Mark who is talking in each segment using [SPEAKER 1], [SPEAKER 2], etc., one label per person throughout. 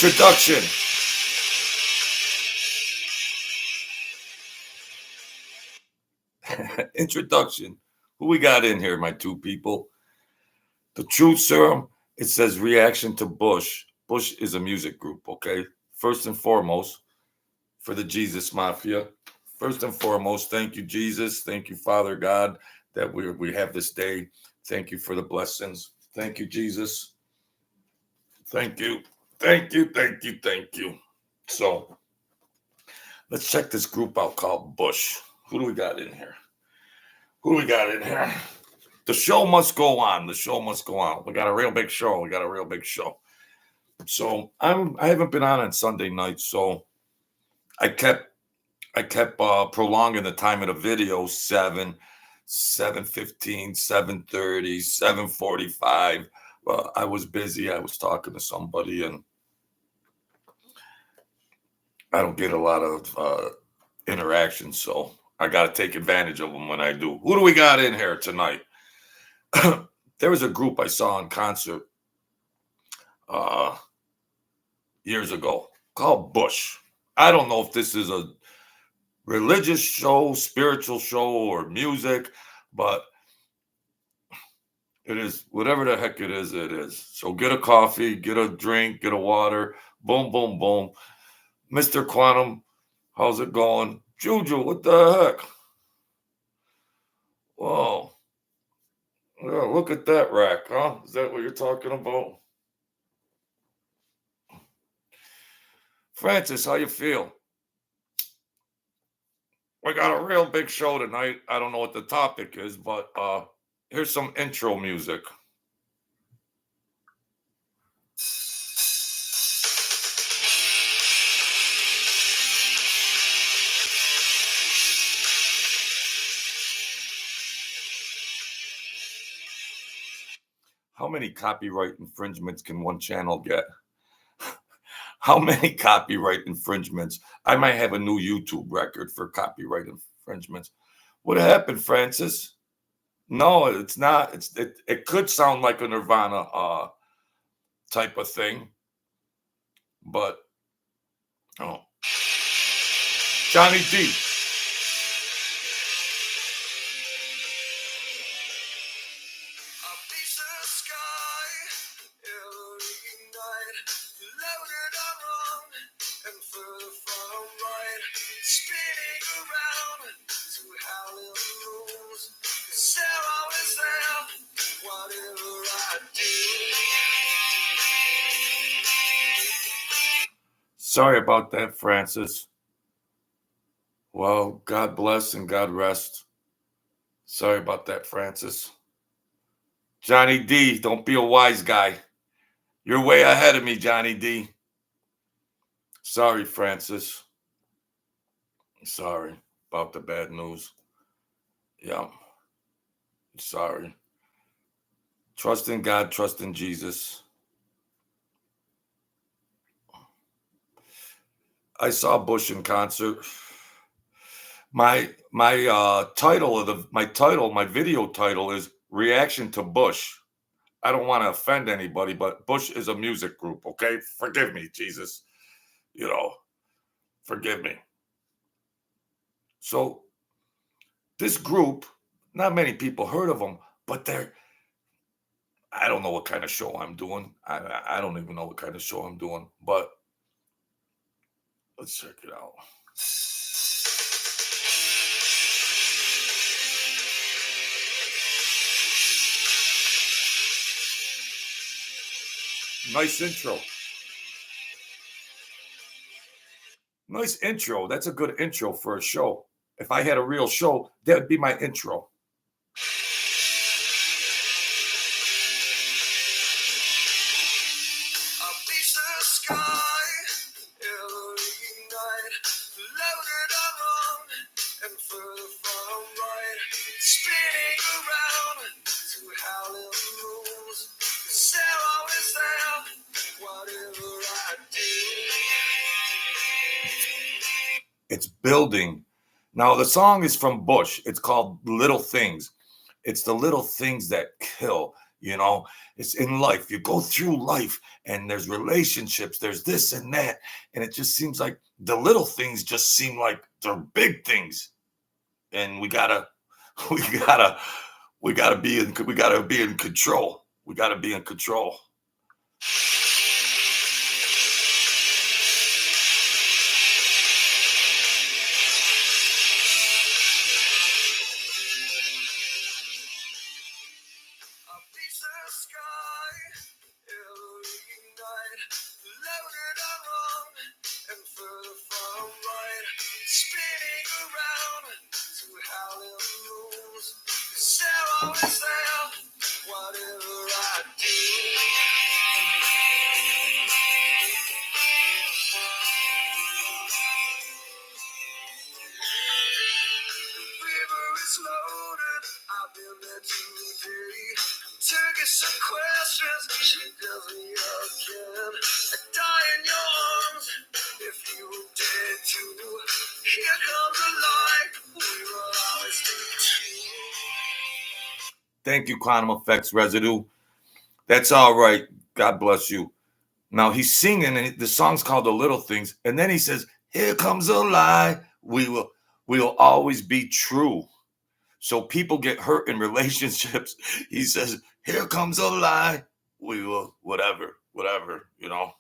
[SPEAKER 1] Introduction. Introduction. Who we got in here, my two people? The Truth Serum. It says reaction to Bush. Bush is a music group, okay? First and foremost, for the Jesus Mafia. First and foremost, thank you, Jesus. Thank you, Father God, that we have this day. Thank you for the blessings. Thank you, Jesus. Thank you. Thank you. Thank you. Thank you. So let's check this group out called Bush. Who do we got in here? Who do we got in here? The show must go on. The show must go on. We got a real big show. We got a real big show. So I haven't been on Sunday nights, so I kept prolonging the time of the video 7:15, 7:30, 7:45. Well, I was busy. I was talking to somebody, and I don't get a lot of interaction, so I got to take advantage of them when I do. Who do we got in here tonight? There was a group I saw in concert years ago called Bush. I don't know if this is a religious show, spiritual show, or music, but it is whatever the heck it is, it is. So get a coffee, get a drink, get a water, boom, boom, boom. Mr. Quantum, how's it going? Juju, what the heck? Whoa. Yeah, look at that rack, huh? Is that what you're talking about? Francis, how you feel? We got a real big show tonight. I don't know what the topic is, but here's some intro music. How many copyright infringements can one channel get? How many copyright infringements? I might have a new YouTube record for copyright infringements. What happened, Francis? No, it's not. It could sound like a Nirvana type of thing, but oh, Johnny D. Sorry about that, Francis. Well, God bless and God rest. Sorry about that, Francis. Johnny D, don't be a wise guy. You're way ahead of me, Johnny D. Sorry, Francis. Sorry about the bad news. Yeah. Sorry. Trust in God, trust in Jesus. I saw Bush in concert. My video title is Reaction to Bush. I don't want to offend anybody, but Bush is a music group, okay? Forgive me, Jesus. Forgive me. So this group, not many people heard of them, but I don't know what kind of show I'm doing. I don't even know what kind of show I'm doing, but let's check it out. Nice intro. Nice intro. That's a good intro for a show. If I had a real show, that would be my intro. It's building. Now, the song is from Bush. It's called Little Things. It's the little things that kill. You know, it's in life. You go through life and there's relationships, there's this and that. And it just seems like the little things just seem like they're big things. And we gotta, we gotta be in control. We gotta be in control. Thank you, Quantum Effects Residue. That's all right. God bless you. Now he's singing, and the song's called "The Little Things," and then he says, "Here comes a lie. We will always be true." So people get hurt in relationships. He says, "Here comes a lie. We will whatever, you know."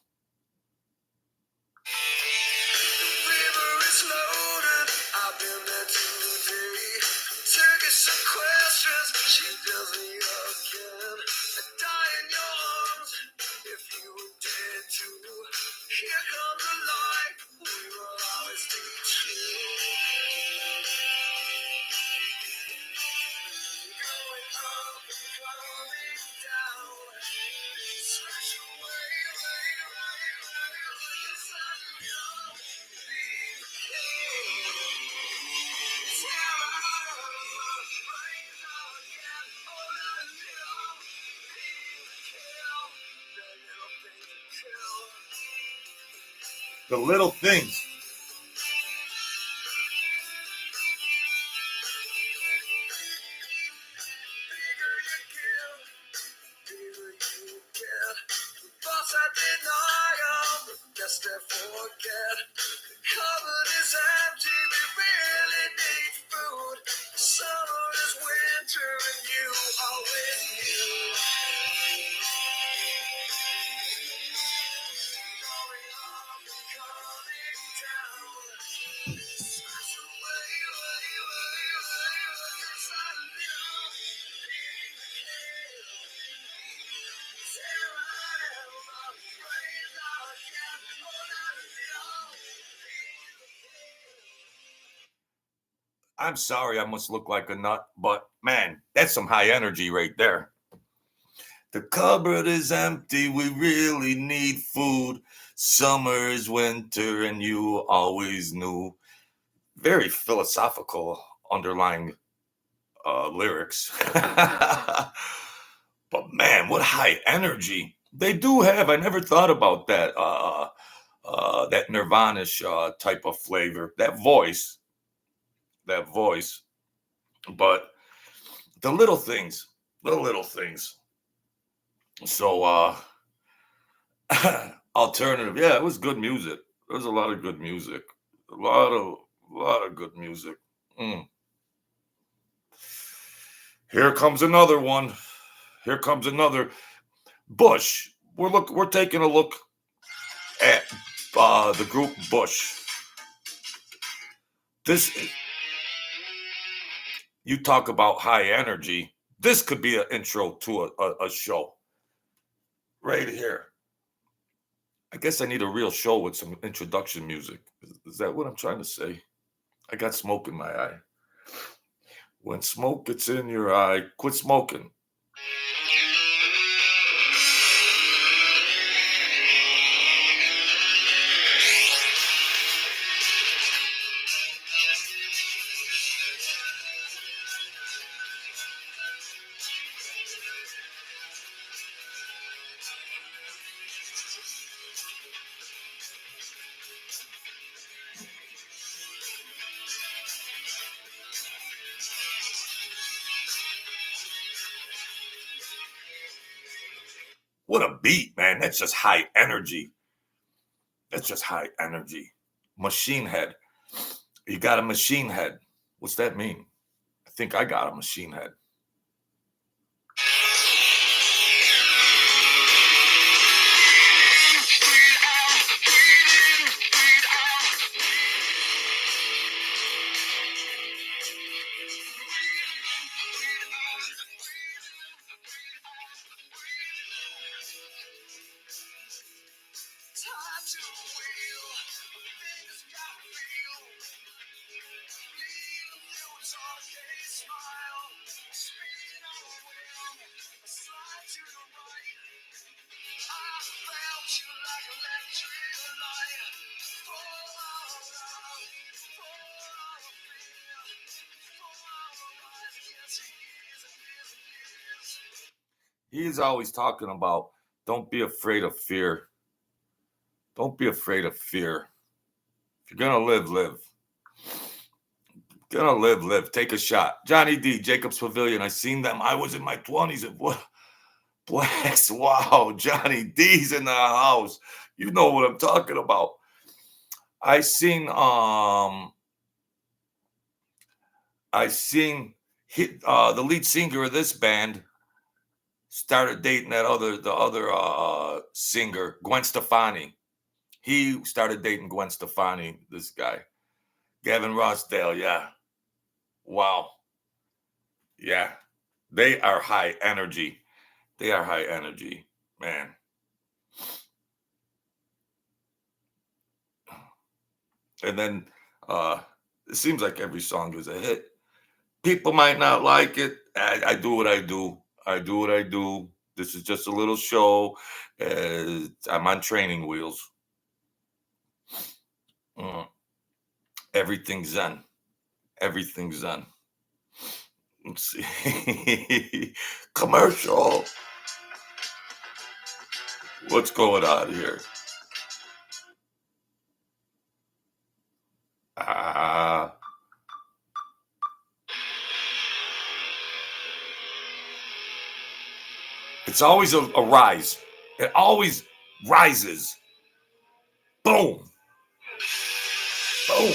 [SPEAKER 1] The little things. I'm sorry, I must look like a nut, but man, that's some high energy right there. The cupboard is empty, we really need food. Summer is winter, and you always knew. Very philosophical underlying lyrics. But man, what high energy they do have. I never thought about that. That Nirvana-ish type of flavor. That voice. But the little things. The little things. So alternative. Yeah, it was good music. There was a lot of good music. A lot of good music. Mm. Here comes another one. Here comes another Bush. We're taking a look at the group Bush. This You talk about high energy. This could be an intro to a show right here. I guess I need a real show with some introduction music. Is that what I'm trying to say? I got smoke in my eye. When smoke gets in your eye, quit smoking. What a beat, man. That's just high energy. That's just high energy. Machine head. You got a machine head. What's that mean? I think I got a machine head. He's always talking about don't be afraid of fear. Don't be afraid of fear. If you're gonna live, live. Gonna live, live. Take a shot. Johnny D, Jacob's Pavilion. I seen them. I was in my 20s. And what blacks? Wow, Johnny D's in the house. You know what I'm talking about. I seen the lead singer of this band started dating the other singer, Gwen Stefani. He started dating Gwen Stefani, this guy. Gavin Rossdale, yeah. Wow. Yeah. They are high energy. They are high energy, man. And then it seems like every song is a hit. People might not like it. I do what I do. I do what I do. This is just a little show. I'm on training wheels. Everything's Zen. Everything's Zen. Let's see. Commercial. What's going on here? It's always a rise. It always rises. Boom. Boom.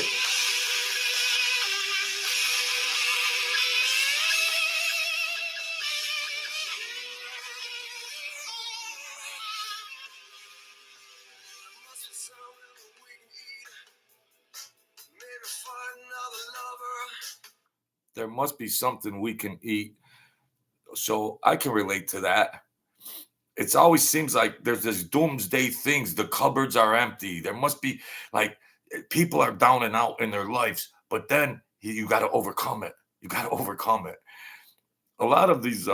[SPEAKER 1] There must be something we can eat. So I can relate to that. It always seems like there's this doomsday things. The cupboards are empty. There must be like people are down and out in their lives, but then you got to overcome it. You got to overcome it. A lot of these,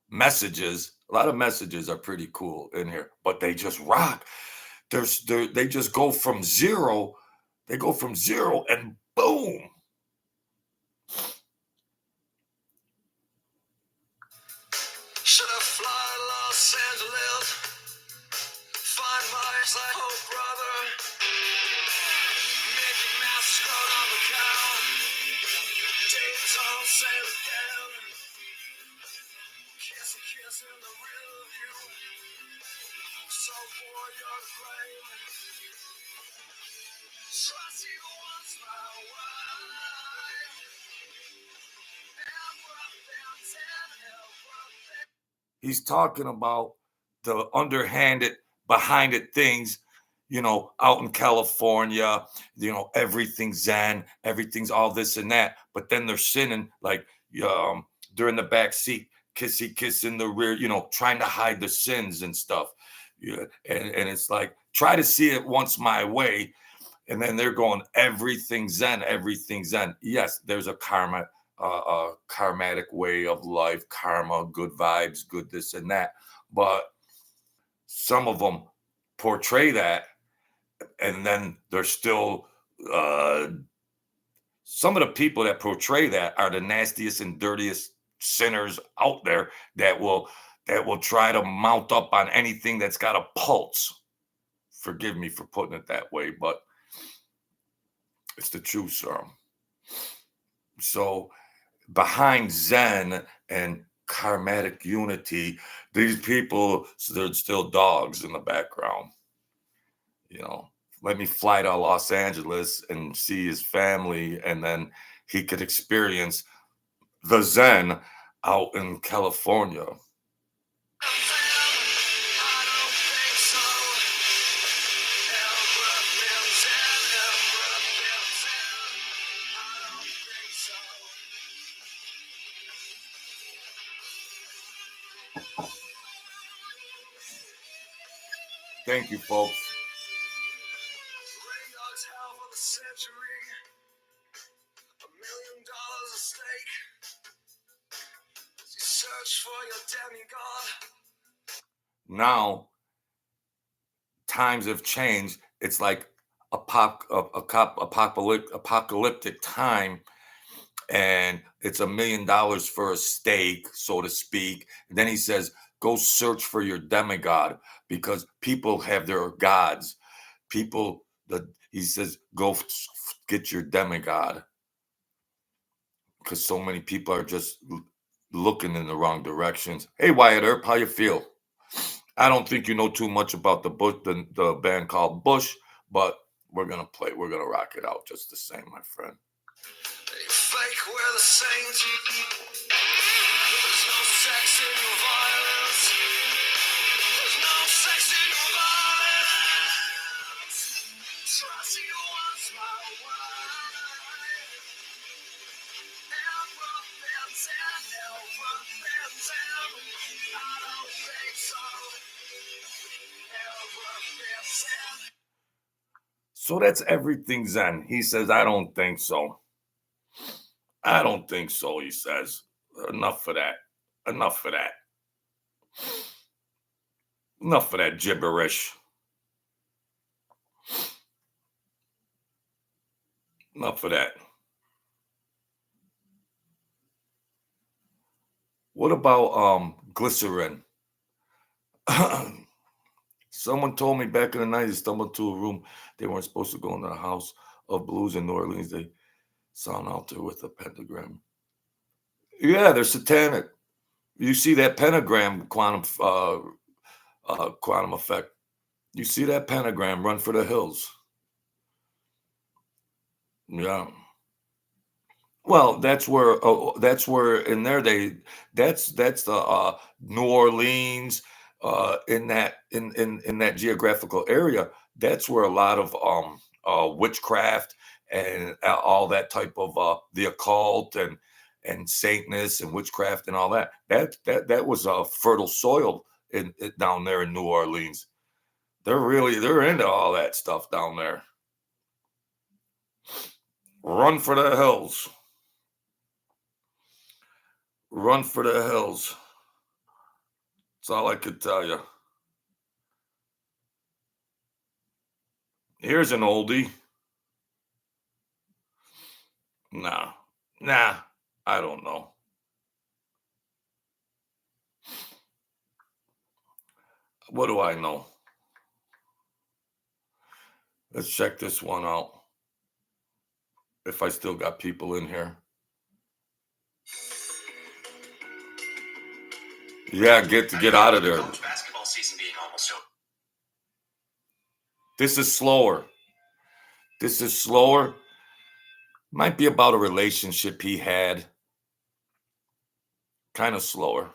[SPEAKER 1] messages. A lot of messages are pretty cool in here, but they just rock. They just go from zero. They go from zero and boom. Should I fly to Los Angeles? Find my psycho brother. Mickey Mouse screwed on the cow. James on sail again. Kiss a kiss in the rear view. So for your blame. Trust you once my wife. He's talking about the underhanded, behind it things, out in California, everything's Zen, everything's all this and that. But then they're sinning like during the back seat, kissy kiss in the rear, trying to hide the sins and stuff. Yeah, and it's like try to see it once my way, and then they're going everything's Zen, everything's Zen. Yes, there's a karmatic way of life, karma, good vibes, good this and that. But some of them portray that, and then they're still some of the people that portray that are the nastiest and dirtiest sinners out there that will try to mount up on anything that's got a pulse. Forgive me for putting it that way, but it's the truth, sir. So behind Zen and karmatic unity, these people, they're still dogs in the background. You know, let me fly to Los Angeles and see his family, and then he could experience the Zen out in California. Thank you, folks. Now times have changed. It's like apocalyptic time, and it's $1 million for a steak, so to speak. And then he says, "Go search for your demigod," because people have their gods. People, he says, "Go get your demigod," because so many people are just looking in the wrong directions. Hey, Wyatt Earp, how you feel? I don't think you know too much about the band called Bush, but we're gonna play. We're gonna rock it out just the same, my friend. They fake we're the saints. There's no sex in your violence. There's no sex in your violence. Trust you once my wife. I don't think so. So that's everything Zen. He says, I don't think so. I don't think so, he says. Enough of that. Enough of that. Enough of that gibberish. Enough of that. What about glycerin? Someone told me back in the night, they stumbled to a room. They weren't supposed to go into the house of blues in New Orleans. They saw an altar with a pentagram. Yeah, they're satanic. You see that pentagram quantum effect. You see that pentagram, run for the hills. Yeah. Well, that's where in there that's the New Orleans in that geographical area. That's where a lot of witchcraft and all that type of the occult and Satanists and witchcraft and all that. That was a fertile soil down there in New Orleans. They're into all that stuff down there. Run for the hills. Run for the hills. That's all I could tell you. Here's an oldie. Nah, nah, I don't know. What do I know? Let's check this one out. If I still got people in here. Yeah, get out of there. This is slower. This is slower. Might be about a relationship he had. Kind of slower.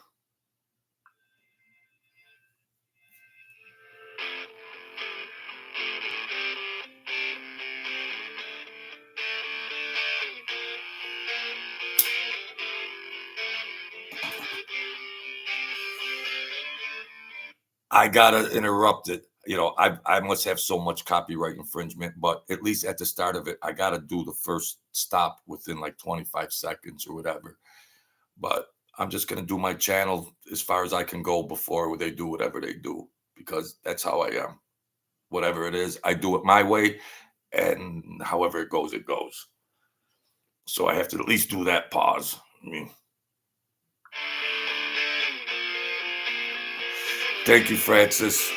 [SPEAKER 1] I gotta interrupt it. You know, I must have so much copyright infringement, but at least at the start of it, I gotta do the first stop within like 25 seconds or whatever. But I'm just gonna do my channel as far as I can go before they do whatever they do, because that's how I am. Whatever it is, I do it my way, and however it goes, it goes. So I have to at least do that pause. I mean, thank you, Francis.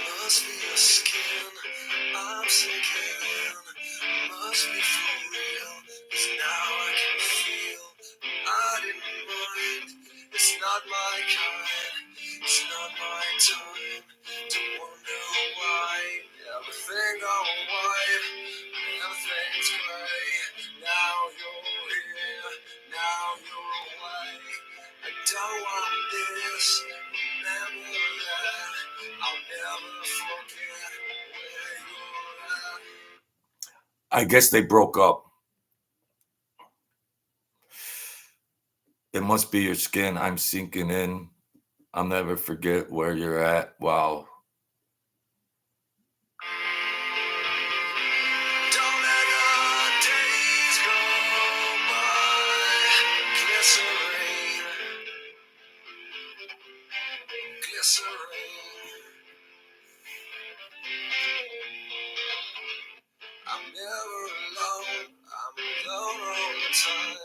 [SPEAKER 1] I guess they broke up. It must be your skin. I'm sinking in. I'll never forget where you're at. Wow.
[SPEAKER 2] Don't let the days go by. Glycerine, glycerine. I'm never alone. I'm alone all the time.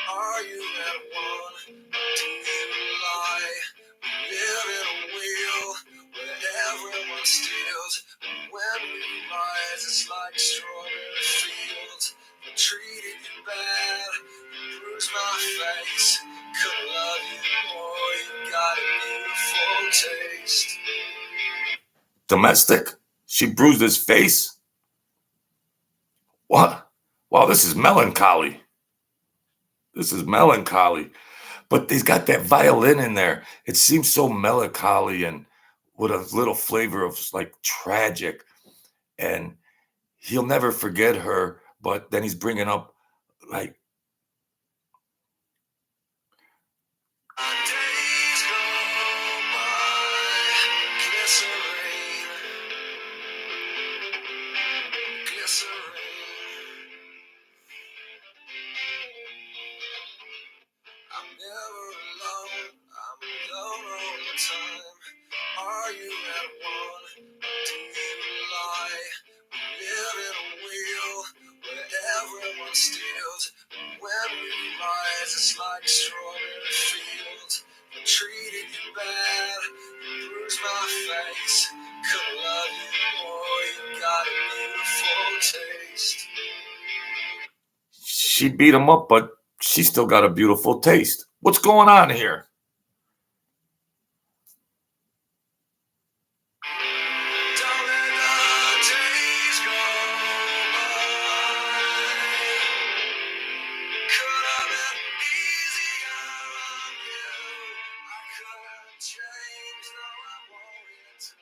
[SPEAKER 2] Are you at one? Do you lie? We live in a wheel where everyone steals. But when we rise, it's like strawberry fields. I treated you bad, you bruised my face. Could love you more, you got a beautiful taste.
[SPEAKER 1] Domestic? She bruised his face? What? Wow, this is melancholy. This is melancholy. But he's got that violin in there. It seems so melancholy and with a little flavor of like tragic. And he'll never forget her. But then he's bringing up like,
[SPEAKER 2] Days go by, glycerine, glycerine. I'm never alone, I'm alone all the time. Are you at one? Do you lie? We live in a wheel where everyone steals. But when we rise, it's like strawberry fields. I treated you bad, you bruised my face. Could love you more, you got a beautiful taste.
[SPEAKER 1] she beat him up, but she still got a beautiful taste. What's going on here?
[SPEAKER 2] Don't let the days go by. Could have been easier on you. I could have changed, no, I wanted to.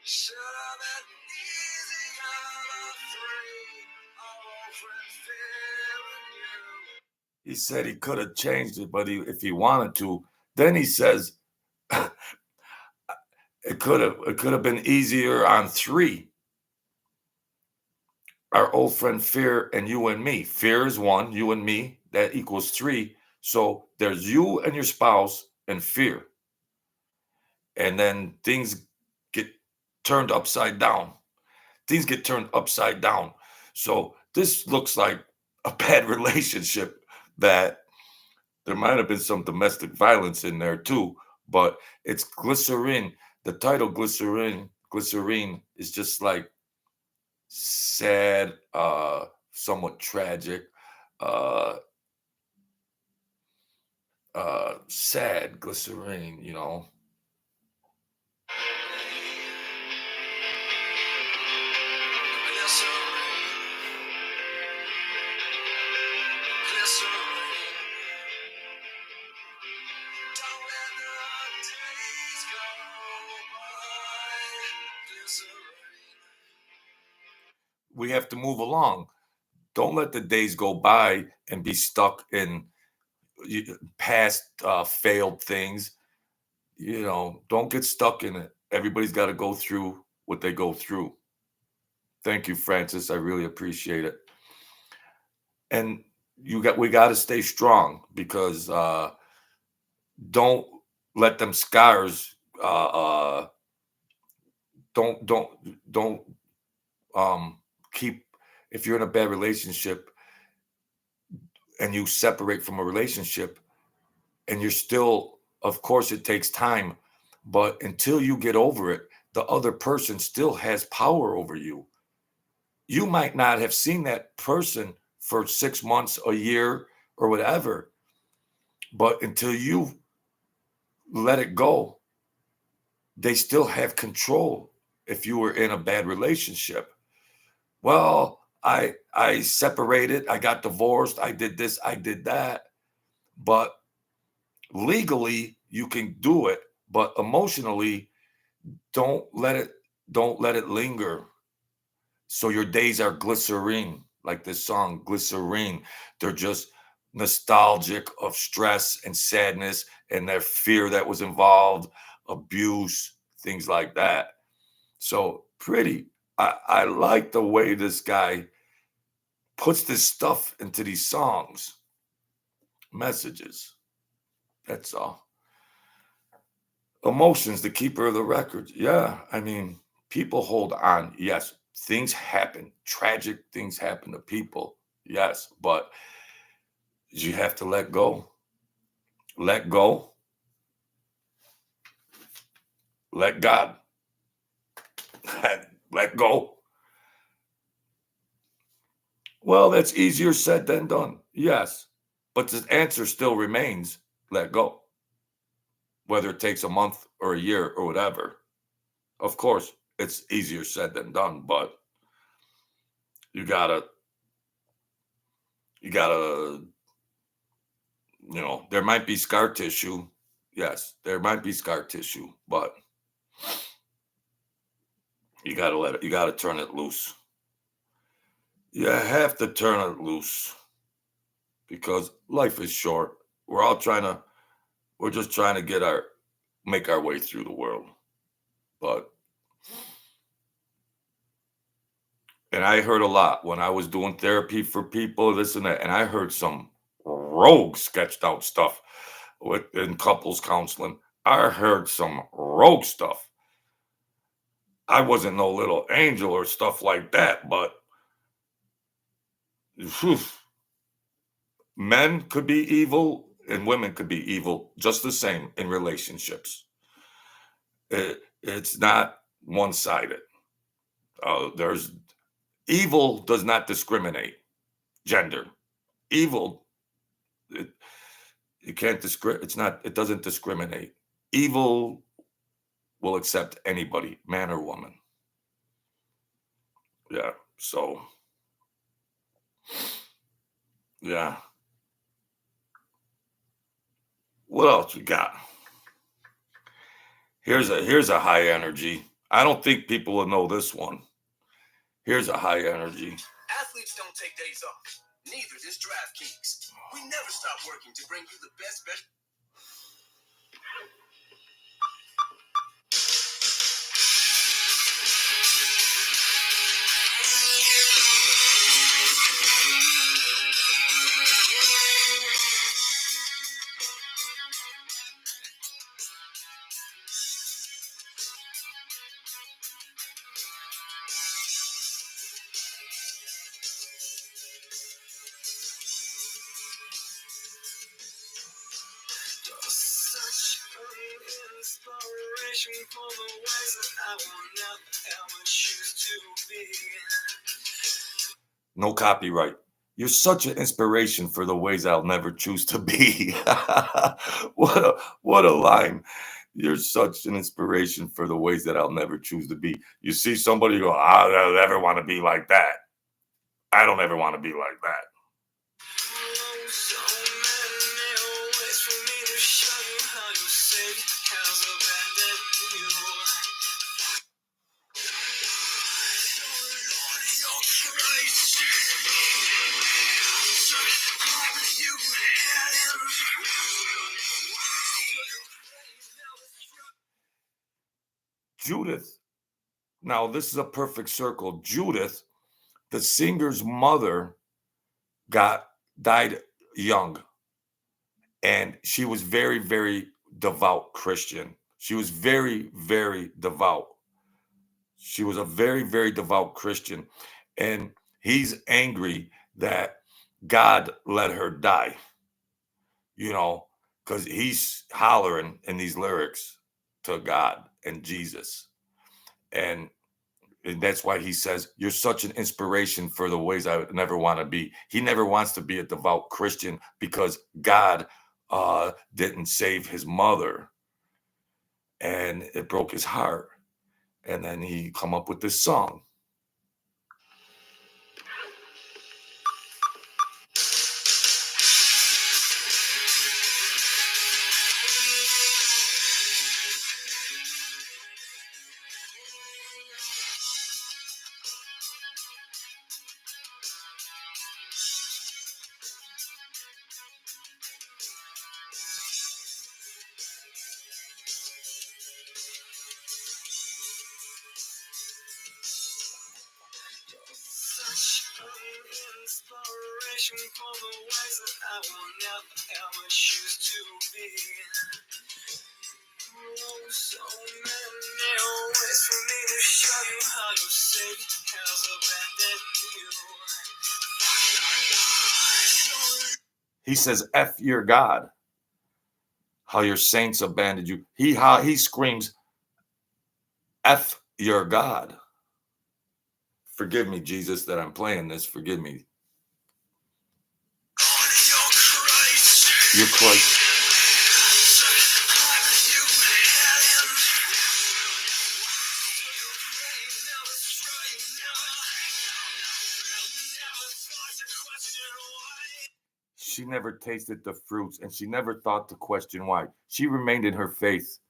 [SPEAKER 2] Should have been easier on three. Our old friend fearing you.
[SPEAKER 1] He said he could have changed it, but if he wanted to, then he says it could have been easier on three. Our old friend Fear and you and me. Fear is one, you and me, that equals three. So there's you and your spouse and Fear. And then things get turned upside down. Things get turned upside down. So this looks like a bad relationship that there might have been some domestic violence in there too, but it's glycerin. The title glycerine is just like sad, somewhat tragic, uh, sad glycerine, you know. We have to move along. Don't let the days go by and be stuck in past failed things. You know, don't get stuck in it. Everybody's got to go through what they go through. Thank you, Francis. I really appreciate it. And we got to stay strong because don't let them scars don't don't keep if you're in a bad relationship and you separate from a relationship and you're still, of course it takes time, but until you get over it, the other person still has power over you. You might not have seen that person for 6 months, a year, or whatever, but until you let it go, they still have control. If you were in a bad relationship, well, I separated, I got divorced, I did this, I did that, but legally you can do it, but emotionally don't let it don't let it linger. So your days are glycerine, like this song, Glycerine. They're just nostalgic of stress and sadness and their fear that was involved, abuse, things like that. So pretty. I like the way this guy puts this stuff into these songs, messages. That's all. Emotions, the keeper of the records. Yeah, I mean, people hold on. Yes, things happen. Tragic things happen to people. Yes, but you have to let go. Let go. Let God. Let go. Well, that's easier said than done. Yes, but the answer still remains let go, whether it takes a month or a year or whatever. Of course, it's easier said than done, but you gotta, you gotta, there might be scar tissue. Yes, there might be scar tissue, but you gotta let it, you gotta turn it loose. You have to turn it loose because life is short. We're all trying to, we're just trying to make our way through the world. But, and I heard a lot when I was doing therapy for people, this and that, and I heard some rogue sketched out stuff in couples counseling. I heard some rogue stuff. I wasn't no little angel or stuff like that, but whew, men could be evil and women could be evil just the same in relationships. It's not one sided. There's evil does not discriminate gender. Evil, it, you can't discriminate. It's not. It doesn't discriminate. Evil will accept anybody, man or woman. Yeah. So yeah. What else we got? Here's a high energy. I don't think people will know this one. Here's a high energy.
[SPEAKER 2] Athletes don't take days off. Neither does DraftKings. We never stop working to bring you the best bet. Such an inspiration for the ways that I will never ever choose to be.
[SPEAKER 1] No copyright. You're such an inspiration for the ways I'll never choose to be. What a line. You're such an inspiration for the ways that I'll never choose to be. You see somebody go, I don't ever want to be like that. I don't ever want to be like that.
[SPEAKER 2] Oh, so many ways for me to show you how your city has abandoned you. Lord, you're crazy. You had
[SPEAKER 1] Judith. Now, this is a perfect circle. Judith, the singer's mother, got died young, and she was very, very devout Christian. She was very, very devout. She was a very, very devout Christian, and he's angry that God let her die. You know, because he's hollering in these lyrics to God and Jesus, and that's why he says, You're such an inspiration for the ways I would never want to be. He never wants to be a devout Christian because God didn't save his mother and it broke his heart. And then he come up with this song.
[SPEAKER 2] inspiration for the ways that I will never ever choose to be. Oh, so many ways for me to show you how your Satan has abandoned you.
[SPEAKER 1] He says, F your God. How your saints abandoned you. He screams, F your God. Forgive me, Jesus, that I'm playing this. Forgive me. Your Christ. She never tasted the fruits, and she never thought to question why. She remained in her faith.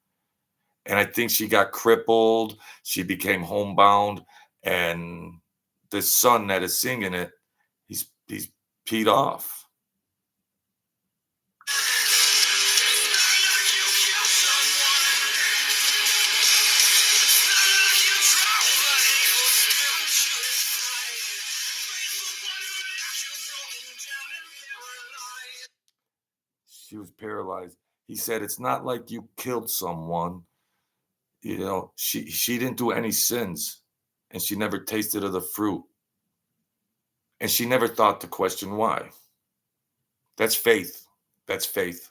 [SPEAKER 1] And I think she got crippled. She became homebound. And the son that is singing it, he's peed off. She was paralyzed. He said, it's not like you killed someone. You know, she didn't do any sins, and she never tasted of the fruit. And she never thought to question why. That's faith. That's faith.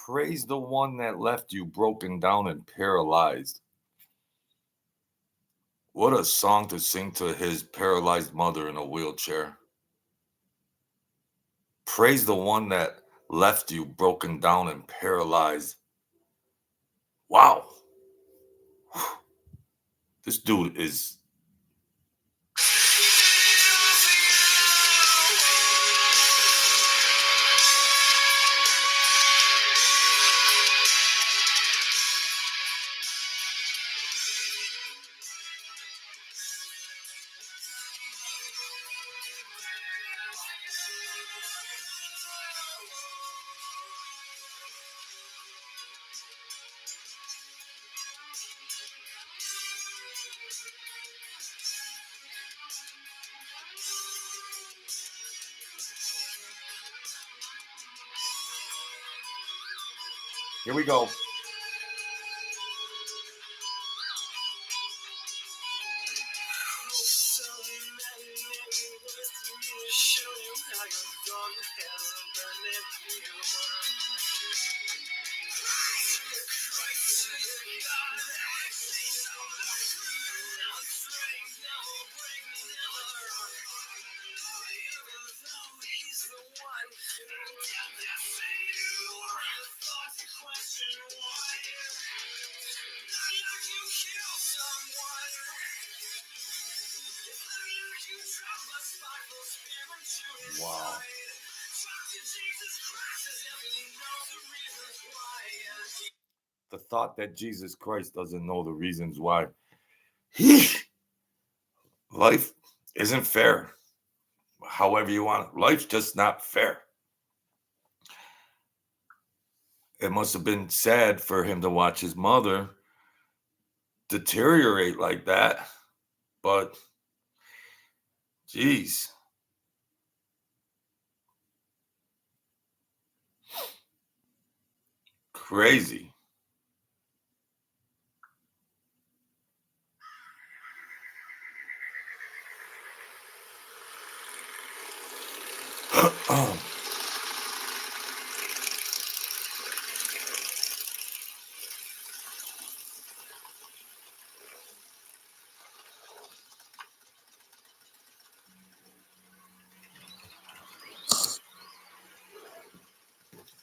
[SPEAKER 1] Praise the one that left you broken down and paralyzed. What a song to sing to his paralyzed mother in a wheelchair. Praise the one that left you broken down and paralyzed. Wow. This dude is... Here we go. Wow. The thought that Jesus Christ doesn't know the reasons why. Life isn't fair. However you want it. Life's just not fair. It must have been sad for him to watch his mother deteriorate like that. But, geez. Crazy.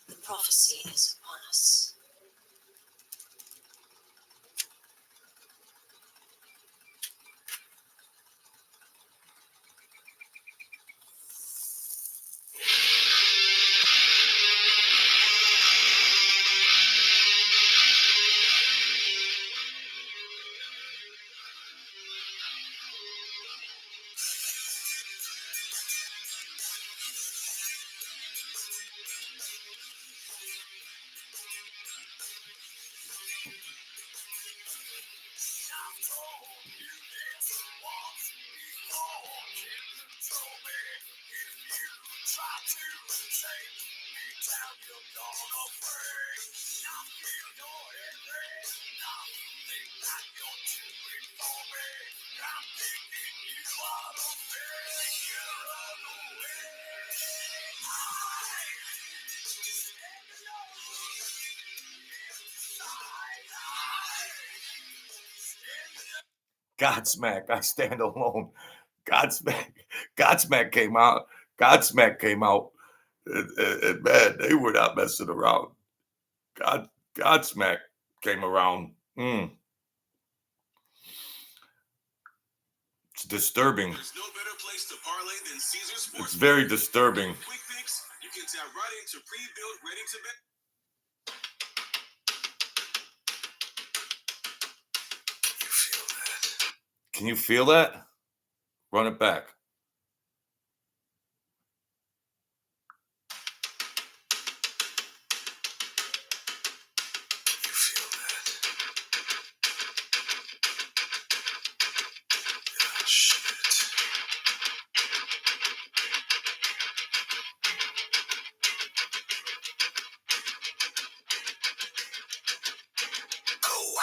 [SPEAKER 2] The prophecy is upon us.
[SPEAKER 1] Godsmack, I stand alone. Godsmack, Godsmack came out. Godsmack came out, and man, they were not messing around. Godsmack came around. It's disturbing.
[SPEAKER 2] There's no better place to parlay than Caesar Sports.
[SPEAKER 1] It's very disturbing.
[SPEAKER 2] Quick fix, you can tap right into pre-built, ready to bet. You feel that?
[SPEAKER 1] Can you feel that? Run it back.
[SPEAKER 2] You feel that? Ah, shit. Oh,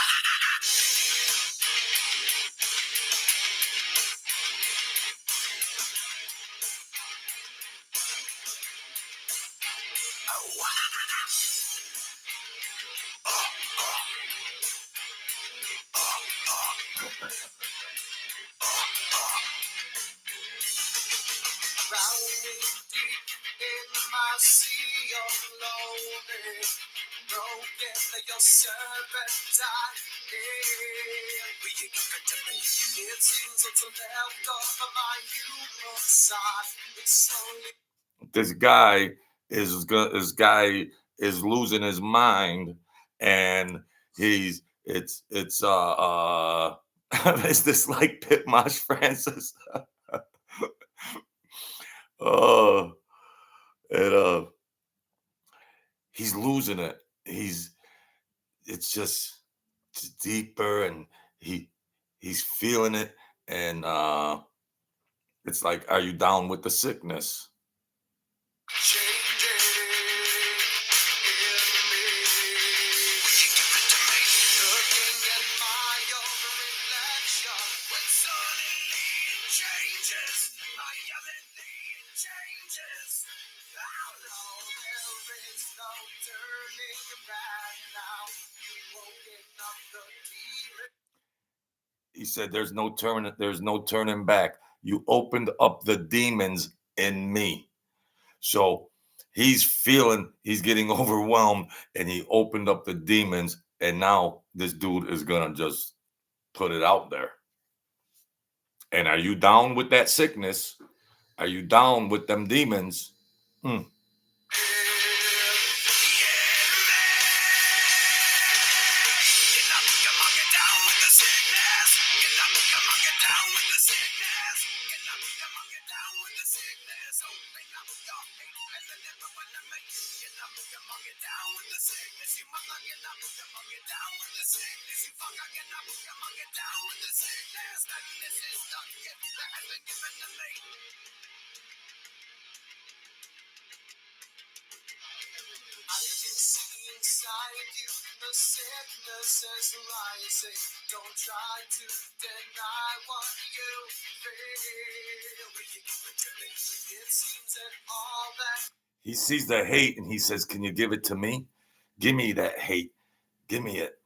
[SPEAKER 2] drowning deep in my sea of loneliness, broken your serpentine. Will you give it to me? It seems what's left of my human side. It's slowly.
[SPEAKER 1] This guy is losing his mind, and it's is this like Pitmash Francis? Oh, and he's losing it. It's just deeper, and he's feeling it, and it's like, are you down with the sickness? He said, there's no turning back. You opened up the demons in me. So he's getting overwhelmed, and he opened up the demons, and now this dude is gonna just put it out there. And are you down with that sickness? Are you down with them demons? I can see inside you, the sickness is rising. Don't try to deny what you feel. Will you give it to me? It seems that all that. He sees the hate, and he says, can you give it to me? Give me that hate. Give me it.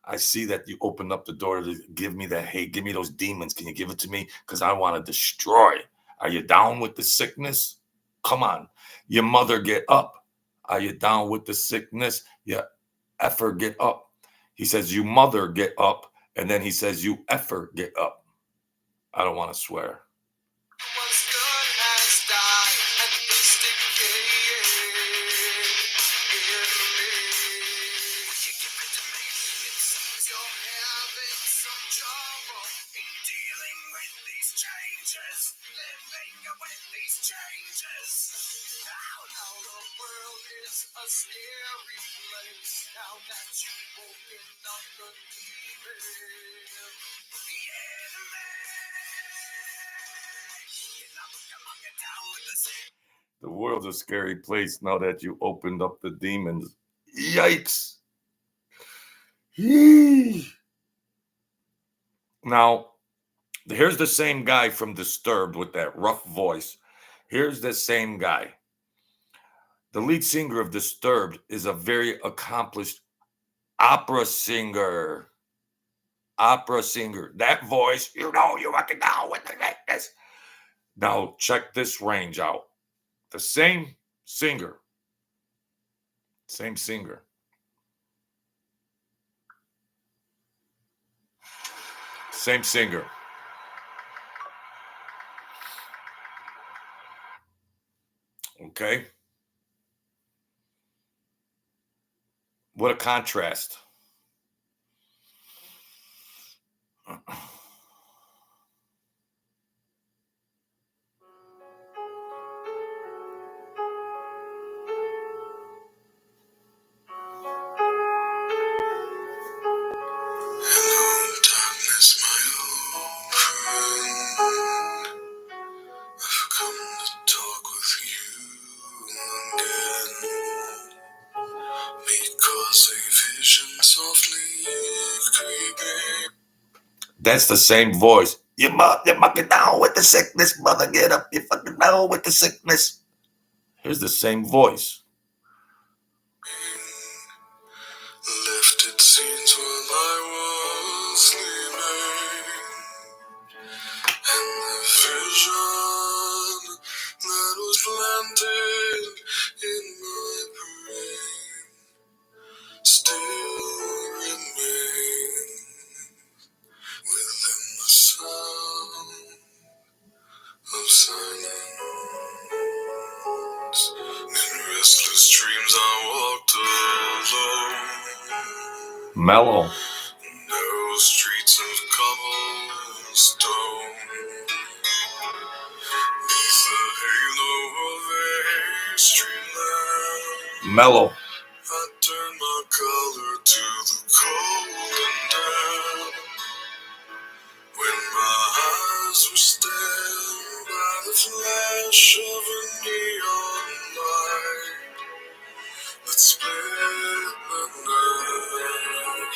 [SPEAKER 1] I see that you opened up the door to give me that hate. Give me those demons. Can you give it to me? Because I want to destroy. Are you down with the sickness? Come on. Your mother, get up. Are you down with the sickness? You effer, get up. He says, you mother, get up. And then he says, you effer, get up. I don't want to swear.
[SPEAKER 2] Living with these changes. Living with these changes. Now the world is a scary place. Now that you've woken up the demon. Yeah, man. Get down with the sick.
[SPEAKER 1] The world's a scary place now that you opened up the demons. Yikes. Yee. Now, here's the same guy from Disturbed with that rough voice. Here's the same guy. The lead singer of Disturbed is a very accomplished opera singer. Opera singer. That voice, you know, you rock it down with it like this. Now, check this range out. The same singer. Same singer. Same singer. Okay. What a contrast.
[SPEAKER 2] Hello, darkness, my old friend. I've come to talk with you again. Because a vision softly creeping.
[SPEAKER 1] That's the same voice. You fucking down with the sickness, mother. Get up. You fucking down with the sickness. Here's the same voice.
[SPEAKER 2] Lifted scenes while I was sleeping. And the vision that was planted in my brain still remains within the sound of silence. In restless dreams I walked alone.
[SPEAKER 1] Mellow.
[SPEAKER 2] Narrow streets of cobblestone. Beneath the halo of a street lamp,
[SPEAKER 1] Mellow.
[SPEAKER 2] I turned my color to the cold and damp. When my eyes were stabbed by the flash of a neon light that split the night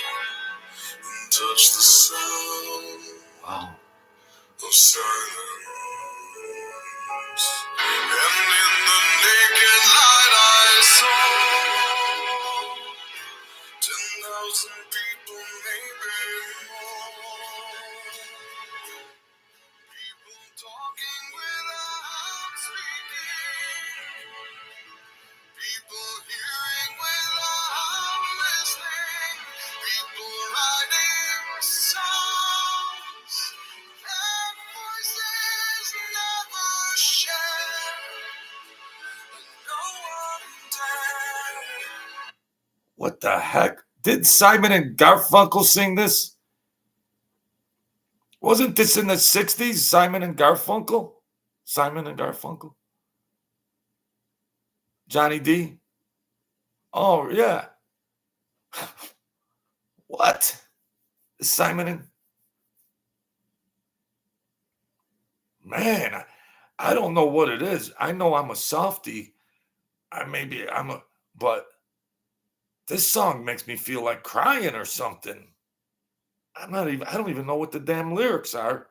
[SPEAKER 2] and touched the sound
[SPEAKER 1] Wow.
[SPEAKER 2] of silence. And in the naked light I saw 10,000 people, maybe more. People talking without speaking. People hearing without listening. People writing songs and voices never shared. No one dared.
[SPEAKER 1] What the heck? Did Simon and Garfunkel sing this? Wasn't this in the 60s? Simon and Garfunkel? Simon and Garfunkel? Johnny D? Oh, yeah. What? Simon and... Man, I don't know what it is. I know I'm a softie. But this song makes me feel like crying or something. I don't even know what the damn lyrics are.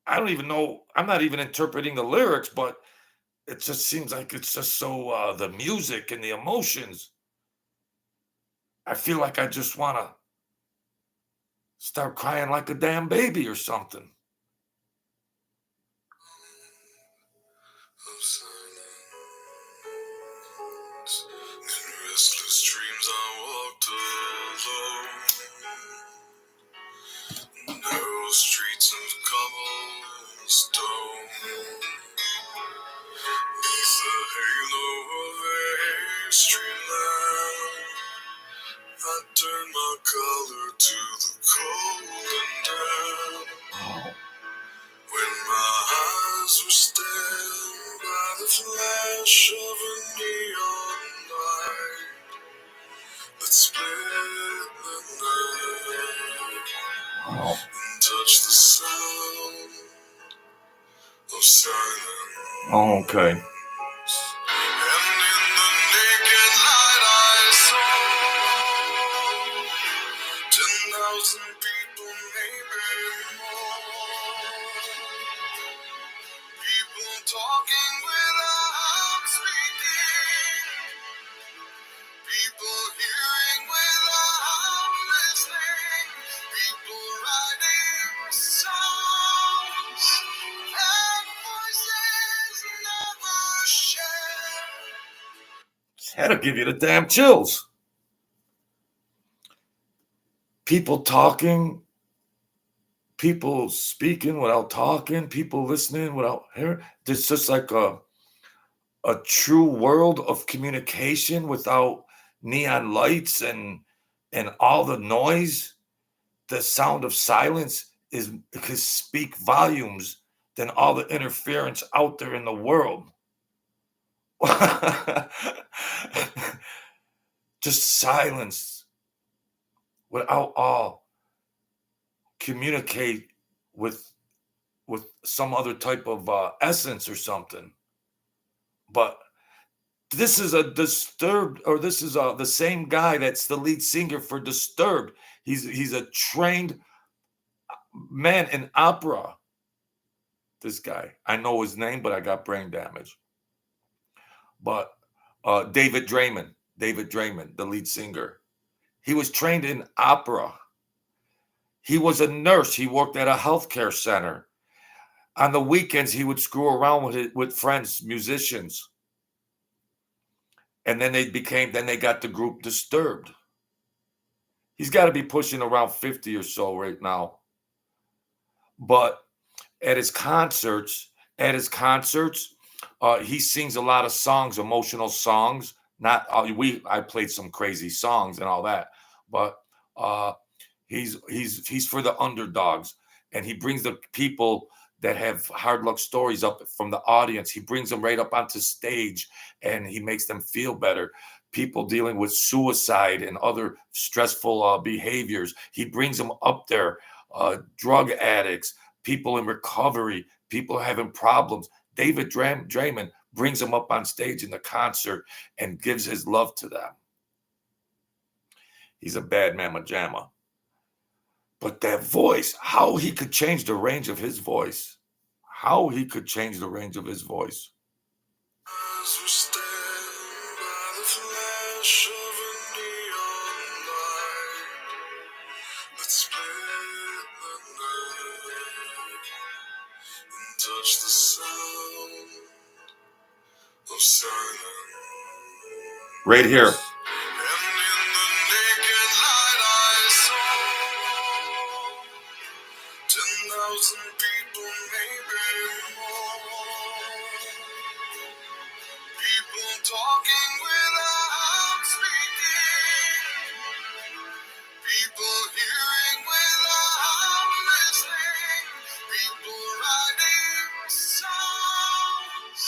[SPEAKER 1] I don't even know. I'm not even interpreting the lyrics, but it just seems like it's just so, the music and the emotions. I feel like I just want to start crying like a damn baby or something.
[SPEAKER 2] Of silence. In restless dreams I walked alone. Narrow streets of cobblestone. Beneath the halo of a street lamp, I turned my color to the cold and damp.
[SPEAKER 1] Oh.
[SPEAKER 2] and touch the sound of silence.
[SPEAKER 1] Oh, okay.
[SPEAKER 2] And in the naked light I saw 10,000 people, maybe more. People talking without speaking. People hearing without listening. People writing songs and voices never shared.
[SPEAKER 1] That'll give you the damn chills. People talking, people speaking without talking, people listening without hearing. It's just like a true world of communication without neon lights and all the noise. The sound of silence is could speak volumes than all the interference out there in the world. Just silence without all communicate with some other type of essence or something. But this is a Disturbed, or this is the same guy that's the lead singer for Disturbed. He's a trained man in opera. This guy, I know his name, but I got brain damage. But David Draymond, the lead singer, he was trained in opera. He was a nurse. He worked at a healthcare center. On the weekends, he would screw around with friends, musicians, and then they got the group Disturbed. He's got to be pushing around 50 or so right now. But at his concerts, he sings a lot of songs, emotional songs. Not I played some crazy songs and all that, but uh, he's for the underdogs, and he brings the people that have hard luck stories up from the audience. He brings them right up onto stage, and he makes them feel better. People dealing with suicide and other stressful behaviors, he brings them up there. Drug addicts, people in recovery, people having problems. David Draymond brings them up on stage in the concert and gives his love to them. He's a bad mamma jamma. But that voice, how he could change the range of his voice. How he could change the range of his voice.
[SPEAKER 2] As we stand by the flash of a neon light that split the night and touch the sound of silence.
[SPEAKER 1] Right here.
[SPEAKER 2] And in the naked light I saw 10,000 people, maybe more. People talking without speaking. People hearing without listening. People writing songs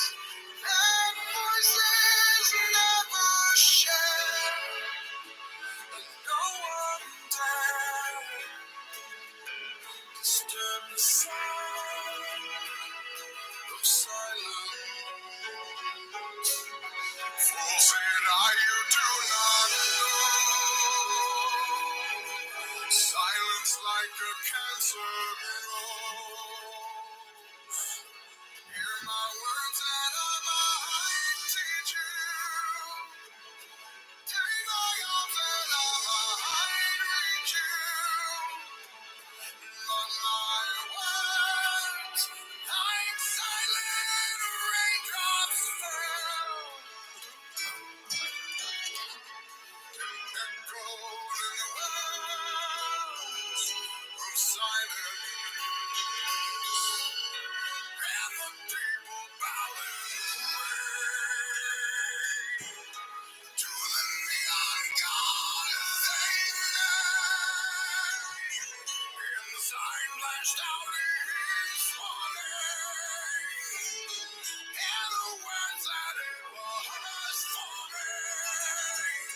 [SPEAKER 2] and voices never shared. And no one dared disturb the sound of silence. Fools said you do not know. Silence like a cancer grows. Hear my words and I teach you. Take my arms and I reach you. But my words, like silent raindrops fell, echoed in the wells of silence, and the people bowing away to the neon god they lay. And the sign flashed out his warning, and the words that it was forming.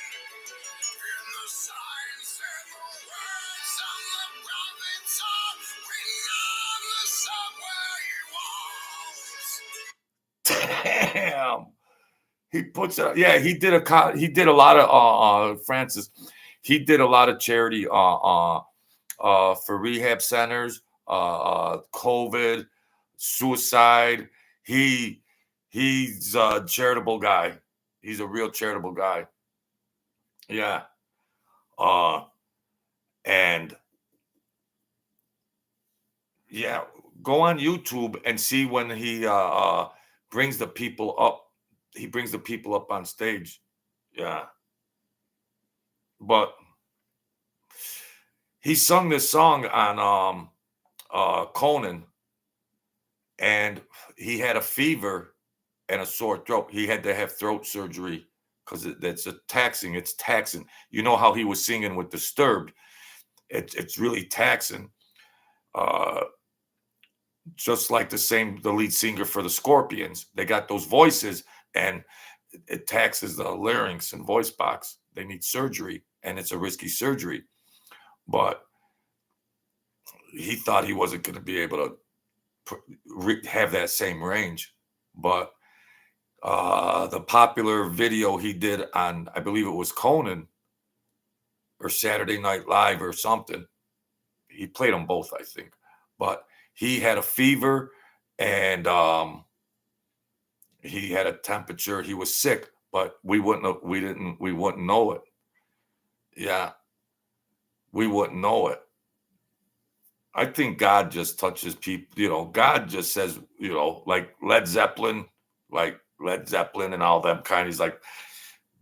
[SPEAKER 2] And the sign said the words of the prophets
[SPEAKER 1] Damn. He puts it. Yeah, he did a lot of Francis. He did a lot of charity for rehab centers, COVID, suicide. He he's a charitable guy. He's a real charitable guy. Yeah. Uh and yeah, go on YouTube and see when he brings the people up. He brings the people up on stage. Yeah. But he sung this song on Conan, and he had a fever and a sore throat. He had to have throat surgery because it's taxing. You know how he was singing with Disturbed. It's really taxing. Uh, just like the lead singer for the Scorpions. They got those voices, and it taxes the larynx and voice box. They need surgery, and it's a risky surgery. But he thought he wasn't going to be able to have that same range. But the popular video he did on, I believe it was Conan or Saturday Night Live or something. He played them both, I think. But he had a fever, and he had a temperature. He was sick, but we wouldn't know it. Yeah, we wouldn't know it. I think God just touches people. God just says, like Led Zeppelin and all them kind. He's like,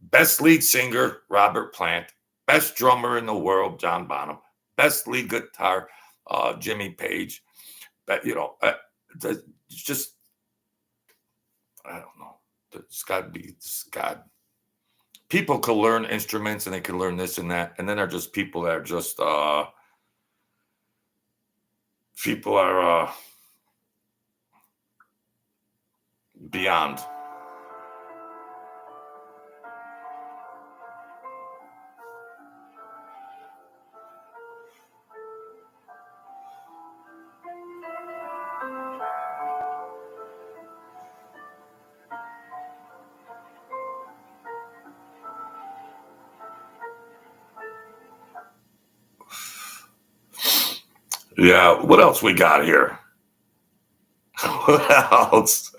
[SPEAKER 1] best lead singer, Robert Plant. Best drummer in the world, John Bonham. Best lead guitar, Jimmy Page. But, it's just, I don't know. It's got to be God. People can learn instruments and they can learn this and that. And then there are just people that are just, beyond. Yeah, what else we got here? What else?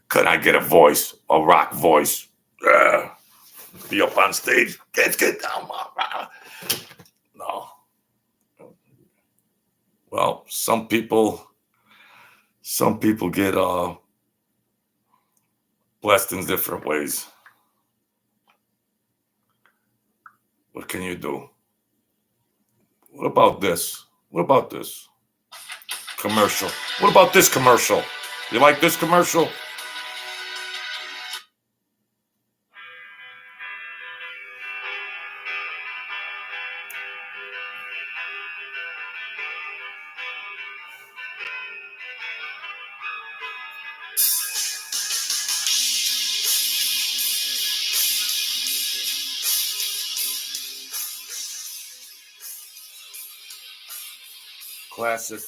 [SPEAKER 1] Could I get a voice, a rock voice? Be up on stage. Let's get down. No. Well, some people get blessed in different ways. What can you do? What about this? What about this commercial? What about this commercial? You like this commercial? Classic.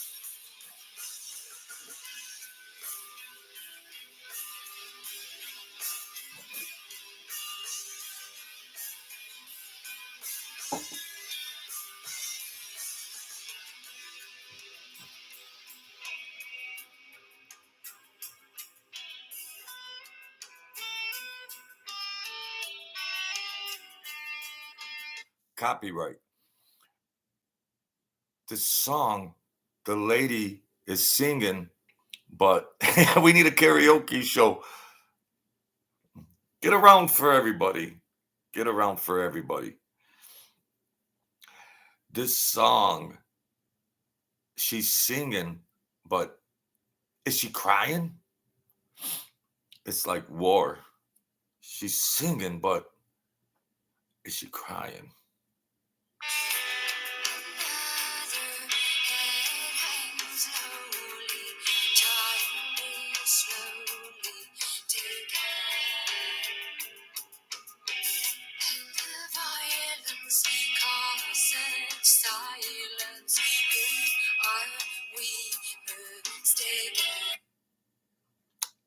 [SPEAKER 1] Copyright. This song, the lady is singing, but we need a karaoke show. Get around for everybody. Get around for everybody. This song, she's singing, but is she crying? It's like war. She's singing, but is she crying?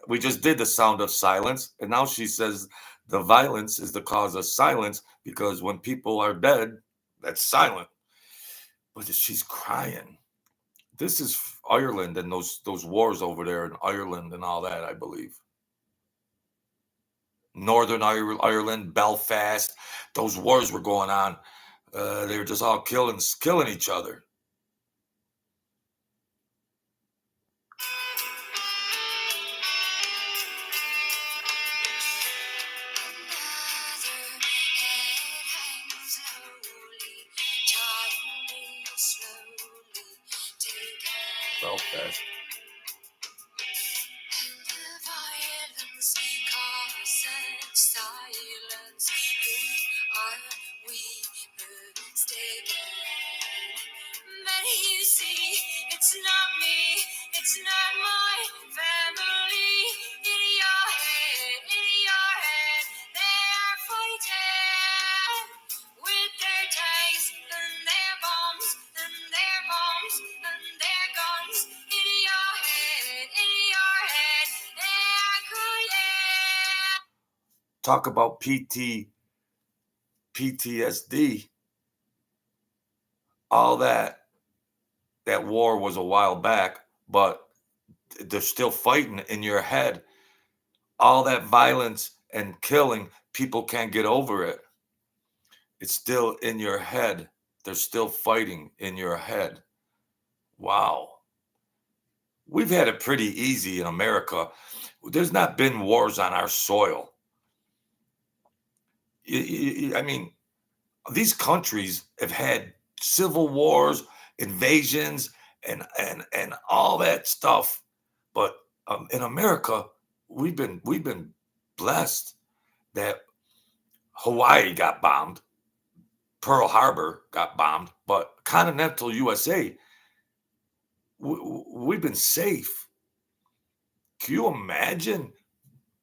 [SPEAKER 1] We just did the sound of silence, and now she says the violence is the cause of silence because when people are dead, that's silent. But she's crying. This is Ireland and those wars over there in Ireland and all that, I believe. Northern Ireland, Belfast, those wars were going on. They were just all killing each other. Belfast.
[SPEAKER 2] Silence. Who are we mistaken? But you see, it's not me, it's not my family. In your head, they are fighting with their tanks and their bombs and their bombs and their guns. In your head, they are crying.
[SPEAKER 1] Talk about PTSD. All that war was a while back, but they're still fighting in your head. All that violence and killing, people can't get over it. It's still in your head. They're still fighting in your head. Wow. We've had it pretty easy in America. There's not been wars on our soil. I mean, these countries have had civil wars, invasions, and all that stuff. But in America, we've been blessed that Hawaii got bombed, Pearl Harbor got bombed, but continental USA, we've been safe. Can you imagine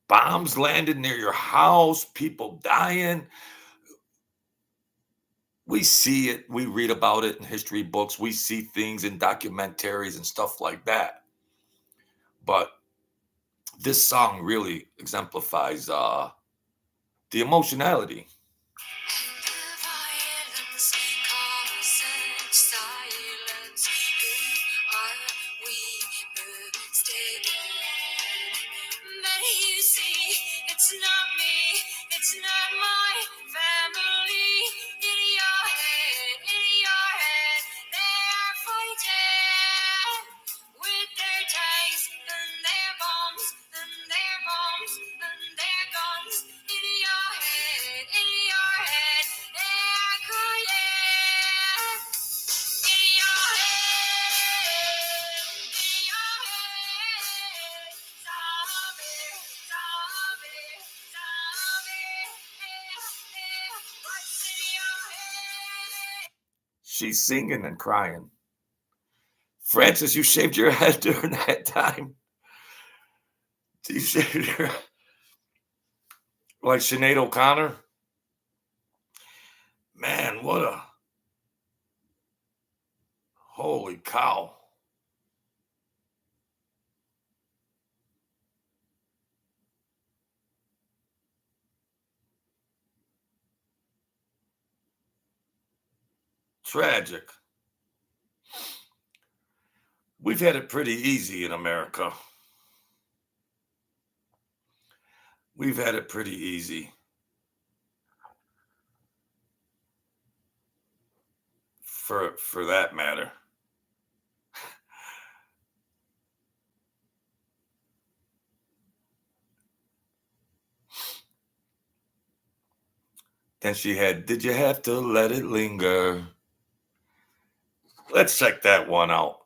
[SPEAKER 1] bombs landing near your house, people dying? We see it, we read about it in history books, we see things in documentaries and stuff like that. But this song really exemplifies the emotionality.
[SPEAKER 2] It's not me, it's not my family. In your head, they are fighting with their tanks and their bombs and their bombs and their guns. In your head, they are crying. In your head, zombie, zombie, zombie. What's in your head?
[SPEAKER 1] She's singing and crying. Francis, you shaved your head during that time. You shaved your like Sinead O'Connor. Man, what a holy cow. Tragic. We've had it pretty easy in America. We've had it pretty easy. For that matter. Then she had, did you have to let it linger? Let's check that one out.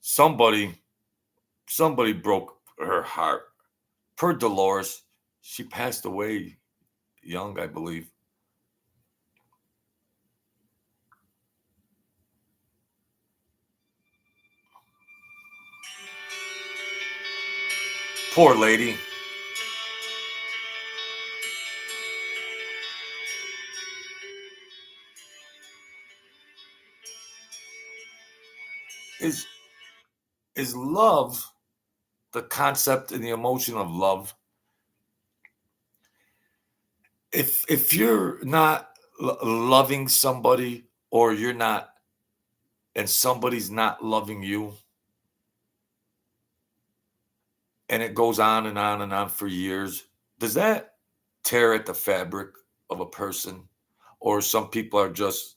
[SPEAKER 1] Somebody broke her heart. Per Dolores, she passed away young, I believe. Poor lady. Is love the concept and the emotion of love. If you're not loving somebody, or you're not, and somebody's not loving you, and it goes on and on and on for years, does that tear at the fabric of a person? Or some people are just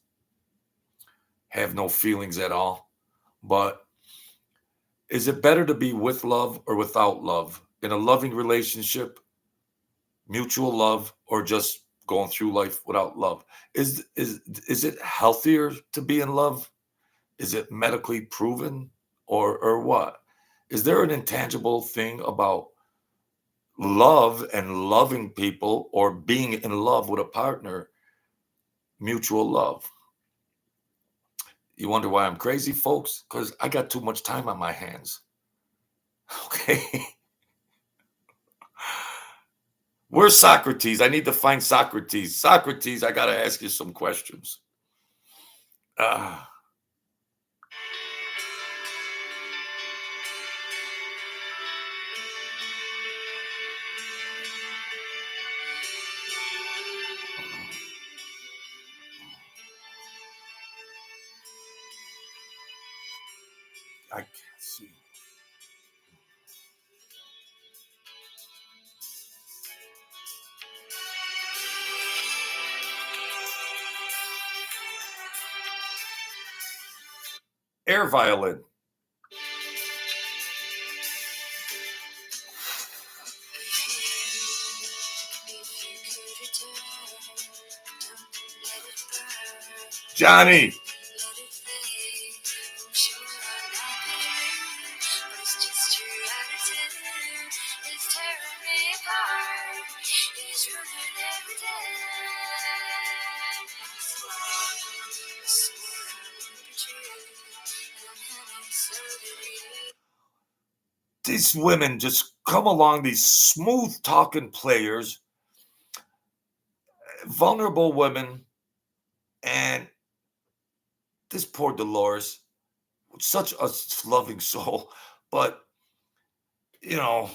[SPEAKER 1] have no feelings at all? But is it better to be with love or without love in a loving relationship, mutual love, or just going through life without love? Is it healthier to be in love? Is it medically proven, or what? Is there an intangible thing about love and loving people, or being in love with a partner, mutual love? You wonder why I'm crazy, folks? Because I got too much time on my hands. Okay. Where's Socrates? I need to find Socrates. Socrates, I got to ask you some questions. Ah. I can't see. Air violin. Johnny. These women just come along, these smooth talking players, vulnerable women, and this poor Dolores, such a loving soul, but you know,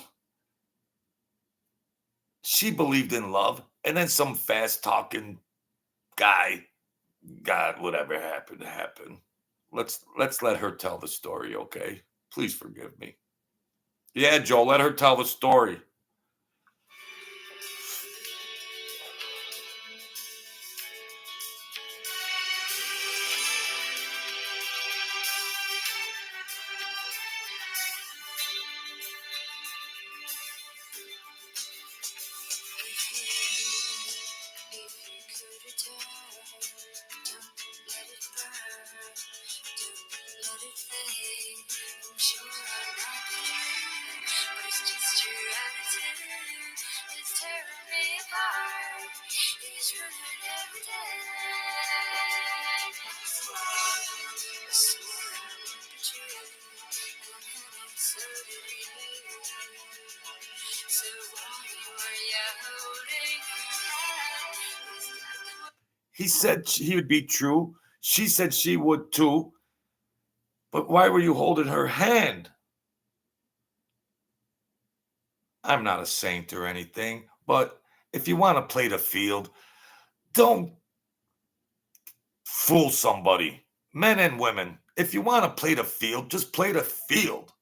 [SPEAKER 1] she believed in love, and then some fast talking guy, God, whatever happened happened. Let's let her tell the story, okay? Please forgive me. Yeah, Joe, let her tell the story. He said he would be true. She said she would too. But why were you holding her hand? I'm not a saint or anything, but if you want to play the field, don't fool somebody. Men and women, if you want to play the field, just play the field.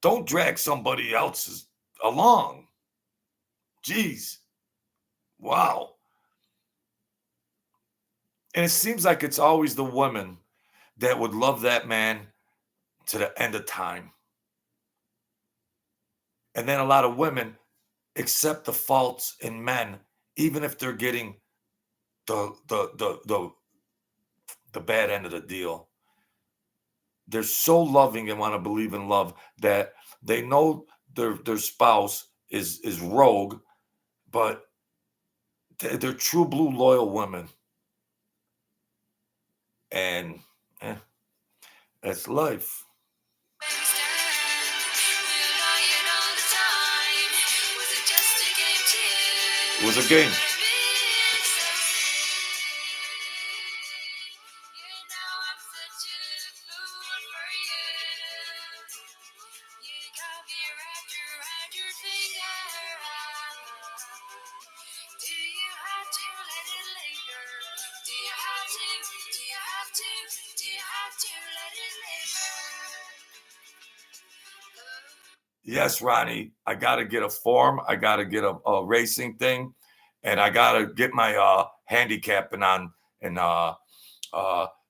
[SPEAKER 1] Don't drag somebody else's along. Jeez. Wow. And it seems like it's always the women that would love that man to the end of time. And then a lot of women accept the faults in men, even if they're getting the bad end of the deal. They're so loving and want to believe in love that they know their spouse is rogue, but they're true blue loyal women. And that's life. It was a game.
[SPEAKER 2] Do you have to let it linger?
[SPEAKER 1] Yes, Ronnie, I got to get a form. I got to get a racing thing, and I got to get my handicapping on and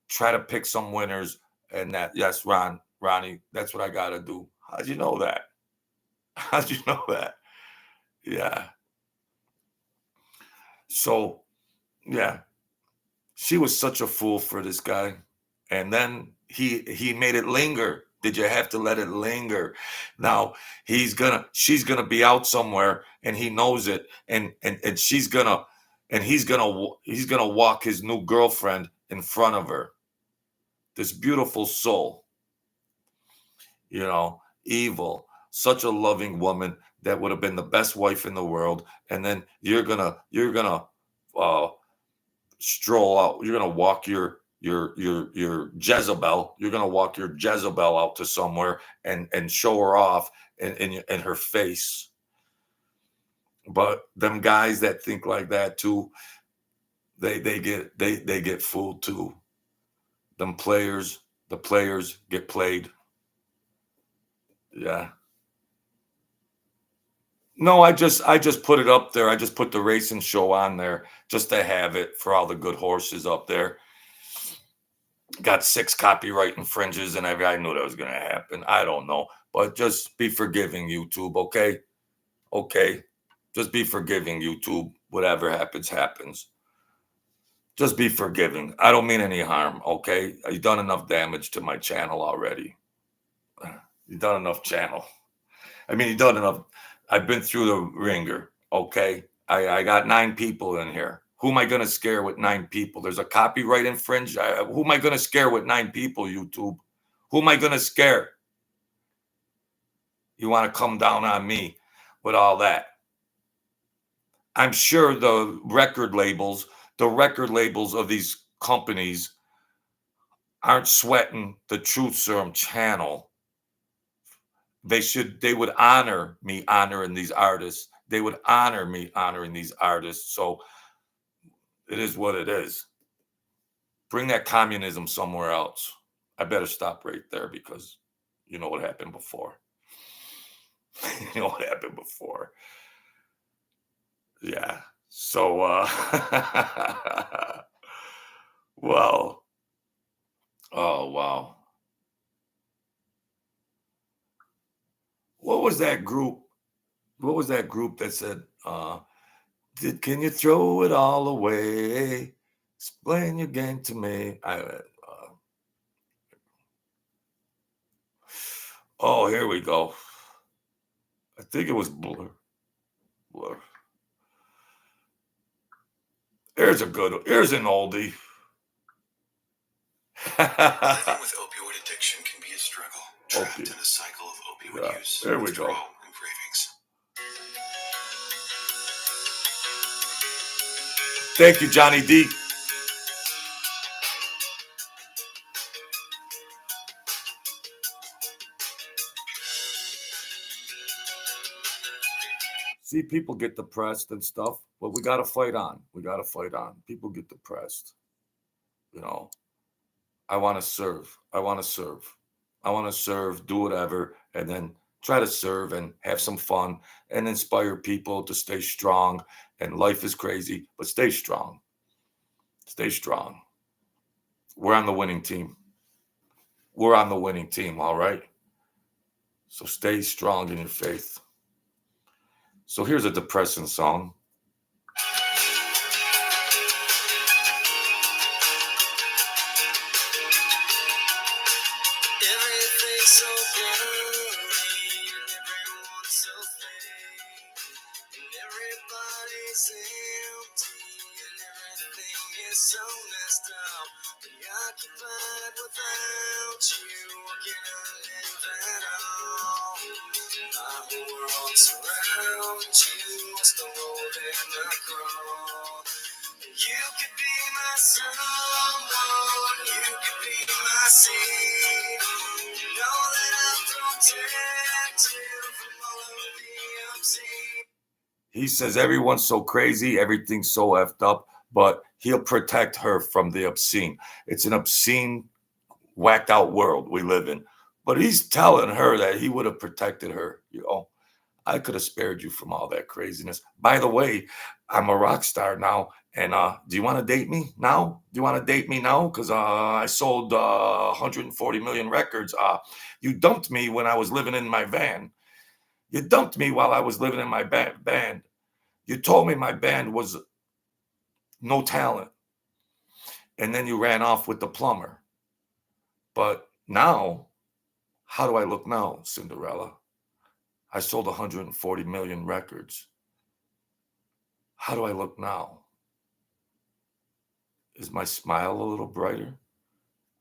[SPEAKER 1] try to pick some winners. And that, yes, Ronnie, that's what I got to do. How'd you know that? How'd you know that? Yeah. So, yeah, she was such a fool for this guy. And then he made it linger. Did you have to let it linger? Now she's gonna be out somewhere and he knows it, and he's gonna walk his new girlfriend in front of her. This beautiful soul, evil, such a loving woman that would have been the best wife in the world, and then you're gonna uh, stroll out. You're gonna walk your Jezebel. You're gonna walk your Jezebel out to somewhere and show her off in her face. But them guys that think like that too, they get fooled too. The players get played. Yeah. No, I just put it up there. I just put the racing show on there just to have it for all the good horses up there. Got 6 copyright infringes, and I knew that was going to happen. I don't know, but just be forgiving, YouTube. Okay, okay, just be forgiving, YouTube. Whatever happens, happens. Just be forgiving. I don't mean any harm. Okay, you've done enough damage to my channel already. You've done enough channel. I mean, you've done enough. I've been through the ringer. Okay, I got 9 people in here. Who am I going to scare with 9 people? There's a copyright infringe. Who am I going to scare with 9 people, YouTube? Who am I going to scare? You want to come down on me with all that? I'm sure the record labels of these companies aren't sweating the Truth Serum channel. They would honor me honoring these artists. They would honor me honoring these artists. So it is what it is. Bring that communism somewhere else. I better stop right there because you know what happened before. You know what happened before. Yeah. So, well, oh, wow. What was that group? What was that group that said, can you throw it all away? Explain your game to me. Oh, here we go. I think it was Blur. Here's an oldie.
[SPEAKER 2] Living with opioid addiction can be a struggle. Trapped in a cycle of opioid use,
[SPEAKER 1] there we
[SPEAKER 2] withdrawal,
[SPEAKER 1] go.
[SPEAKER 2] and cravings.
[SPEAKER 1] Thank you, Johnny D. See, people get depressed and stuff, but we got to fight on. We got to fight on. People get depressed. I want to serve. I want to serve. I want to serve, do whatever, and then try to serve and have some fun and inspire people to stay strong. And life is crazy, but stay strong. Stay strong. We're on the winning team. We're on the winning team, all right? So stay strong in your faith. So here's a depressing song.
[SPEAKER 2] Everything's so blurry, everyone's so fake, and everybody's empty, and everything is so messed up. Preoccupied without you, can I live at all? My whole world surrounds you, what's the road and I crawl? You could be my someone, you could be my seed. You know that I'll protect you from all of the obscene.
[SPEAKER 1] He says everyone's so crazy, everything's so effed up, but He'll protect her from the obscene. It's an obscene, whacked out world we live in. But he's telling her that he would have protected her. I could have spared you from all that craziness. By the way, I'm a rock star now. And do you want to date me now? Do you want to date me now? Because I sold 140 million records. You dumped me when I was living in my van. You dumped me while I was living in my band. You told me my band was no talent. And then you ran off with the plumber. But now, how do I look now, Cinderella? I sold 140 million records. How do I look now? Is my smile a little brighter?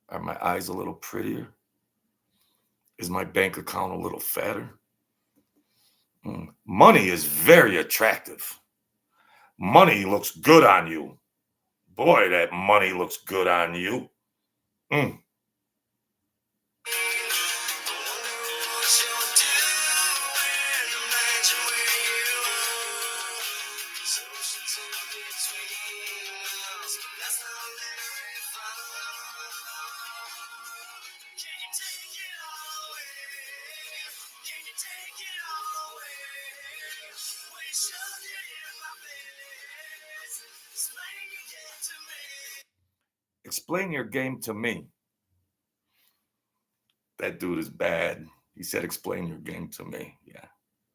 [SPEAKER 1] Are my eyes a little prettier? Is my bank account a little fatter? Money is very attractive. Money looks good on you. Boy, that money looks good on you. Explain your game to me. That dude is bad. He said, explain your game to me.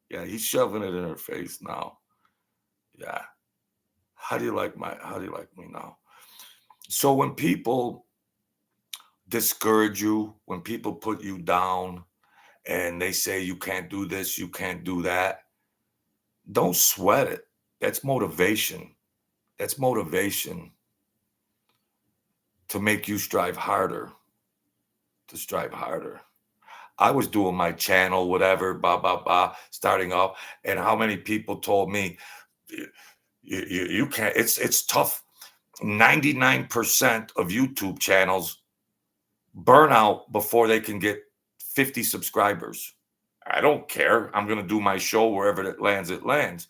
[SPEAKER 1] Yeah, he's shoving it in her face now. Yeah. How do you like me now? So when people discourage you, when people put you down and they say you can't do this, you can't do that, don't sweat it. That's motivation. That's motivation to make you strive harder. To strive harder. I was doing my channel, whatever, blah, blah, blah, starting up. And how many people told me, you can't, it's tough. 99% of YouTube channels burn out before they can get 50 subscribers. I don't care. I'm going to do my show wherever it lands, it lands.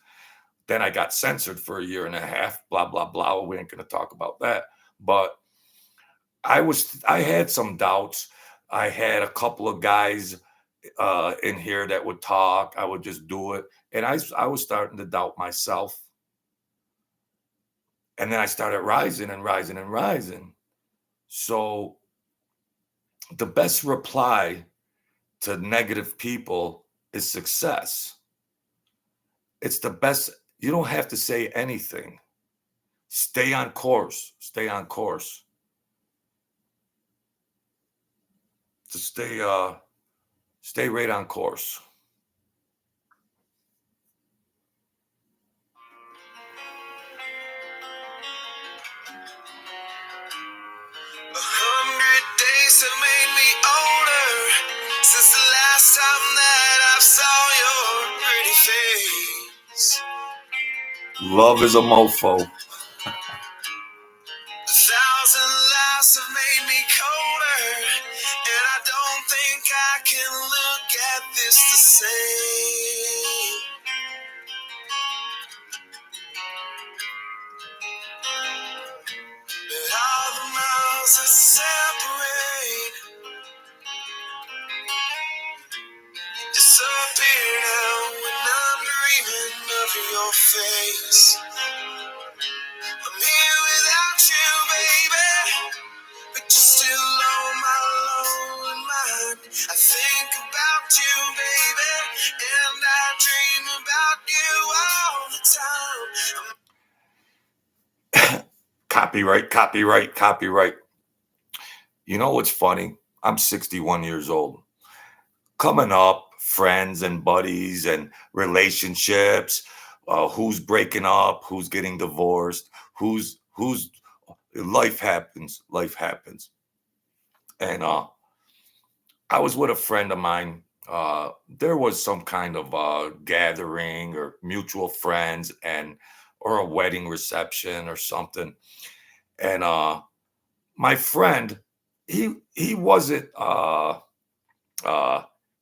[SPEAKER 1] Then I got censored for a year and a half, blah, blah, blah. We ain't going to talk about that. But I had some doubts. I had a couple of guys in here that would talk. I would just do it. And I was starting to doubt myself. And then I started rising and rising and rising. So the best reply to negative people is success. It's the best. You don't have to say anything. Stay on course. Stay on course. To stay right on course.
[SPEAKER 2] Have made me older since the last time that I saw your pretty face.
[SPEAKER 1] Love is a mofo.
[SPEAKER 2] 1,000 lives have made me colder, and I don't think I can look at this the same. But all the miles that separate disappear now when I'm dreaming of your face. I'm here without you, baby, but you're still on my lonely mind. I think about you, baby, and I dream about you all the time.
[SPEAKER 1] Copyright, copyright, copyright. You know what's funny? I'm 61 years old. Coming up, friends and buddies and relationships, who's breaking up, who's getting divorced, who's life happens. And I was with a friend of mine. There was some kind of gathering or mutual friends or a wedding reception or something. And my friend, he wasn't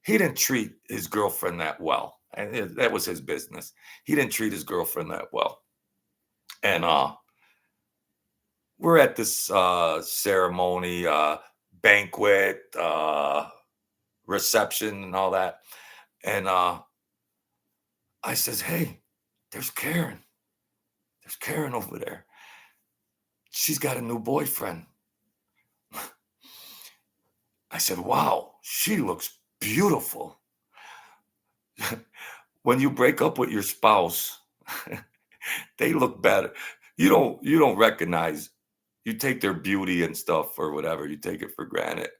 [SPEAKER 1] he didn't treat his girlfriend that well. And that was his business. He didn't treat his girlfriend that well. And we're at this ceremony, banquet, reception, and all that. And I says, "Hey, there's Karen. There's Karen over there. She's got a new boyfriend." I said, "Wow, she looks beautiful." When you break up with your spouse, they look better. You don't recognize. You take their beauty and stuff or whatever. You take it for granted,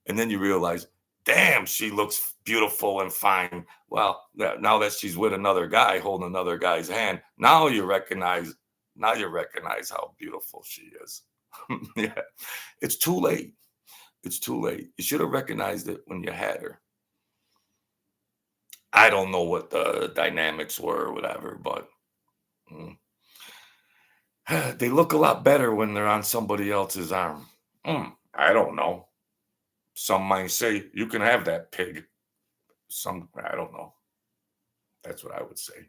[SPEAKER 1] and then you realize, damn, she looks beautiful and fine. Well, now that she's with another guy, holding another guy's hand, now you recognize. Now you recognize how beautiful she is. Yeah, it's too late. It's too late. You should have recognized it when you had her. I don't know what the dynamics were or whatever, but mm, they look a lot better when they're on somebody else's arm. I don't know. Some might say you can have that pig. Some, I don't know. That's what I would say.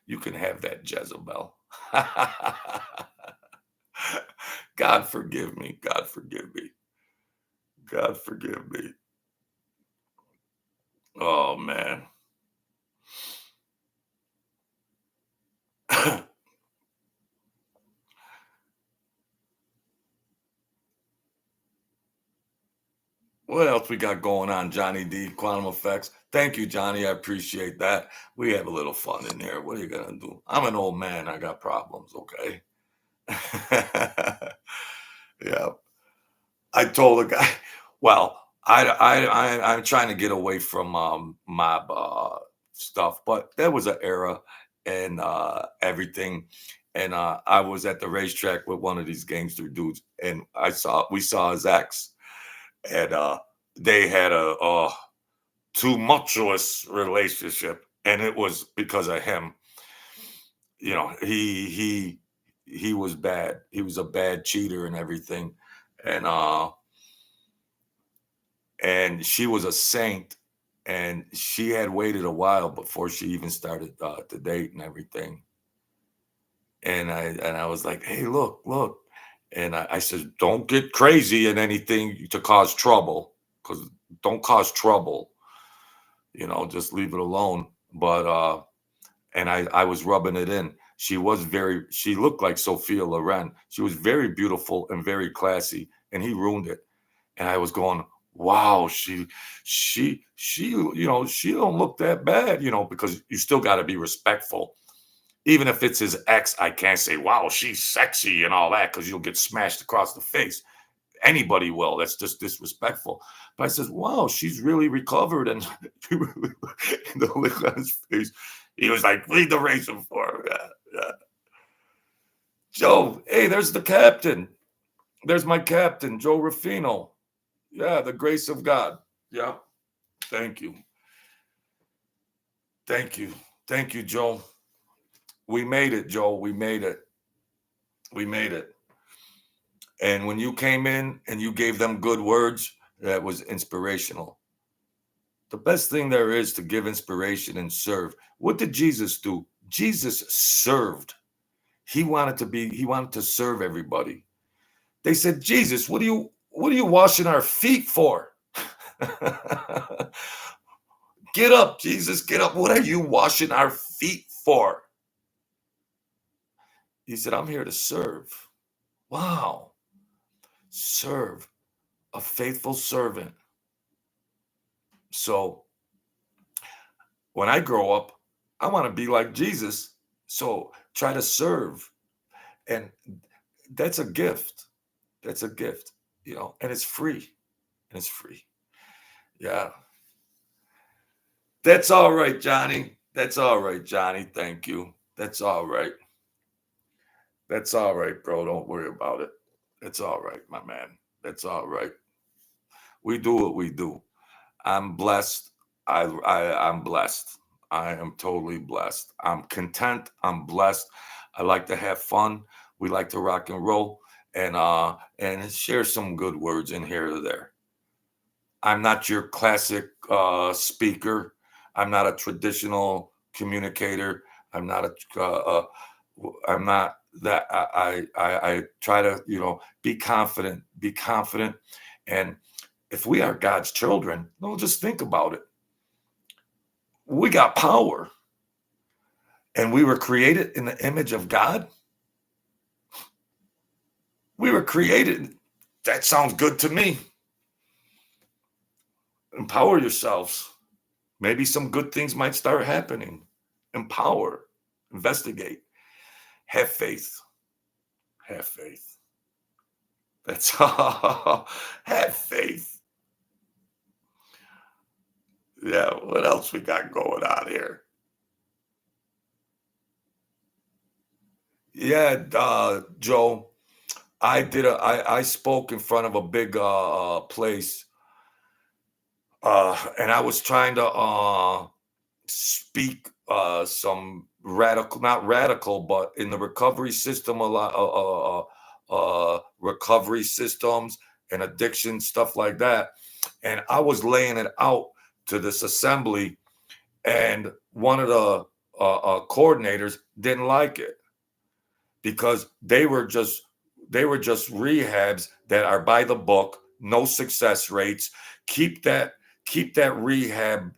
[SPEAKER 1] You can have that Jezebel. God forgive me. God forgive me. God forgive me. Oh man. What else we got going on, Johnny D? Quantum effects. Thank you, Johnny. I appreciate that. We have a little fun in here. What are you gonna do? I'm an old man. I got problems. Okay. Yeah. I told a guy. Well, I'm trying to get away from mob stuff, but there was an era and everything. And I was at the racetrack with one of these gangster dudes, and we saw his ex, and they had a tumultuous relationship, and it was because of him. You know, he was bad. He was a bad cheater and everything, and she was a saint, and she had waited a while before she even started to date and everything. And I was like, "Hey, look," and I said, "Don't get crazy in anything to cause trouble, because don't cause trouble. Just leave it alone." But and I was rubbing it in. She looked like Sophia Loren. She was very beautiful and very classy, and he ruined it. And I was going, wow, she don't look that bad, because you still got to be respectful. Even if it's his ex, I can't say, wow, she's sexy and all that, because you'll get smashed across the face. Anybody will. That's just disrespectful. But I says, wow, she's really recovered. And the look on his face, he was like, lead the racing for her. Yeah, yeah. Joe, hey, there's the captain. There's my captain, Joe Ruffino. Yeah, the grace of God. Yeah. Thank you. Thank you. Thank you, Joe. We made it, Joe. We made it. We made it. And when you came in and you gave them good words, that was inspirational. The best thing there is to give inspiration and serve. What did Jesus do? Jesus served. He wanted to serve everybody. They said, Jesus, what are you washing our feet for? Get up, Jesus, get up. What are you washing our feet for? He said, I'm here to serve. Wow. Serve. A faithful servant. So when I grow up, I want to be like Jesus. So try to serve. And that's a gift. That's a gift, and it's free. And it's free. Yeah. That's all right, Johnny. That's all right, Johnny. Thank you. That's all right. That's all right, bro. Don't worry about it. It's all right, my man. That's all right. We do what we do. I'm blessed. I'm blessed. I am totally blessed. I'm content. I'm blessed. I like to have fun. We like to rock and roll and share some good words in here or there. I'm not your classic speaker. I'm not a traditional communicator. I'm not that I try to, be confident, and if we are God's children, no, just think about it. We got power, and we were created in the image of God. We were created. That sounds good to me. Empower yourselves. Maybe some good things might start happening. Empower, investigate, have faith. Have faith. That's all. Have faith. Yeah, what else we got going on here? Yeah, Joe, I spoke in front of a big place, and I was trying to speak some radical, not radical, but in the recovery system, a lot recovery systems and addiction stuff like that. And I was laying it out to this assembly, and one of the coordinators didn't like it because they were just rehabs that are by the book, no success rates. Keep that keep that rehab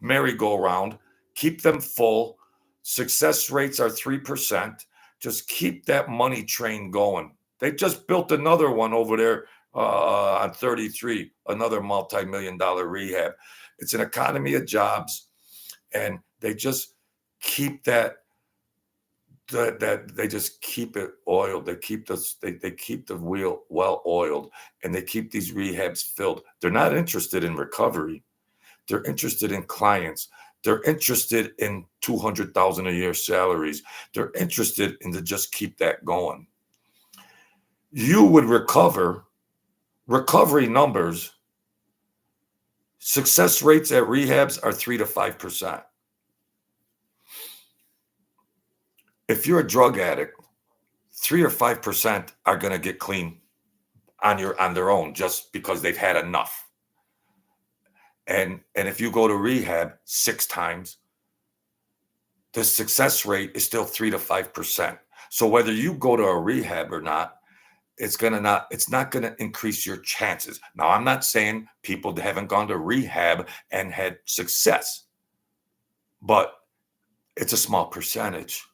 [SPEAKER 1] merry-go-round, keep them full. Success rates are 3%. Just keep that money train going. They just built another one over there on 33, another multi-million dollar rehab. It's an economy of jobs, and they just keep that they just keep it oiled. They keep the wheel well oiled, and they keep these rehabs filled. They're not interested in recovery. They're interested in clients. They're interested in 200,000 a year salaries. They're interested in to just keep that going. You would recovery numbers. Success rates at rehabs are 3 to 5%. If you're a drug addict, 3 or 5% are going to get clean on their own just because they've had enough. And if you go to rehab 6 times, the success rate is still 3 to 5%. So whether you go to a rehab or not, it's not going to increase your chances. Now, I'm not saying people that haven't gone to rehab and had success, but it's a small percentage.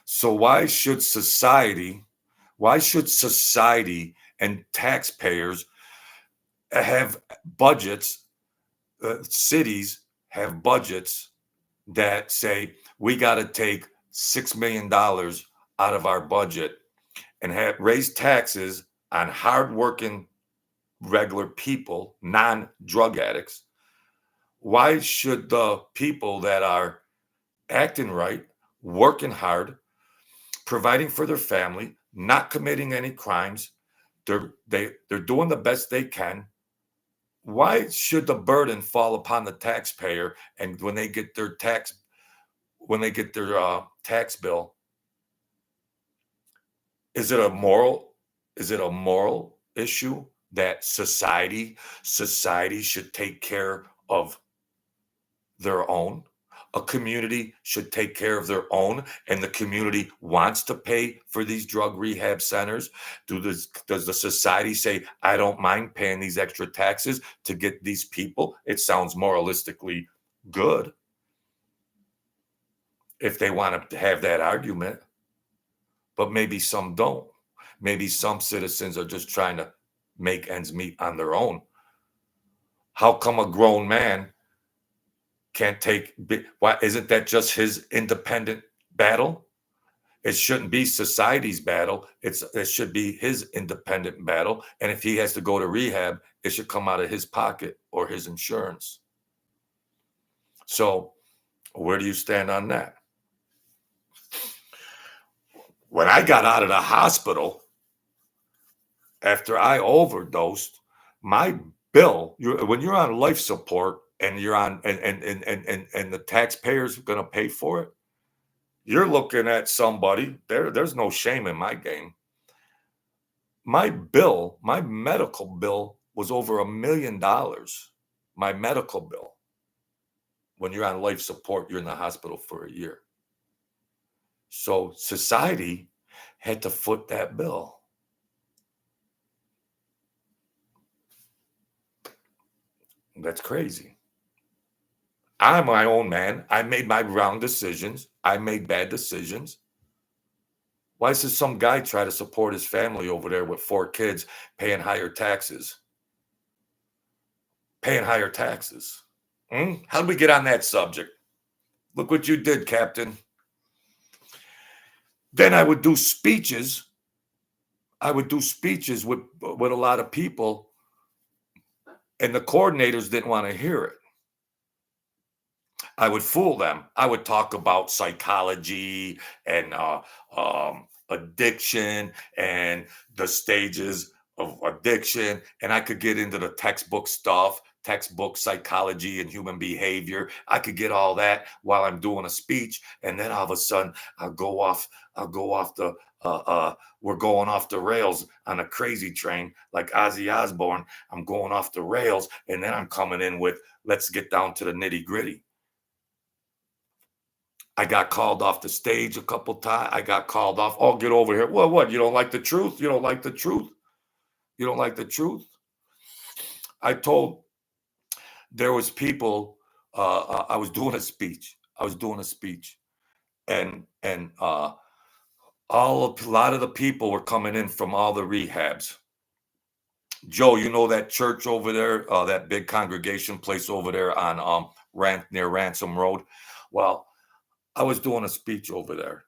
[SPEAKER 1] So why should society and taxpayers have budgets, cities have budgets that say we got to take $6 million out of our budget and raise taxes on hardworking regular people, non-drug addicts? Why should the people that are acting right, working hard, providing for their family, not committing any crimes, they're doing the best they can? Why should the burden fall upon the taxpayer? And when they get their tax bill, is it a moral issue that society should take care of their own? A community should take care of their own, and the community wants to pay for these drug rehab centers. Does the society say, I don't mind paying these extra taxes to get these people? It sounds moralistically good if they want to have that argument, but maybe some don't. Maybe some citizens are just trying to make ends meet on their own. How come a grown man can't why isn't that just his independent battle? It shouldn't be society's battle. It should be his independent battle. And if he has to go to rehab, it should come out of his pocket or his insurance. So where do you stand on that? When I got out of the hospital after I overdosed, my bill, when you're on life support and you're on and the taxpayers are going to pay for it, you're looking at somebody. There's no shame in my game. My medical bill was over $1 million. My medical bill. When you're on life support, you're in the hospital for a year. So society had to foot that bill. That's crazy. I'm my own man. I made my wrong decisions. I made bad decisions. Why does some guy try to support his family over there with 4 kids paying higher taxes? Paying higher taxes. How did we get on that subject? Look what you did, Captain. Then I would do speeches. I would do speeches with a lot of people, and the coordinators didn't want to hear it. I would fool them. I would talk about psychology and addiction and the stages of addiction. And I could get into the textbook stuff, textbook psychology and human behavior. I could get all that while I'm doing a speech. And then all of a sudden I'll go off we're going off the rails on a crazy train like Ozzy Osbourne. I'm going off the rails. And then I'm coming in with, let's get down to the nitty gritty. I got called off the stage a couple times. I got called off. Oh, get over here. Well, what? You don't like the truth? You don't like the truth? You don't like the truth? I told there was people. I was doing a speech. And a lot of the people were coming in from all the rehabs. Joe, you know that church over there, that big congregation place over there on near Ransom Road. Well, I was doing a speech over there,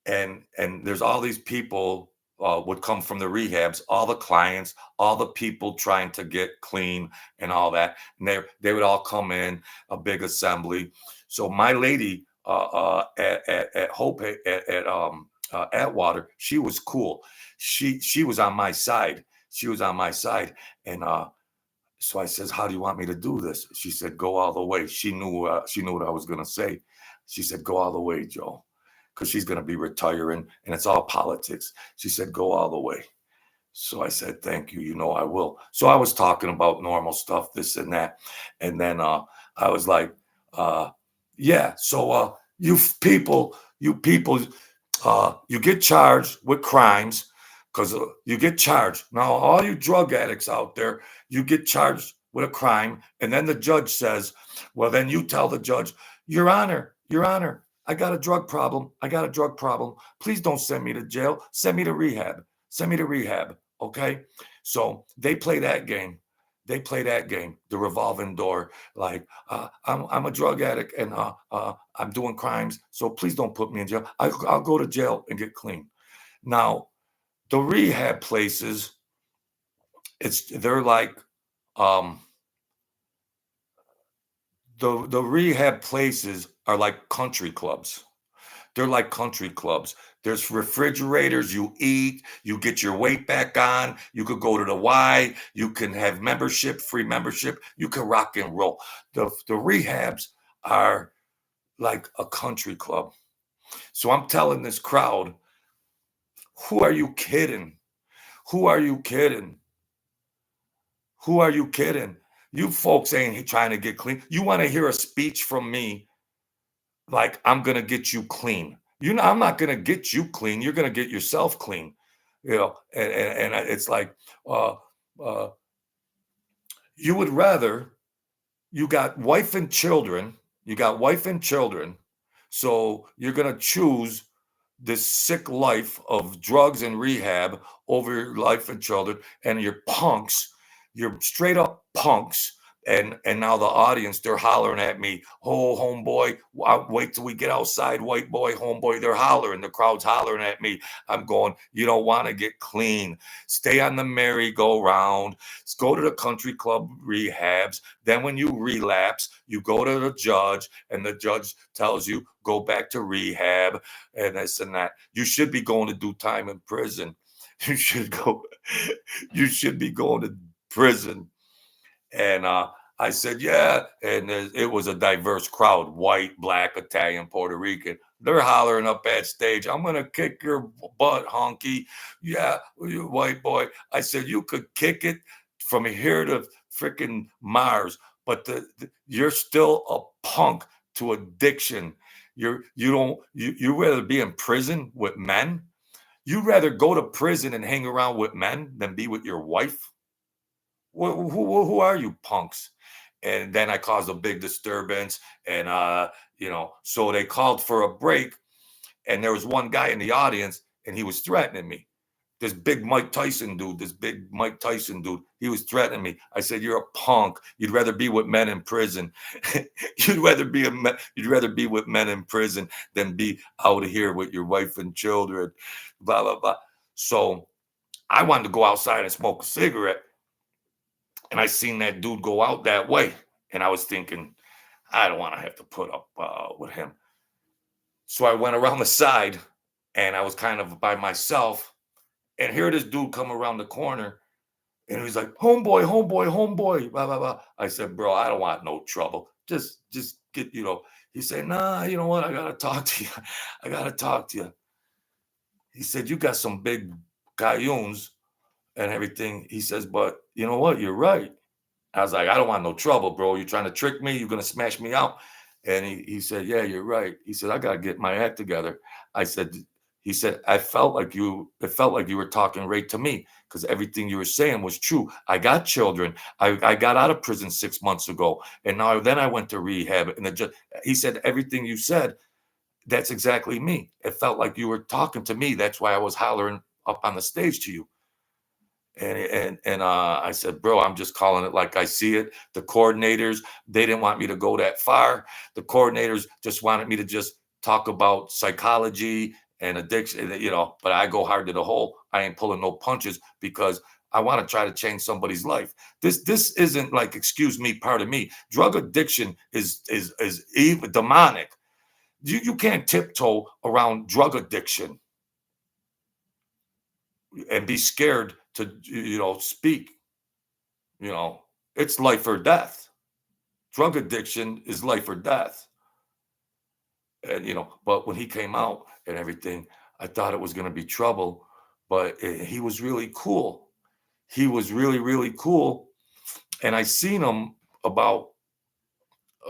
[SPEAKER 1] and there's all these people would come from the rehabs, all the clients, all the people trying to get clean and all that, and they would all come in a big assembly. So my lady at Hope at Atwater, she was cool. She was on my side. And so I says, "How do you want me to do this?" She said, "Go all the way." She knew what I was gonna say. She said, "Go all the way, Joe," because she's going to be retiring and it's all politics. She said, "Go all the way." So I said, "Thank you. You know, I will." So I was talking about normal stuff, this and that. And then I was like, yeah, so you people, you get charged with crimes because you get charged. Now, all you drug addicts out there, you get charged with a crime. And then the judge says, well, then you tell the judge, Your Honor, I got a drug problem. Please don't send me to jail. Send me to rehab. Okay? So they play that game. The revolving door. Like, I'm a drug addict and I'm doing crimes. So please don't put me in jail. I'll go to jail and get clean. Now, the rehab places, they're like, the rehab places are like country clubs. They're like country clubs. There's refrigerators. You eat, you get your weight back on. You could go to the Y. You can have membership, free membership. You can rock and roll. The rehabs are like a country club. So I'm telling this crowd, who are you kidding? Who are you kidding? Who are you kidding? You folks ain't trying to get clean. You want to hear a speech from me like I'm going to get you clean. I'm not going to get you clean. You're going to get yourself clean. And it's like you would rather, you got wife and children. So you're going to choose this sick life of drugs and rehab over your life and children, and you're punks. You're straight up punks. And now the audience, they're hollering at me, "Oh, homeboy, wait till we get outside, white boy, homeboy." They're hollering. The crowd's hollering at me. I'm going, you don't want to get clean. Stay on the merry-go-round. Go to the country club rehabs. Then when you relapse, you go to the judge, and the judge tells you, go back to rehab and this and that. You should be going to do time in prison. You should be going to prison. And I said, yeah. And it was a diverse crowd, white, black, Italian, Puerto Rican. They're hollering up at stage, "I'm going to kick your butt, honky." Yeah, you white boy. I said, you could kick it from here to freaking Mars, but you're still a punk to addiction. You rather be in prison with men. You'd rather go to prison and hang around with men than be with your wife? Who are you punks? And then I caused a big disturbance. And, so they called for a break. And there was one guy in the audience and he was threatening me. This big Mike Tyson dude, he was threatening me. I said, "You're a punk. You'd rather be with men in prison. You'd rather be with men in prison than be out of here with your wife and children." Blah blah blah. So I wanted to go outside and smoke a cigarette, and I seen that dude go out that way, and I was thinking, I don't want to have to put up with him. So I went around the side, and I was kind of by myself, and here this dude come around the corner. And he's like, homeboy, homeboy, homeboy, blah, blah, blah. I said, bro, I don't want no trouble. Just get, He said, nah, you know what? I gotta talk to you. I gotta talk to you. He said, you got some big gayuns and everything. He says, but you know what? You're right. I was like, I don't want no trouble, bro. You're trying to trick me. You're gonna smash me out. And he said, yeah, you're right. He said, I gotta get my act together. I said, he said, it felt like you were talking right to me because everything you were saying was true. I got children. I got out of prison 6 months ago. And then I went to rehab. And he said, everything you said, that's exactly me. It felt like you were talking to me. That's why I was hollering up on the stage to you. And I said, bro, I'm just calling it like I see it. The coordinators, they didn't want me to go that far. The coordinators just wanted me to just talk about psychology and addiction, but I go hard to the hole. I ain't pulling no punches because I want to try to change somebody's life. This isn't like, excuse me, pardon me. Drug addiction is even demonic. You can't tiptoe around drug addiction and be scared to speak. It's life or death. Drug addiction is life or death. And but when he came out and everything, I thought it was going to be trouble, but he was really cool. He was really, really cool. And I seen him about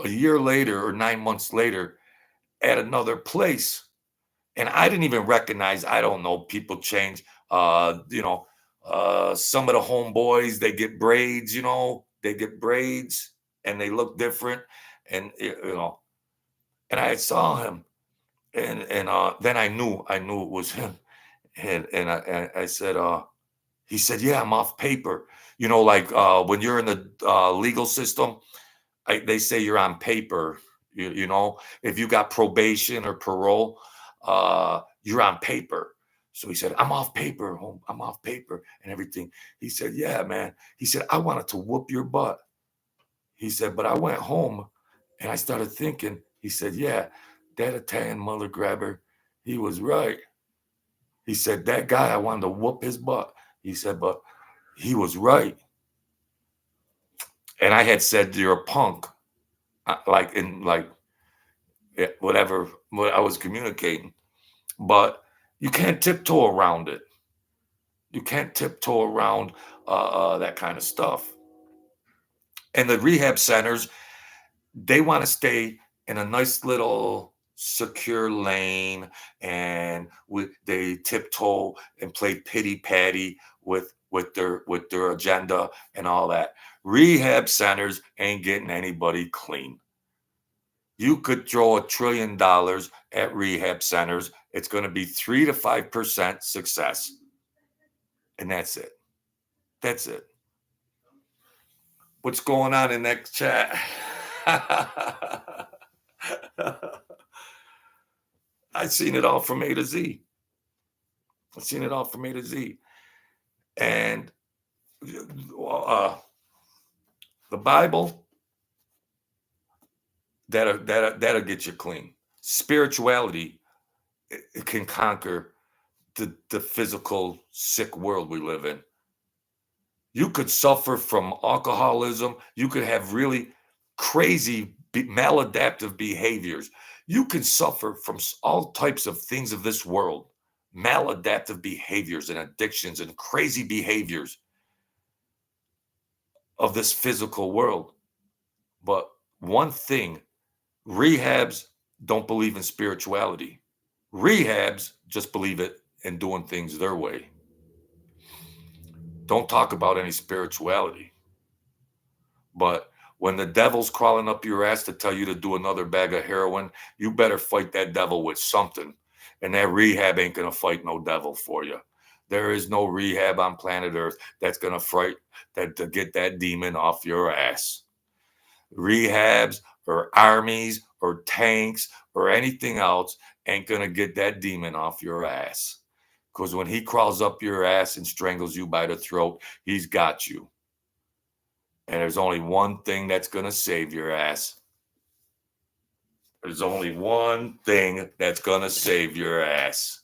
[SPEAKER 1] a year later or 9 months later at another place. And I didn't even recognize, I don't know, people change. Some of the homeboys, they get braids, and they look different. And and I saw him, and then I knew it was him. And I said, he said, yeah, I'm off paper. Like when you're in the legal system, they say you're on paper. If you got probation or parole, you're on paper. So he said, I'm off paper, I'm off paper and everything. He said, yeah, man. He said, I wanted to whoop your butt. He said, but I went home and I started thinking. He said, yeah, that Italian mother grabber, he was right. He said, that guy, I wanted to whoop his butt. He said, but he was right. And I had said, you're a punk. Whatever what I was communicating. But you can't tiptoe around it. You can't tiptoe around that kind of stuff. And the rehab centers, they want to stay in a nice little secure lane, and they tiptoe and play pity patty with their agenda and all that. Rehab centers ain't getting anybody clean. You could throw $1 trillion at rehab centers. It's going to be 3 to 5% success. And that's it. That's it. What's going on in that chat? I've seen it all from A to Z. I've seen it all from A to Z. And the Bible, that'll get you clean. Spirituality, it can conquer the physical sick world we live in. You could suffer from alcoholism. You could have really crazy maladaptive behaviors. You can suffer from all types of things of this world, maladaptive behaviors and addictions and crazy behaviors of this physical world. But one thing, rehabs don't believe in spirituality. Rehabs just believe it and doing things their way. Don't talk about any spirituality. But when the devil's crawling up your ass to tell you to do another bag of heroin, you better fight that devil with something. And that rehab ain't going to fight no devil for you. There is no rehab on planet Earth that's going to fight that to get that demon off your ass. Rehabs or armies or tanks or anything else ain't going to get that demon off your ass. Because when he crawls up your ass and strangles you by the throat, he's got you. And there's only one thing that's going to save your ass. There's only one thing that's going to save your ass.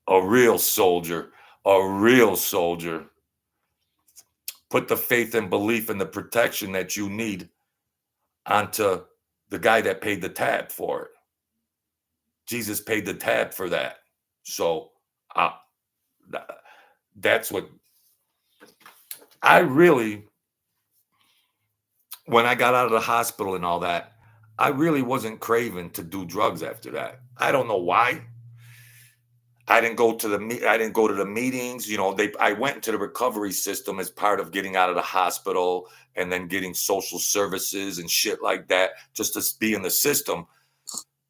[SPEAKER 1] A real soldier. A real soldier. Put the faith and belief and the protection that you need onto the guy that paid the tab for it. Jesus paid the tab for that. So that's what I really, when I got out of the hospital and all that, I really wasn't craving to do drugs after that. I don't know why. I didn't go to the meetings. I went into the recovery system as part of getting out of the hospital and then getting social services and shit like that, just to be in the system,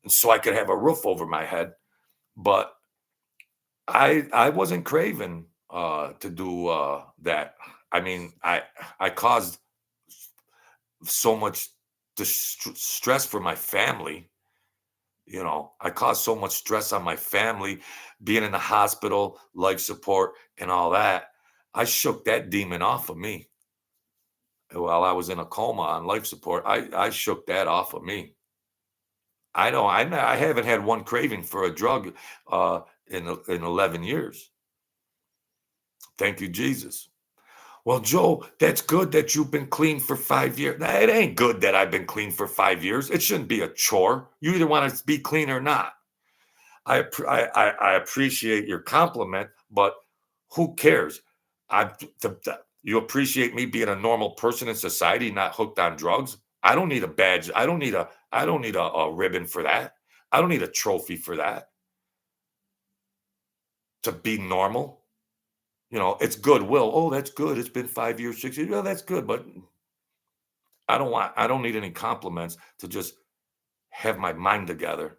[SPEAKER 1] and so I could have a roof over my head. But I wasn't craving to do that. I mean, I caused so much stress for my family. I caused so much stress on my family, being in the hospital, life support, and all that. I shook that demon off of me while I was in a coma on life support. I shook that off of me. I haven't had one craving for a drug in 11 years. Thank you, Jesus. Well, Joe, that's good that you've been clean for 5 years. Nah, it ain't good that I've been clean for 5 years. It shouldn't be a chore. You either want to be clean or not. I appreciate your compliment, but who cares? You appreciate me being a normal person in society, not hooked on drugs. I don't need a badge. I don't need a ribbon for that. I don't need a trophy for that. To be normal. It's goodwill. Oh, that's good. It's been 5 years, 6 years. Well, that's good, but I don't need any compliments to just have my mind together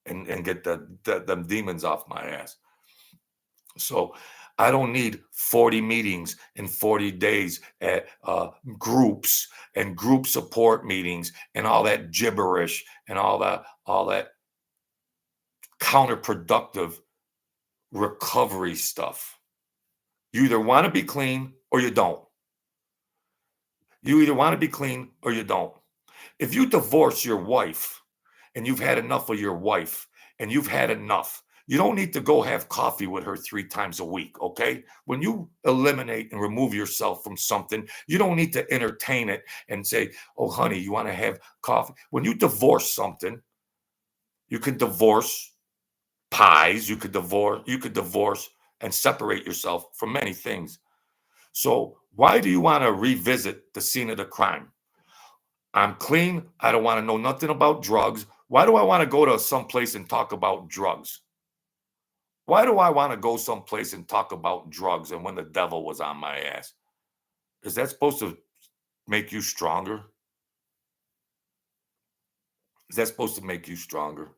[SPEAKER 1] and get the demons off my ass. So I don't need 40 meetings in 40 days at groups and group support meetings and all that gibberish and all that counterproductive recovery stuff. You either want to be clean or you don't. You either want to be clean or you don't. If you divorce your wife and you've had enough of your wife and you've had enough, you don't need to go have coffee with her 3 times a week, okay? When you eliminate and remove yourself from something, you don't need to entertain it and say, oh, honey, you want to have coffee? When you divorce something, you can divorce pies, you could divorce and separate yourself from many things. So why do you want to revisit the scene of the crime? I'm clean. I don't want to know nothing about drugs. Why do I want to go to some place and talk about drugs? Why do I want to go someplace and talk about drugs and when the devil was on my ass? Is that supposed to make you stronger? Is that supposed to make you stronger?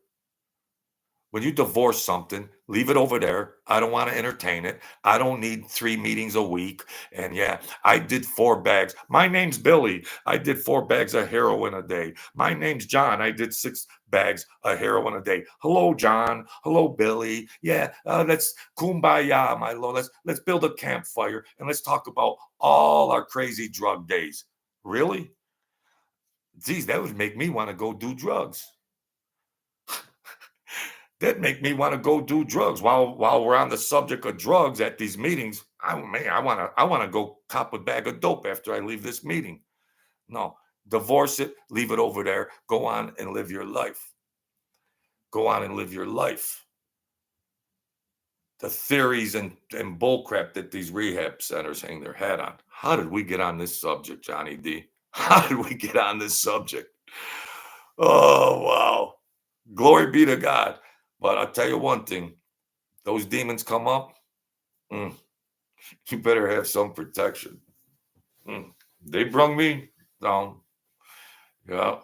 [SPEAKER 1] When you divorce something, leave it over there. I don't want to entertain it. I don't need 3 meetings a week. And yeah, I did 4 bags. My name's Billy. I did 4 bags of heroin a day. My name's John. I did 6 bags of heroin a day. Hello, John. Hello, Billy. Yeah, let's kumbaya, my lord. Let's build a campfire and let's talk about all our crazy drug days. Really? Geez, that would make me want to go do drugs. That make me want to go do drugs. While we're on the subject of drugs at these meetings, I want to go cop a bag of dope after I leave this meeting. No, divorce it, leave it over there. Go on and live your life. Go on and live your life. The theories and bullcrap that these rehab centers hang their hat on. How did we get on this subject, Johnny D? How did we get on this subject? Oh, wow. Glory be to God. But I'll tell you one thing, those demons come up, mm, you better have some protection. Mm. They brung me down. Yeah.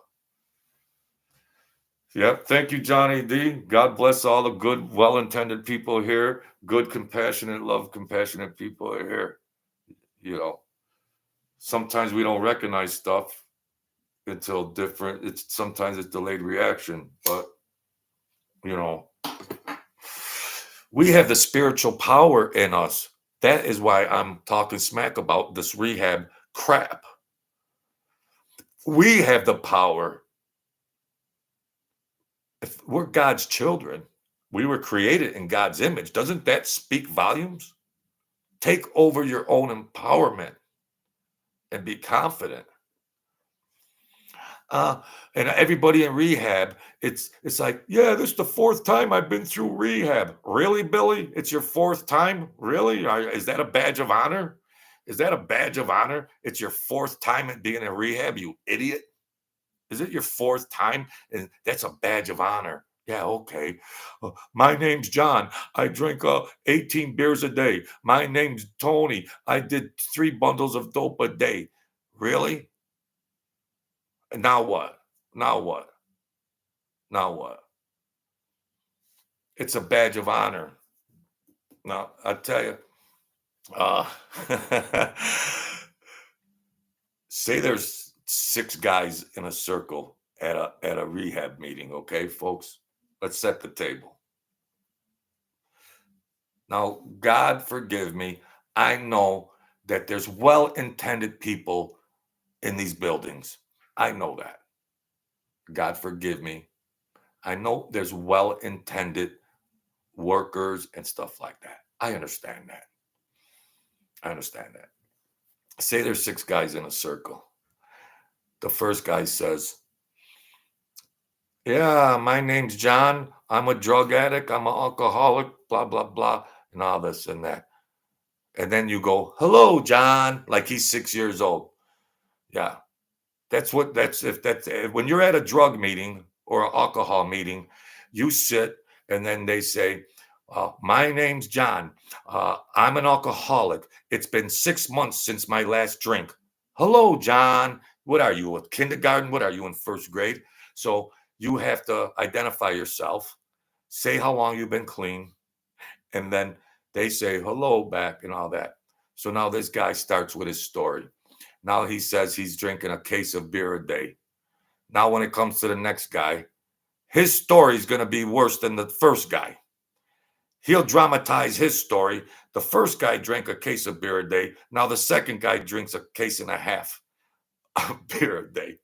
[SPEAKER 1] Yep. Thank you, Johnny D. God bless all the good, well intended people here. Good, compassionate, love, compassionate people are here. You know, sometimes we don't recognize stuff until different. Sometimes it's delayed reaction, but you know, we have the spiritual power in us. That is why I'm talking smack about this rehab crap. We have the power. If we're God's children, we were created in God's image. Doesn't that speak volumes? Take over your own empowerment and be confident. And everybody in rehab, it's like, yeah, this is the fourth time I've been through rehab. Really, Billy? It's your fourth time? Really? Is that a badge of honor? Is that a badge of honor? It's your fourth time at being in rehab, you idiot. Is it your fourth time? And that's a badge of honor. Yeah, okay. My name's John. I drink 18 beers a day. My name's Tony. I did 3 bundles of dope a day. Really? And now what? Now what? Now what? It's a badge of honor. Now, I tell you, uh, say there's 6 guys in a circle at a rehab meeting, okay, folks? Let's set the table. Now, God forgive me. I know that there's well-intended people in these buildings. I know that. God forgive me. I know there's well-intended workers and stuff like that. I understand that. I understand that. Say there's 6 guys in a circle. The first guy says, yeah, my name's John. I'm a drug addict. I'm an alcoholic, blah, blah, blah, and all this and that. And then you go, hello, John, like he's 6 years old. Yeah, when you're at a drug meeting or an alcohol meeting, you sit and then they say, my name's John. I'm an alcoholic. It's been 6 months since my last drink. Hello, John. What are you, a kindergarten? What are you, in first grade? So you have to identify yourself, say how long you've been clean, and then they say hello back and all that. So now this guy starts with his story. Now he says he's drinking a case of beer a day. Now when it comes to the next guy, his story is going to be worse than the first guy. He'll dramatize his story. The first guy drank a case of beer a day. Now the second guy drinks a case and a half of beer a day.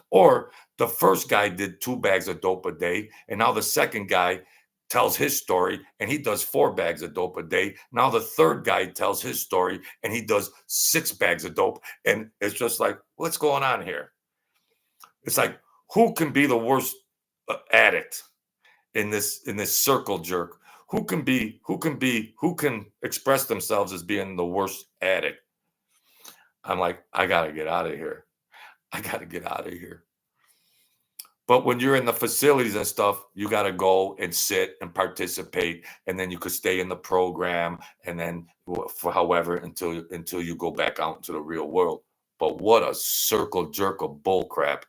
[SPEAKER 1] Or the first guy did 2 bags of dope a day. And now the second guy tells his story and he does 4 bags of dope a day. Now the third guy tells his story and he does 6 bags of dope. And it's just like, what's going on here? It's like, who can be the worst addict in this circle jerk? Who can express themselves as being the worst addict? I'm like, I got to get out of here. I got to get out of here. But when you're in the facilities and stuff, you got to go and sit and participate, and then you could stay in the program, and then for however until you go back out into the real world. But what a circle jerk of bull crap!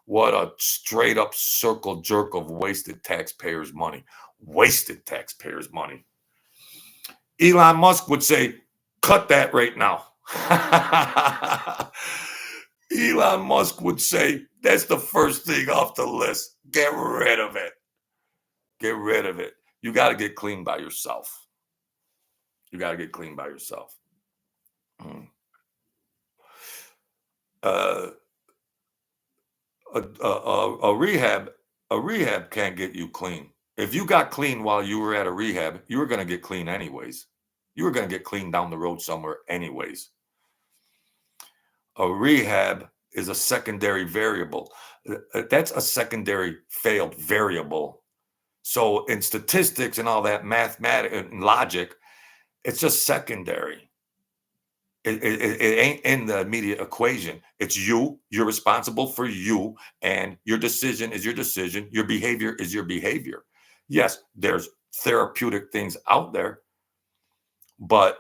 [SPEAKER 1] What a straight up circle jerk of wasted taxpayers' money! Wasted taxpayers' money. Elon Musk would say, "Cut that right now." Elon Musk would say, that's the first thing off the list. Get rid of it. Get rid of it. You got to get clean by yourself. You got to get clean by yourself. A rehab can't get you clean. If you got clean while you were at a rehab, you were going to get clean anyways. You were going to get clean down the road somewhere anyways. A rehab is a secondary variable. That's a secondary failed variable. So in statistics and all that mathematics and logic, it's just secondary. It ain't in the immediate equation. It's you. You're responsible for you, and your decision is your decision. Your behavior is your behavior. Yes, there's therapeutic things out there, but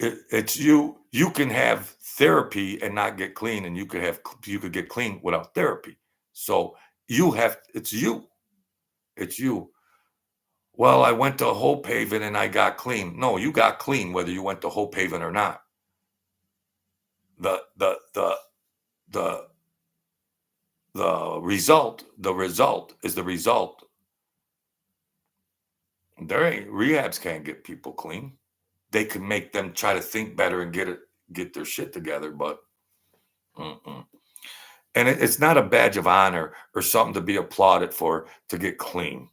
[SPEAKER 1] it's you can have therapy and not get clean, and you could get clean without therapy. So it's you. Well, I went to Hope Haven and I got clean. No, you got clean whether you went to Hope Haven or not. The result is the result. There ain't rehabs can't get people clean. They can make them try to think better and get their shit together, but mm-mm. And it's not a badge of honor or something to be applauded for to get clean.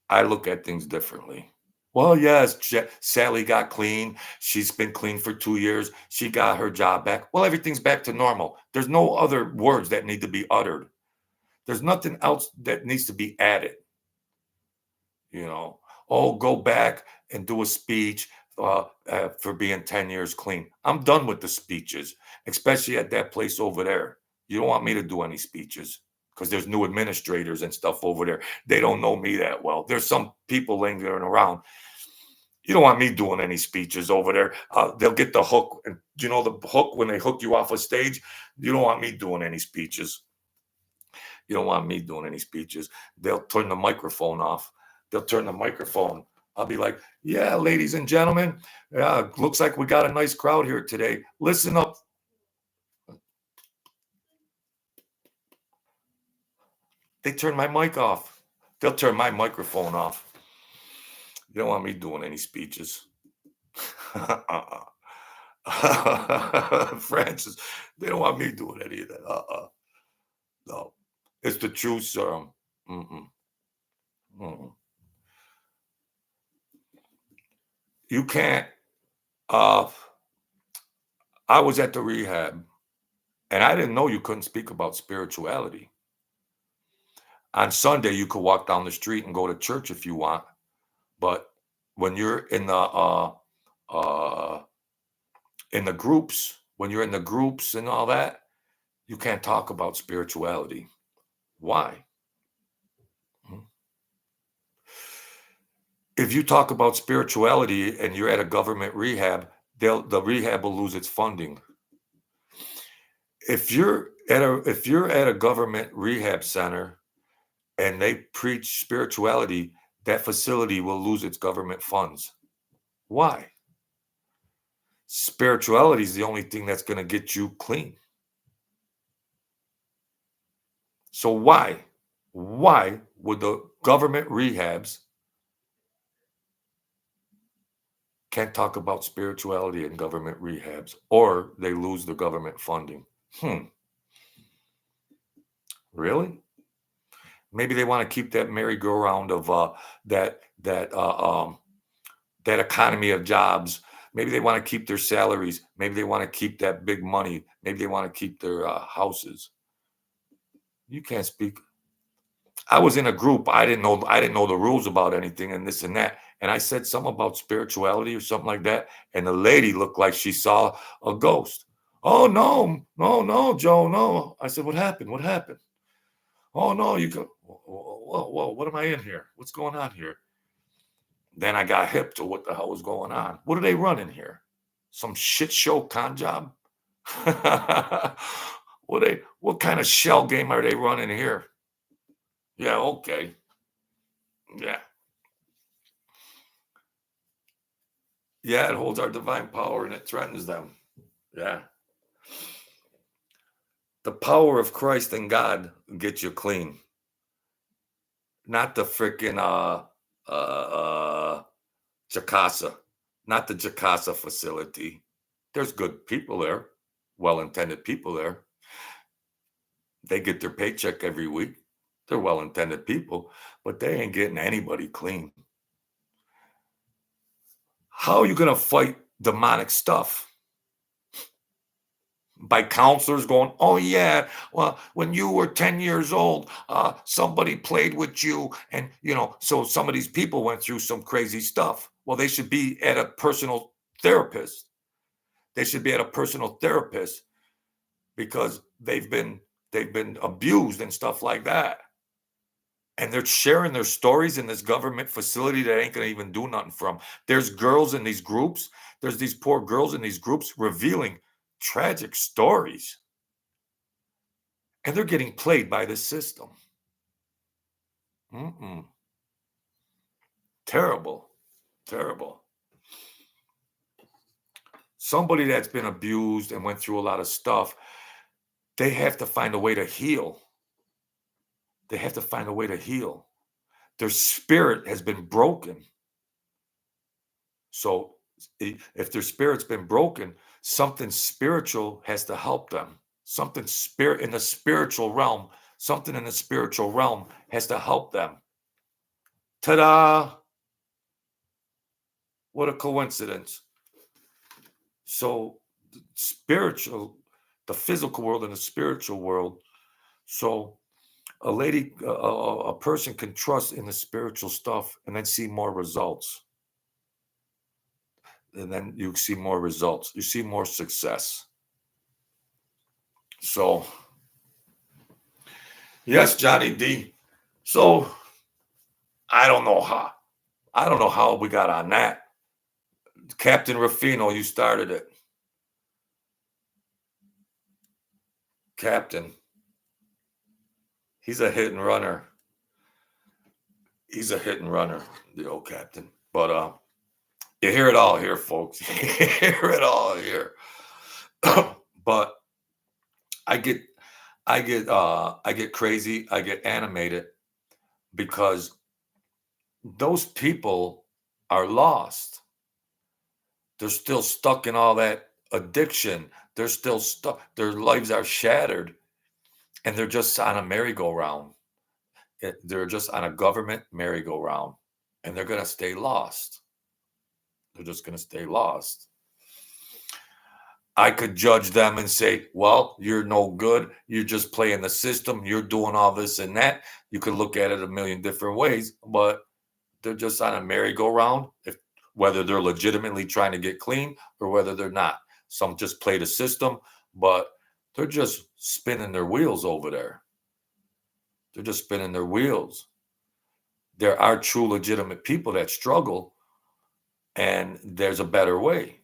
[SPEAKER 1] I look at things differently. Well, yes, Sally got clean. She's been clean for 2 years. She got her job back. Well, everything's back to normal. There's no other words that need to be uttered. There's nothing else that needs to be added. Oh, go back and do a speech for being 10 years clean. I'm done with the speeches, especially at that place over there. You don't want me to do any speeches because there's new administrators and stuff over there. They don't know me that well. There's some people lingering around. You don't want me doing any speeches over there. They'll get the hook. And the hook when they hook you off a stage? You don't want me doing any speeches. You don't want me doing any speeches. They'll turn the microphone off. They'll turn the microphone. I'll be like, yeah, ladies and gentlemen, looks like we got a nice crowd here today. Listen up. They turn my mic off. They'll turn my microphone off. You don't want me doing any speeches. Francis, they don't want me doing any of that. No. It's the truth, sir. Mm-mm. Mm-mm. You can't. I was at the rehab, and I didn't know you couldn't speak about spirituality. On Sunday, you could walk down the street and go to church if you want, but when you're in the groups, when you're in the groups and all that, you can't talk about spirituality. Why? If you talk about spirituality and you're at a government rehab, the rehab will lose its funding. If you're at a government rehab center and they preach spirituality, that facility will lose its government funds. Why? Spirituality is the only thing that's going to get you clean. So why would the government rehabs can't talk about spirituality in government rehabs, or they lose the government funding? Really? Maybe they want to keep that merry-go-round of that economy of jobs. Maybe they want to keep their salaries. Maybe they want to keep that big money. Maybe they want to keep their houses. You can't speak. I was in a group. I didn't know the rules about anything and this and that. And I said something about spirituality or something like that. And the lady looked like she saw a ghost. Oh, no, Joe, no. I said, what happened? What happened? Oh, no, you go. Whoa, what am I in here? What's going on here? Then I got hip to what the hell was going on. What are they running here? Some shit show con job? What kind of shell game are they running here? Yeah, okay. Yeah. Yeah, it holds our divine power and it threatens them. Yeah. The power of Christ and God gets you clean. Not the freaking Jacasa. Not the Jacasa facility. There's good people there, well-intended people there. They get their paycheck every week. They're well-intended people, but they ain't getting anybody clean. How are you going to fight demonic stuff? By counselors going, oh yeah, well, when you were 10 years old, somebody played with you, and so some of these people went through some crazy stuff. Well, they should be at a personal therapist. They should be at a personal therapist because they've been abused and stuff like that. And they're sharing their stories in this government facility that ain't gonna even do nothing for them. There's girls in these groups. There's these poor girls in these groups revealing tragic stories. And they're getting played by the system. Terrible. Terrible. Somebody that's been abused and went through a lot of stuff, they have to find a way to heal. They have to find a way to heal. Their spirit has been broken. So if their spirit's been broken, something spiritual has to help them. Something spirit in the spiritual realm, something in the spiritual realm has to help them. Ta-da! What a coincidence. So spiritual, the physical world and the spiritual world. So a person can trust in the spiritual stuff and then see more results. And then you see more results. You see more success. So, yes, Johnny D. So, I don't know how we got on that. Captain Ruffino, you started it. Captain. He's a hit and runner. He's a hit and runner, the old captain. But you hear it all here, folks. You hear it all here. But I get crazy, I get animated because those people are lost. They're still stuck in all that addiction. They're still stuck. Their lives are shattered, and they're just on a merry-go-round. They're just on a government merry-go-round, and they're going to stay lost. They're just going to stay lost. I could judge them and say, well, you're no good. You're just playing the system. You're doing all this and that. You could look at it a million different ways, but they're just on a merry-go-round, whether they're legitimately trying to get clean or whether they're not. Some just play the system, but they're just spinning their wheels over there. They're just spinning their wheels. There are true, legitimate people that struggle, and there's a better way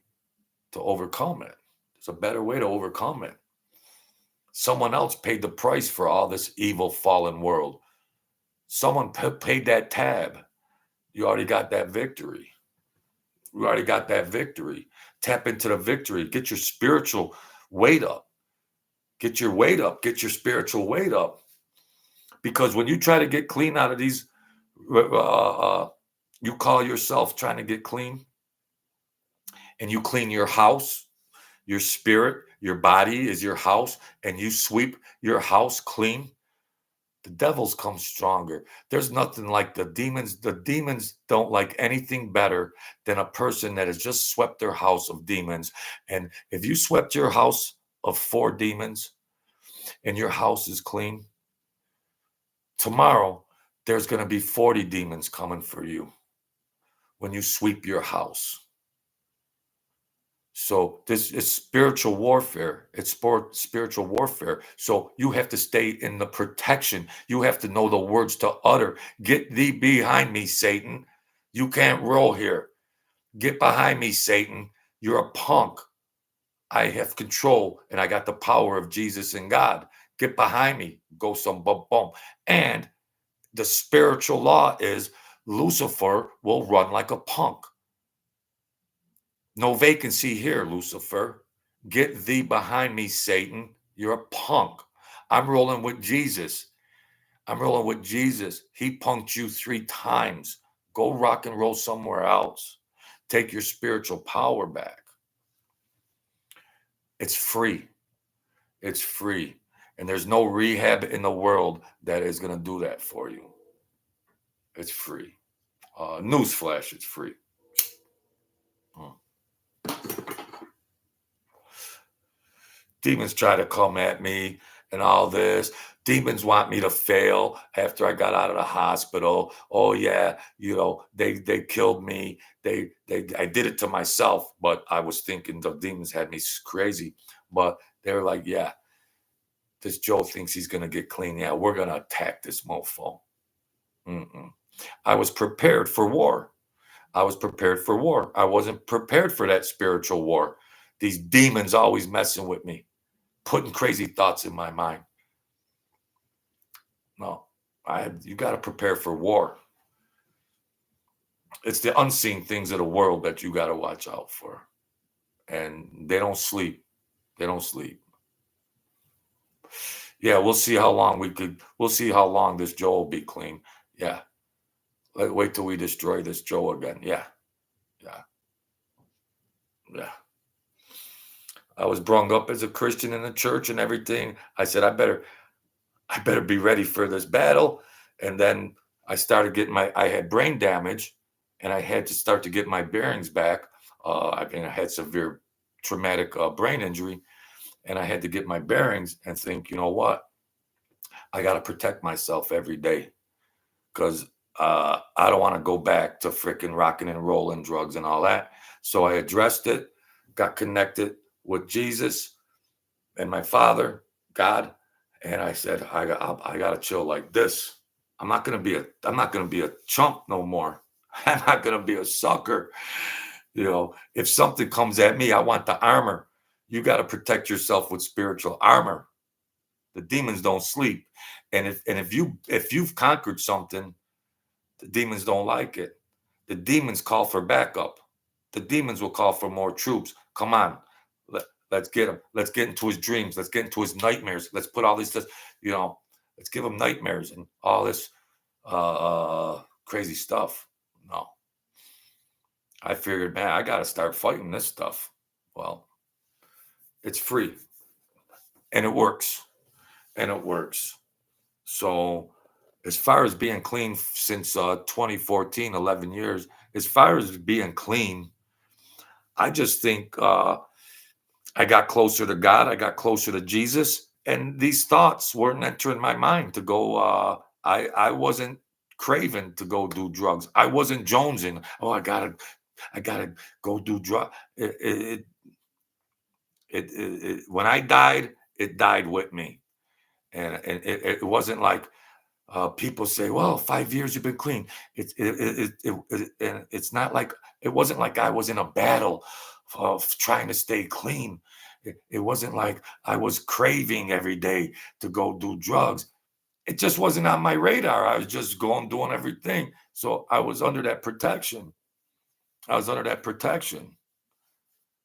[SPEAKER 1] to overcome it. There's a better way to overcome it. Someone else paid the price for all this evil, fallen world. Someone paid that tab. You already got that victory. You already got that victory. Tap into the victory. Get your spiritual weight up. Get your weight up. Get your spiritual weight up. Because when you try to get clean out of these, you call yourself trying to get clean, and you clean your house, your spirit, your body is your house, and you sweep your house clean, the devils come stronger. There's nothing like the demons. The demons don't like anything better than a person that has just swept their house of demons. And if you swept your house of 4 demons and your house is clean, tomorrow there's going to be 40 demons coming for you when you sweep your house. So this is spiritual warfare. It's spiritual warfare. So you have to stay in the protection. You have to know the words to utter. Get thee behind me, Satan. You can't roll here. Get behind me, Satan. You're a punk. I have control, and I got the power of Jesus and God. Get behind me. Go some bum bum. And the spiritual law is Lucifer will run like a punk. No vacancy here, Lucifer. Get thee behind me, Satan. You're a punk. I'm rolling with Jesus. I'm rolling with Jesus. He punked you 3 times. Go rock and roll somewhere else. Take your spiritual power back. It's free. It's free. And there's no rehab in the world that is going to do that for you. It's free. Newsflash, it's free. Demons try to come at me and all this. Demons want me to fail after I got out of the hospital. Oh yeah, they killed me. I did it to myself, but I was thinking the demons had me crazy. But they're like, yeah, this Joe thinks he's gonna get clean. Yeah, we're gonna attack this mofo. Mm-mm. I was prepared for war. I was prepared for war. I wasn't prepared for that spiritual war. These demons always messing with me, putting crazy thoughts in my mind. No, you got to prepare for war. It's the unseen things of the world that you got to watch out for. And they don't sleep. They don't sleep. Yeah, we'll see how long this Joe will be clean. Yeah. Wait till we destroy this Joe again. Yeah. Yeah. Yeah. I was brung up as a Christian in the church and everything. I said, I better be ready for this battle. And then I had brain damage and I had to start to get my bearings back. I had severe traumatic brain injury and I had to get my bearings and think, you know what? I got to protect myself every day because I don't want to go back to freaking rocking and rolling drugs and all that. So I addressed it, got connected with Jesus and my father, God, and I said, I got to chill like this. I'm not gonna be a chump no more. I'm not gonna be a sucker. You know, if something comes at me, I want the armor. You got to protect yourself with spiritual armor. The demons don't sleep, and if you've conquered something, the demons don't like it. The demons call for backup. The demons will call for more troops. Come on, let's get him. Let's get into his dreams. Let's get into his nightmares. Let's put all this, you know, let's give him nightmares and all this crazy stuff. No, I figured, man, I got to start fighting this stuff. Well, it's free and it works. And it works. So, as far as being clean since 2014, 11 years, as far as being clean, I just think I got closer to God. I got closer to Jesus. And these thoughts weren't entering my mind to go. I wasn't craving to go do drugs. I wasn't jonesing. Oh, I gotta go do drugs. When I died, it died with me, and it wasn't like people say, "Well, 5 years you've been clean." And it's not like it wasn't like I was in a battle of trying to stay clean. It wasn't like I was craving every day to go do drugs. It just wasn't on my radar. I was just going doing everything. So I was under that protection. I was under that protection,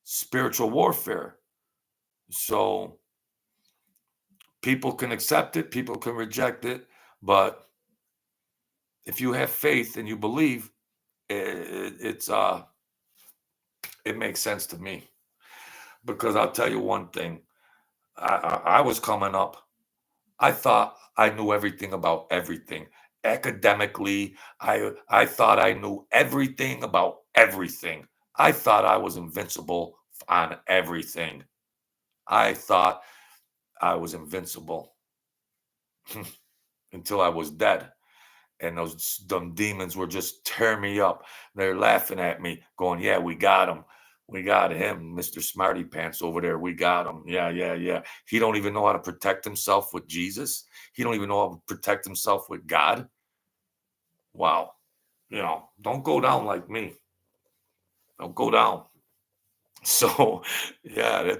[SPEAKER 1] spiritual warfare. So people can accept it, people can reject it, but if you have faith and you believe, it's it makes sense to me because I'll tell you one thing. I was coming up. I thought I knew everything about everything. Academically, I thought I knew everything about everything. I thought I was invincible on everything. I thought I was invincible until I was dead. And those dumb demons were just tearing me up. They're laughing at me, going, "Yeah, we got him. We got him, Mr. Smarty Pants over there. We got him. Yeah, yeah, yeah. He don't even know how to protect himself with Jesus. He don't even know how to protect himself with God. Wow. You know, don't go down like me. Don't go down." So, yeah,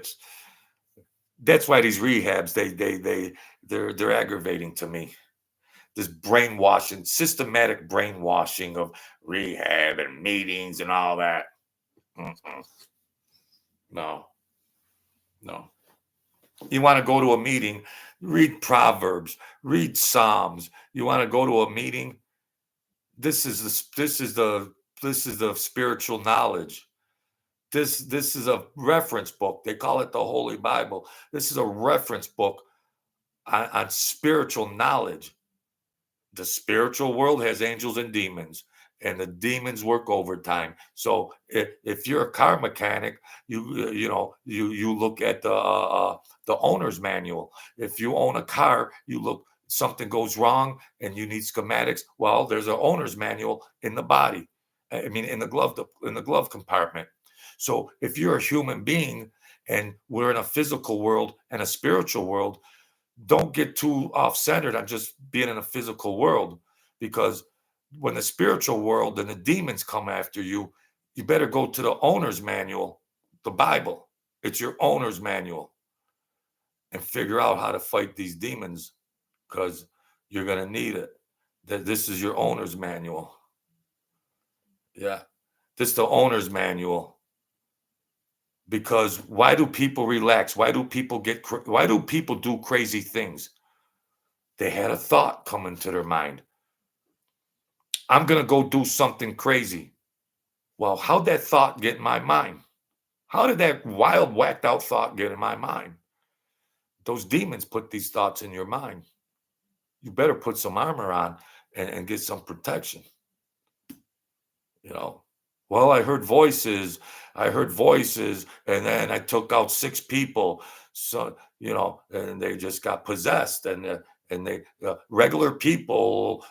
[SPEAKER 1] that's why these rehabs they're aggravating to me. This brainwashing, systematic brainwashing of rehab and meetings and all that. Mm-mm. No, no. You want to go to a meeting, read Proverbs, read Psalms. You want to go to a meeting. This is this is the spiritual knowledge. This is a reference book. They call it the Holy Bible. This is a reference book on spiritual knowledge. The spiritual world has angels and demons, and the demons work overtime. So if you're a car mechanic, you look at the owner's manual. If you own a car, you look, something goes wrong and you need schematics. Well, there's an owner's manual in the body. I mean, in the glove compartment. So if you're a human being and we're in a physical world and a spiritual world, don't get too off centered on just being in a physical world because when the spiritual world and the demons come after you, you better go to the owner's manual, the Bible. It's your owner's manual, and figure out how to fight these demons, because you're going to need it. That this is your owner's manual. Yeah. This is the owner's manual. Because why do people relax? Why do people why do people do crazy things? They had a thought come into their mind. I'm going to go do something crazy. Well, how'd that thought get in my mind? How did that wild, whacked out thought get in my mind? Those demons put these thoughts in your mind. You better put some armor on and get some protection. You know, well, I heard voices, and then I took out 6 people. So, and they just got possessed, and they regular people,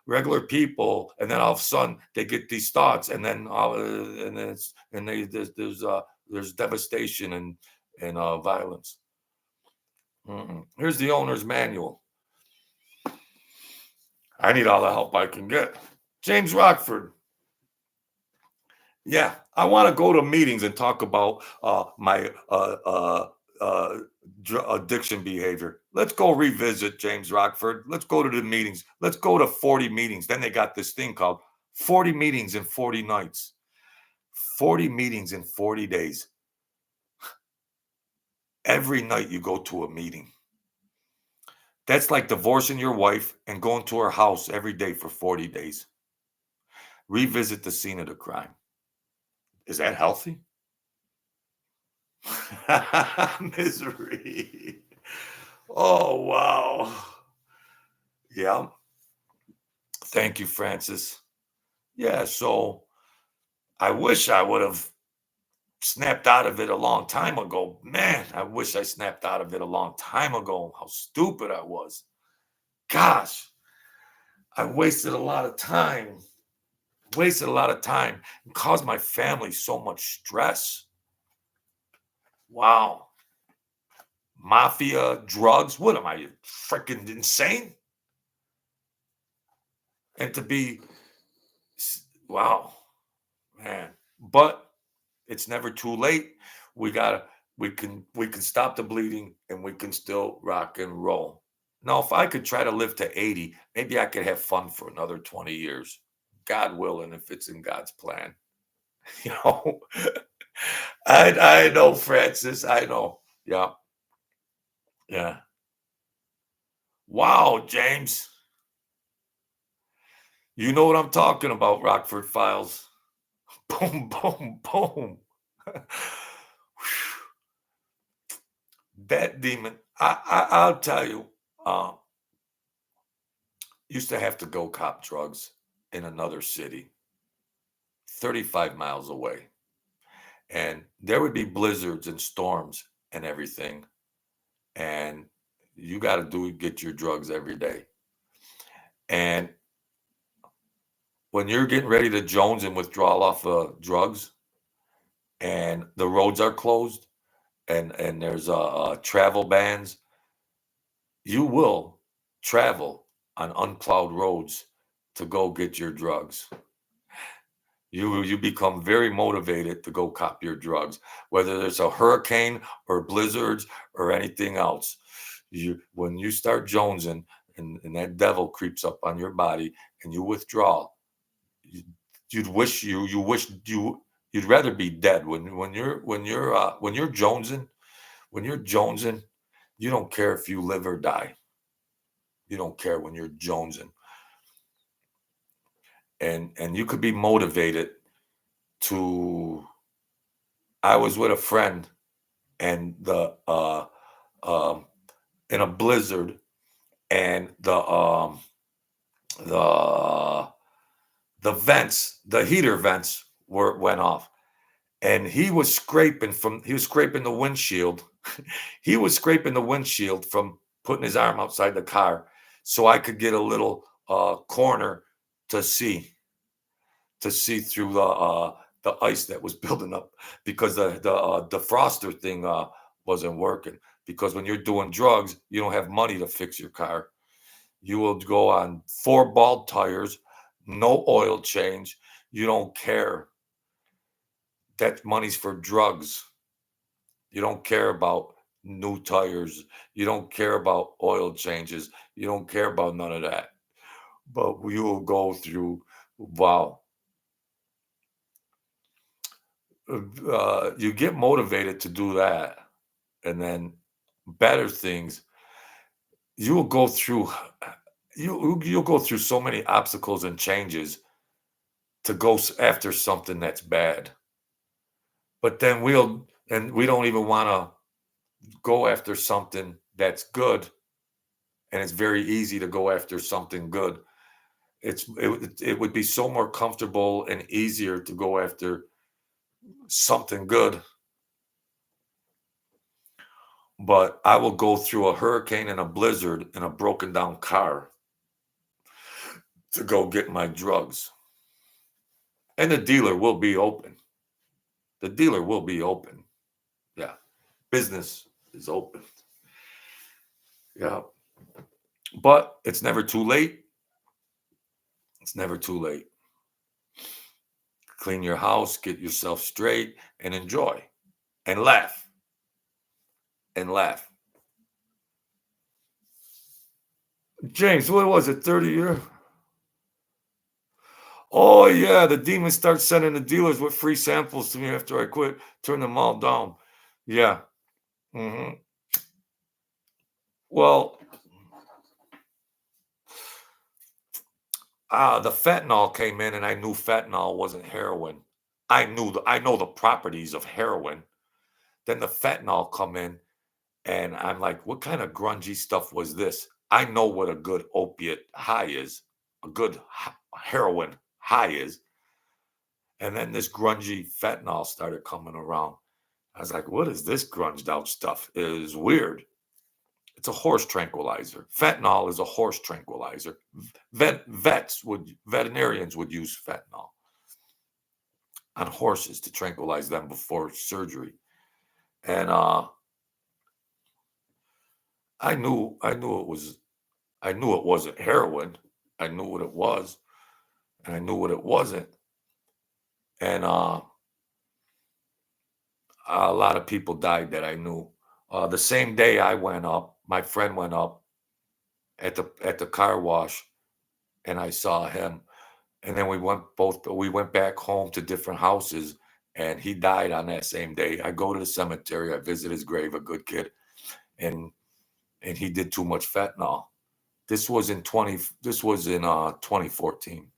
[SPEAKER 1] regular people, and then all of a sudden they get these thoughts, and then there's devastation and violence. Here's the owner's manual. I need all the help I can get. James Rockford. Yeah, I want to go to meetings and talk about my addiction behavior. Let's go revisit James Rockford. Let's go to the meetings. Let's go to 40 meetings. Then they got this thing called 40 meetings in 40 nights. 40 meetings in 40 days. Every night you go to a meeting. That's like divorcing your wife and going to her house every day for 40 days. Revisit the scene of the crime. Is that healthy? Misery. Oh, wow. Yeah. Thank you, Francis. Yeah, so I wish I would have snapped out of it a long time ago. Man, I wish I snapped out of it a long time ago. How stupid I was. Gosh, I wasted a lot of time. And caused my family so much stress. Wow. Mafia, drugs. What am I, freaking insane? And to be, wow, man. But it's never too late. We can stop the bleeding, and we can still rock and roll. Now, if I could try to live to 80, maybe I could have fun for another 20 years. God willing, if it's in God's plan. You know, I know, Francis. I know. Yeah. Yeah. Wow, James. You know what I'm talking about, Rockford Files. Boom, boom, boom. That demon, I'll tell you, used to have to go cop drugs in another city, 35 miles away. And there would be blizzards and storms and everything. And you got to get your drugs every day. And when you're getting ready to Jones and withdrawal off drugs, and the roads are closed, and there's travel bans, you will travel on unplowed roads to go get your drugs. You become very motivated to go cop your drugs, whether there's a hurricane or blizzards or anything else. When you start jonesing, and that devil creeps up on your body and you withdraw, you'd rather be dead. When you're jonesing, you don't care if you live or die. You don't care when you're jonesing. And you could be motivated to. I was with a friend, and in a blizzard, and the vents, the heater vents went off, and he was scraping the windshield. He was scraping the windshield from putting his arm outside the car, so I could get a little corner to see through the ice that was building up, because the defroster thing wasn't working. Because when you're doing drugs, you don't have money to fix your car. You will go on 4 bald tires, no oil change. You don't care. That money's for drugs. You don't care about new tires. You don't care about oil changes. You don't care about none of that. But you will go through, wow. You get motivated to do that. And then better things, you will go through, you'll go through so many obstacles and changes to go after something that's bad. But then we don't even want to go after something that's good. And it's very easy to go after something good. It would be so more comfortable and easier to go after something good. But I will go through a hurricane and a blizzard in a broken down car to go get my drugs. And the dealer will be open. The dealer will be open. Yeah. Business is open. Yeah. But it's never too late. It's never too late. Clean your house, get yourself straight, and enjoy. And laugh. And laugh. James, what was it, 30 year? Oh, yeah, the demons start sending the dealers with free samples to me after I quit. Turn them all down. Yeah. Well, the fentanyl came in, and I knew fentanyl wasn't heroin. I know the properties of heroin. Then the fentanyl come in, and I'm like, what kind of grungy stuff was this? I know what a good opiate high is, a good heroin high is. And then this grungy fentanyl started coming around. I was like, what is this grunged out stuff? It is weird. It's a horse tranquilizer. Fentanyl is a horse tranquilizer. Veterinarians would use fentanyl on horses to tranquilize them before surgery. And I knew it wasn't heroin. I knew what it was, and I knew what it wasn't. And a lot of people died that I knew. The same day I went up, my friend went up at the car wash, and I saw him. And then we went back home to different houses, and he died on that same day. I go to the cemetery, I visit his grave, a good kid, and he did too much fentanyl. This was in 2014.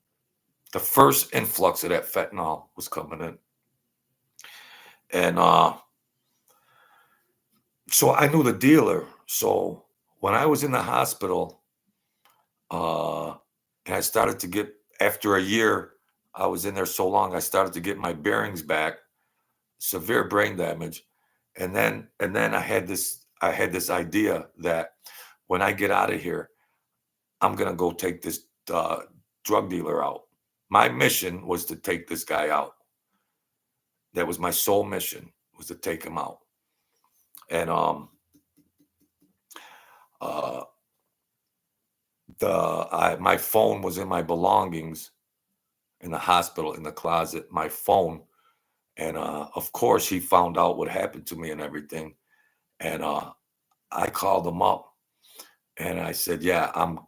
[SPEAKER 1] The first influx of that fentanyl was coming in. And so I knew the dealer. So when I was in the hospital, and I started to get, after a year, I was in there so long, I started to get my bearings back, severe brain damage. And then I had this idea that when I get out of here, I'm gonna go take this drug dealer out. My mission was to take this guy out. That was my sole mission, was to take him out. And my phone was in my belongings in the hospital, in the closet, my phone. And of course he found out what happened to me and everything. And I called him up and I said, yeah, I'm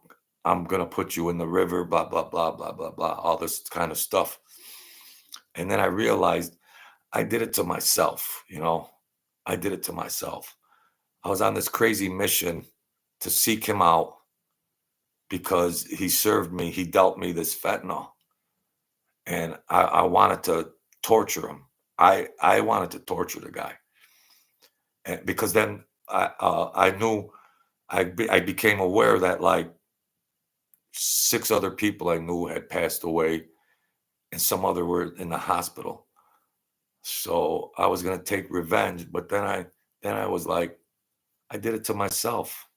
[SPEAKER 1] gonna put you in the river, blah, blah, blah, blah, blah, blah, all this kind of stuff. And then I realized I did it to myself, I did it to myself. I was on this crazy mission to seek him out because he served me, he dealt me this fentanyl. And I wanted to torture him. I wanted to torture the guy. And because then I knew I became aware that like 6 other people I knew had passed away and some other were in the hospital. So I was gonna take revenge, but then I was like, I did it to myself.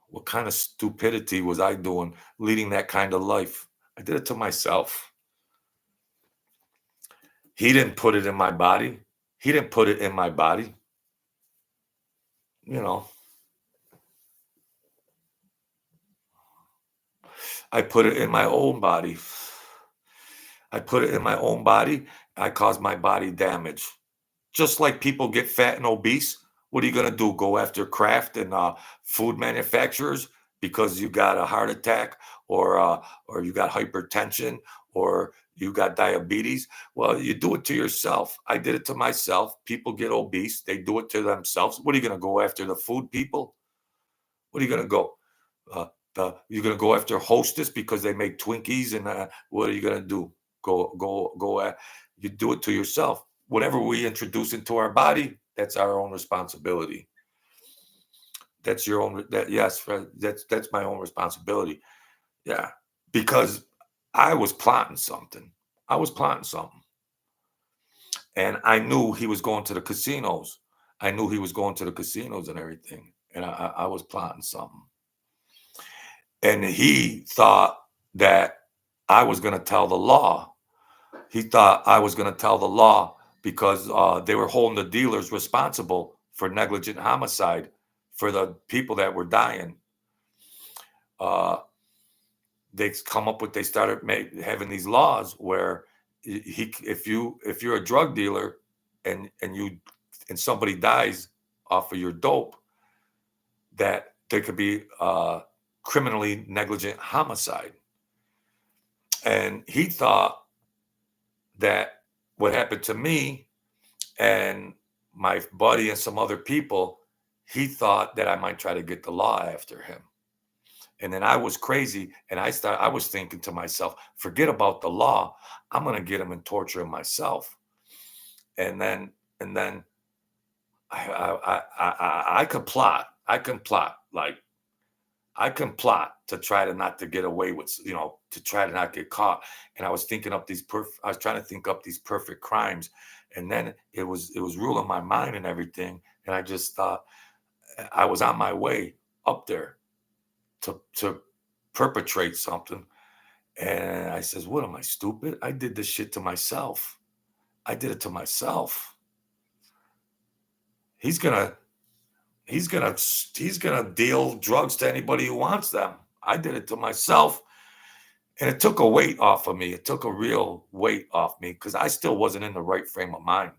[SPEAKER 1] What kind of stupidity was I doing leading that kind of life? I did it to myself. He didn't put it in my body. He didn't put it in my body. You know. I put it in my own body. I put it in my own body. I caused my body damage. Just like people get fat and obese, what are you going to do? Go after Kraft and food manufacturers because you got a heart attack or you got hypertension or you got diabetes? Well, you do it to yourself. I did it to myself. People get obese. They do it to themselves. What are you going to go after the food people? What are you going to go? Uh, you're going to go after Hostess because they make Twinkies and what are you going to do? Go at, you do it to yourself. Whatever we introduce into our body, that's our own responsibility. That's your own, yes, that's my own responsibility. Yeah, because I was plotting something. I was plotting something. And I knew he was going to the casinos. I knew he was going to the casinos and everything. And I was plotting something. And he thought that I was going to tell the law. He thought I was going to tell the law because they were holding the dealers responsible for negligent homicide for the people that were dying. They started having these laws where if you're a drug dealer and somebody dies off of your dope, that there could be criminally negligent homicide. And he thought that what happened to me and my buddy and some other people, he thought that I might try to get the law after him. And then I was crazy, and I was thinking to myself, forget about the law. I'm going to get him and torture him myself. And then I could plot. I can plot to try to not to get away with, to try to not get caught. And I was thinking up I was trying to think up these perfect crimes. And then it was ruling my mind and everything. And I just thought I was on my way up there to perpetrate something. And I says, what am I, stupid? I did this shit to myself. I did it to myself. He's gonna deal drugs to anybody who wants them. I did it to myself. And it took a weight off of me. It took a real weight off me because I still wasn't in the right frame of mind.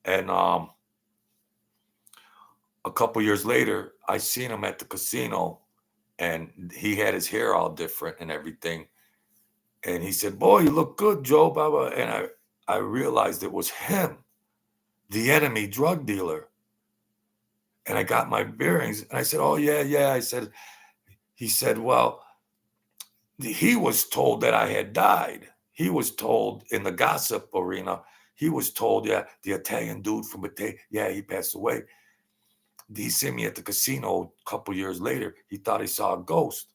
[SPEAKER 1] And a couple years later, I seen him at the casino, and he had his hair all different and everything. And he said, boy, you look good, Joe, blah, blah. And I realized it was him, the enemy drug dealer. And I got my bearings, and I said, oh, yeah. He said, well, he was told that I had died. He was told in the gossip arena, he was told, yeah, the Italian dude from yeah, he passed away. He seen me at the casino a couple years later. He thought he saw a ghost.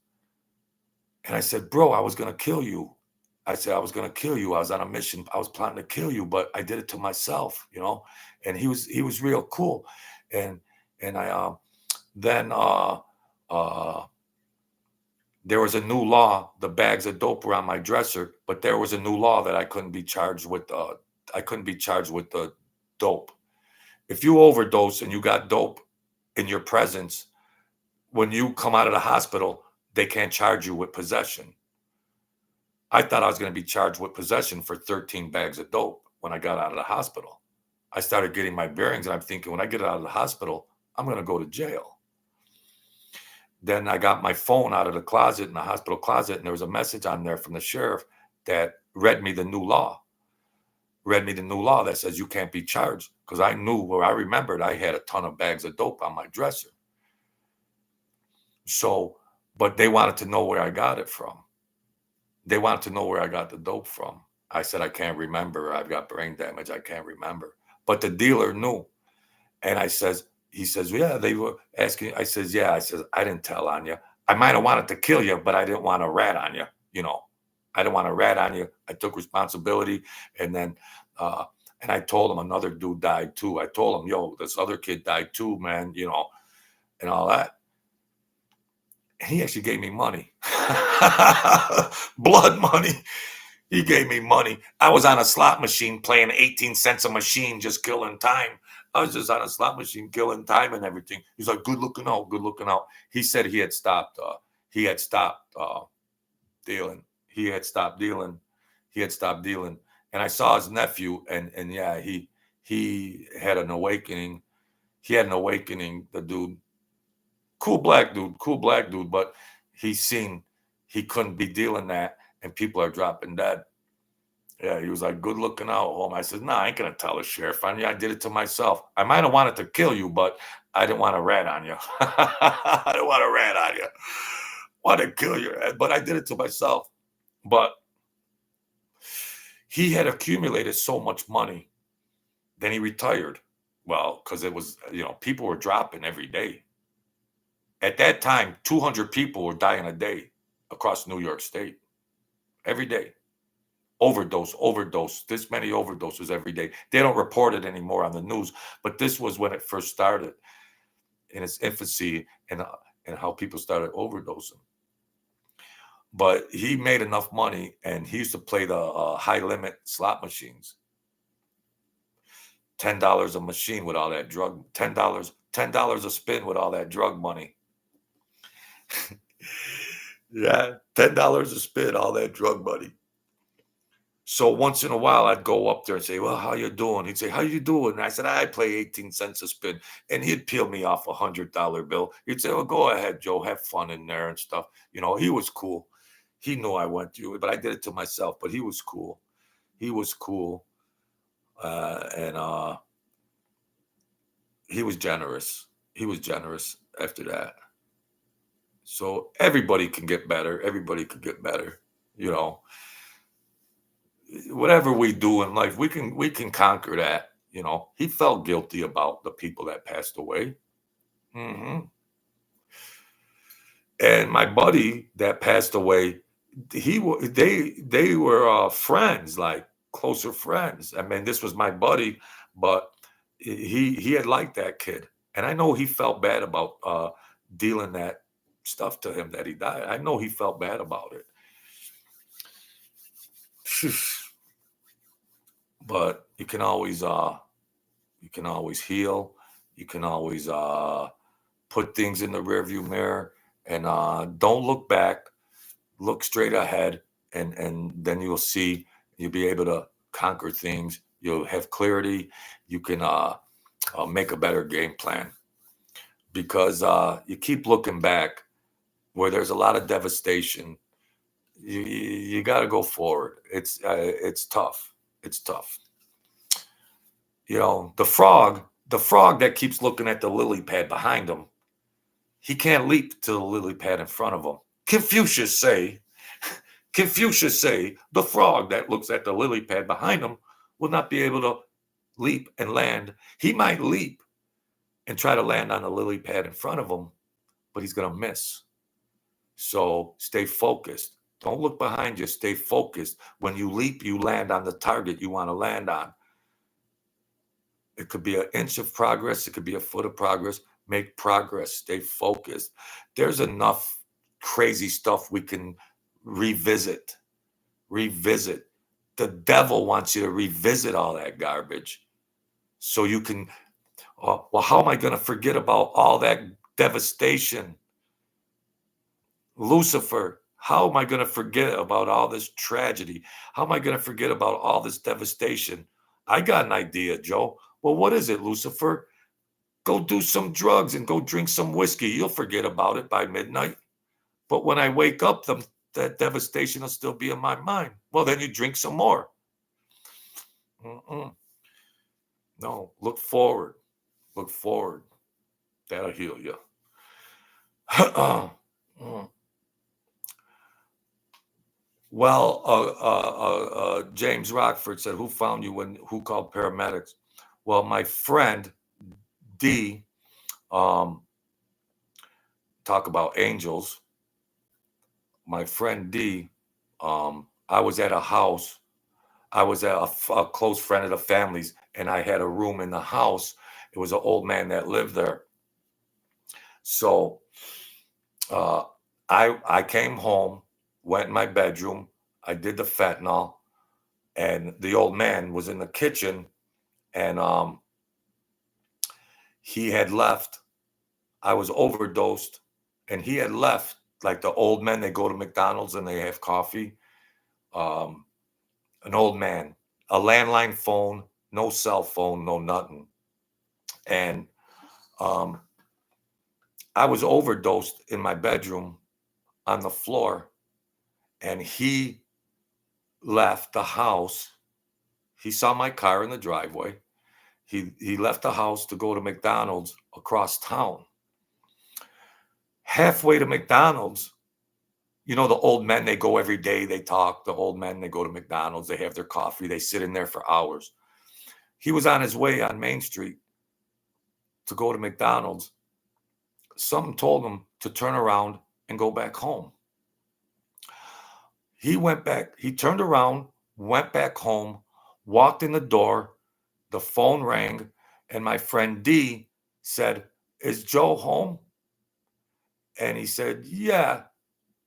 [SPEAKER 1] And I said, bro, I was going to kill you. I said, I was going to kill you. I was on a mission. I was plotting to kill you, but I did it to myself, and he was real cool. And I, then, there was a new law. The bags of dope were on my dresser, but there was a new law that I couldn't be charged with the dope. If you overdose and you got dope in your presence, when you come out of the hospital, they can't charge you with possession. I thought I was going to be charged with possession for 13 bags of dope when I got out of the hospital. I started getting my bearings, and I'm thinking, when I get out of the hospital, I'm going to go to jail. Then I got my phone out of the closet, in the hospital closet, and there was a message on there from the sheriff that read me the new law that says you can't be charged, because I remembered I had a ton of bags of dope on my dresser. So, but they wanted to know where I got it from. They wanted to know where I got the dope from. I said, I can't remember. I've got brain damage. I can't remember. But the dealer knew. And he says, yeah, they were asking. I says, yeah. I says, I didn't tell on you. I might have wanted to kill you, but I didn't want to rat on you. I didn't want to rat on you. I took responsibility. And then, and I told him another dude died too. I told him, yo, this other kid died too, man, and all that. And he actually gave me money. Blood money. He gave me money. I was on a slot machine playing 18 cents a machine, just killing time. I was just on a slot machine killing time and everything. He's like, good looking out. He said he had stopped dealing. He had stopped dealing. He had stopped dealing. And I saw his nephew, and yeah, he had an awakening. He had an awakening. The dude, cool black dude, but he seen he couldn't be dealing that, and people are dropping dead. Yeah, he was like, "Good looking out, home." I said, "Nah, I ain't gonna tell the sheriff. I mean, I did it to myself. I might have wanted to kill you, but I didn't want to rat on you. I didn't want to rat on you. Want to kill you, but I did it to myself." But he had accumulated so much money. Then he retired. Well, because it was, people were dropping every day. At that time, 200 people were dying a day across New York State every day. Overdose. This many overdoses every day. They don't report it anymore on the news, but this was when it first started in its infancy, and how people started overdosing. But he made enough money, and he used to play the high limit slot machines. $10 a machine with all that drug. $10 a spin with all that drug money. Yeah, $10 a spin, all that drug money. So once in a while, I'd go up there and say, "Well, how you doing?" He'd say, "How you doing?" And I said, "I play 18 cents a spin." And he'd peel me off a $100 bill. He'd say, "Well, go ahead, Joe, have fun in there and stuff." He was cool. He knew I went through it, but I did it to myself. But he was cool. He was cool. And he was generous. He was generous after that. So everybody can get better. Everybody could get better. Whatever we do in life, we can conquer that. He felt guilty about the people that passed away. Hmm. And my buddy that passed away, they were friends, like closer friends. I mean, this was my buddy, but he had liked that kid, and I know he felt bad about dealing that stuff to him that he died. I know he felt bad about it. But you can always heal. You can always put things in the rearview mirror, and don't look back. Look straight ahead, and then you'll be able to conquer things. You'll have clarity. You can make a better game plan, because you keep looking back where there's a lot of devastation. You got to go forward. It's tough. It's tough. The frog that keeps looking at the lily pad behind him, he can't leap to the lily pad in front of him. Confucius say, the frog that looks at the lily pad behind him will not be able to leap and land. He might leap and try to land on the lily pad in front of him, but he's going to miss. So stay focused. Don't look behind you. Stay focused. When you leap, you land on the target you want to land on. It could be an inch of progress. It could be a foot of progress. Make progress. Stay focused. There's enough crazy stuff we can revisit. The devil wants you to revisit all that garbage so you can, well, how am I going to forget about all that devastation? Lucifer, how am I going to forget about all this tragedy? How am I going to forget about all this devastation? I got an idea, Joe. Well, what is it, Lucifer? Go do some drugs and go drink some whiskey. You'll forget about it by midnight. But when I wake up, that devastation will still be in my mind. Well, then you drink some more. Mm-mm. No, look forward. Look forward. That'll heal you. Well, James Rockford said, "Who found you who called paramedics?" Well, my friend D, talk about angels. My friend D, I was at a house. I was at a close friend of the family's, and I had a room in the house. It was an old man that lived there. So I came home, went in my bedroom. I did the fentanyl, and the old man was in the kitchen, and he had left. I was overdosed, and he had left like the old men, they go to McDonald's and they have coffee. Um, an old man, a landline phone, no cell phone, no nothing. And um, I was overdosed in my bedroom on the floor, and he left the house. He saw my car in the driveway. He left the house to go to McDonald's across town. Halfway to McDonald's, you know, the old men, they go every day, they talk. The old men, they go to McDonald's, they have their coffee, they sit in there for hours. He was on his way on Main Street to go to McDonald's. Something told him to turn around and go back home. He went back, he turned around, went back home, walked in the door, the phone rang, and my friend D said, "Is Joe home?" And he said, "Yeah."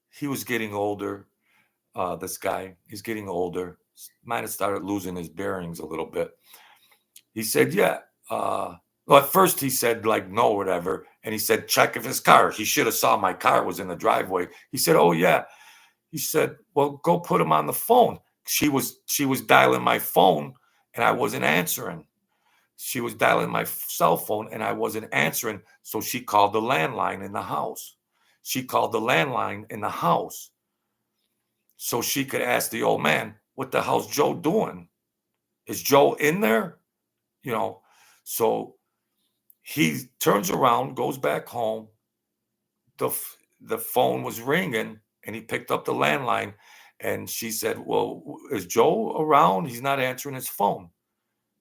[SPEAKER 1] He was getting older. This guy, he's getting older. Might have started losing his bearings a little bit. He said, "Yeah." Well, at first he said like no, whatever, and he said, "Check if his car." He should have saw my car was in the driveway. He said, "Oh yeah." He said, "Well, go put him on the phone." She was dialing my phone, and I wasn't answering. She was dialing my cell phone, and I wasn't answering. So she called the landline in the house. She called the landline in the house so she could ask the old man, "What the hell's Joe doing? Is Joe in there?" You know, so he turns around, goes back home. The phone was ringing, and he picked up the landline, and she said, "Well, is Joe around? He's not answering his phone."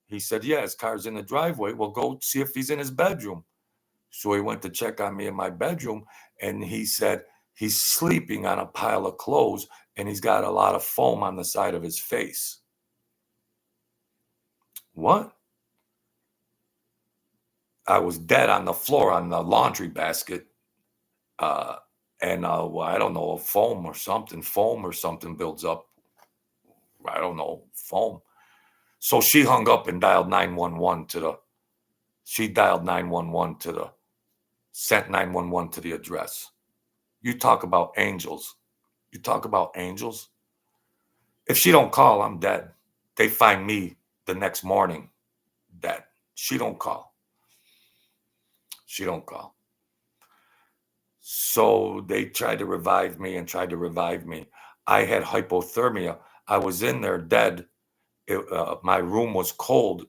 [SPEAKER 1] He said, "Yeah, his car's in the driveway. Well, go see if he's in his bedroom." So he went to check on me in my bedroom, and he said he's sleeping on a pile of clothes, and he's got a lot of foam on the side of his face. What? I was dead on the floor on the laundry basket. Uh, well, I don't know, foam or something builds up. I don't know, foam. So she hung up and dialed 911 she dialed 911 sent 911 to the address. You talk about angels. You talk about angels. If she don't call, I'm dead. They find me the next morning dead. She don't call. She don't call. So they tried to revive me and tried to revive me. I had hypothermia. I was in there dead. My room was cold,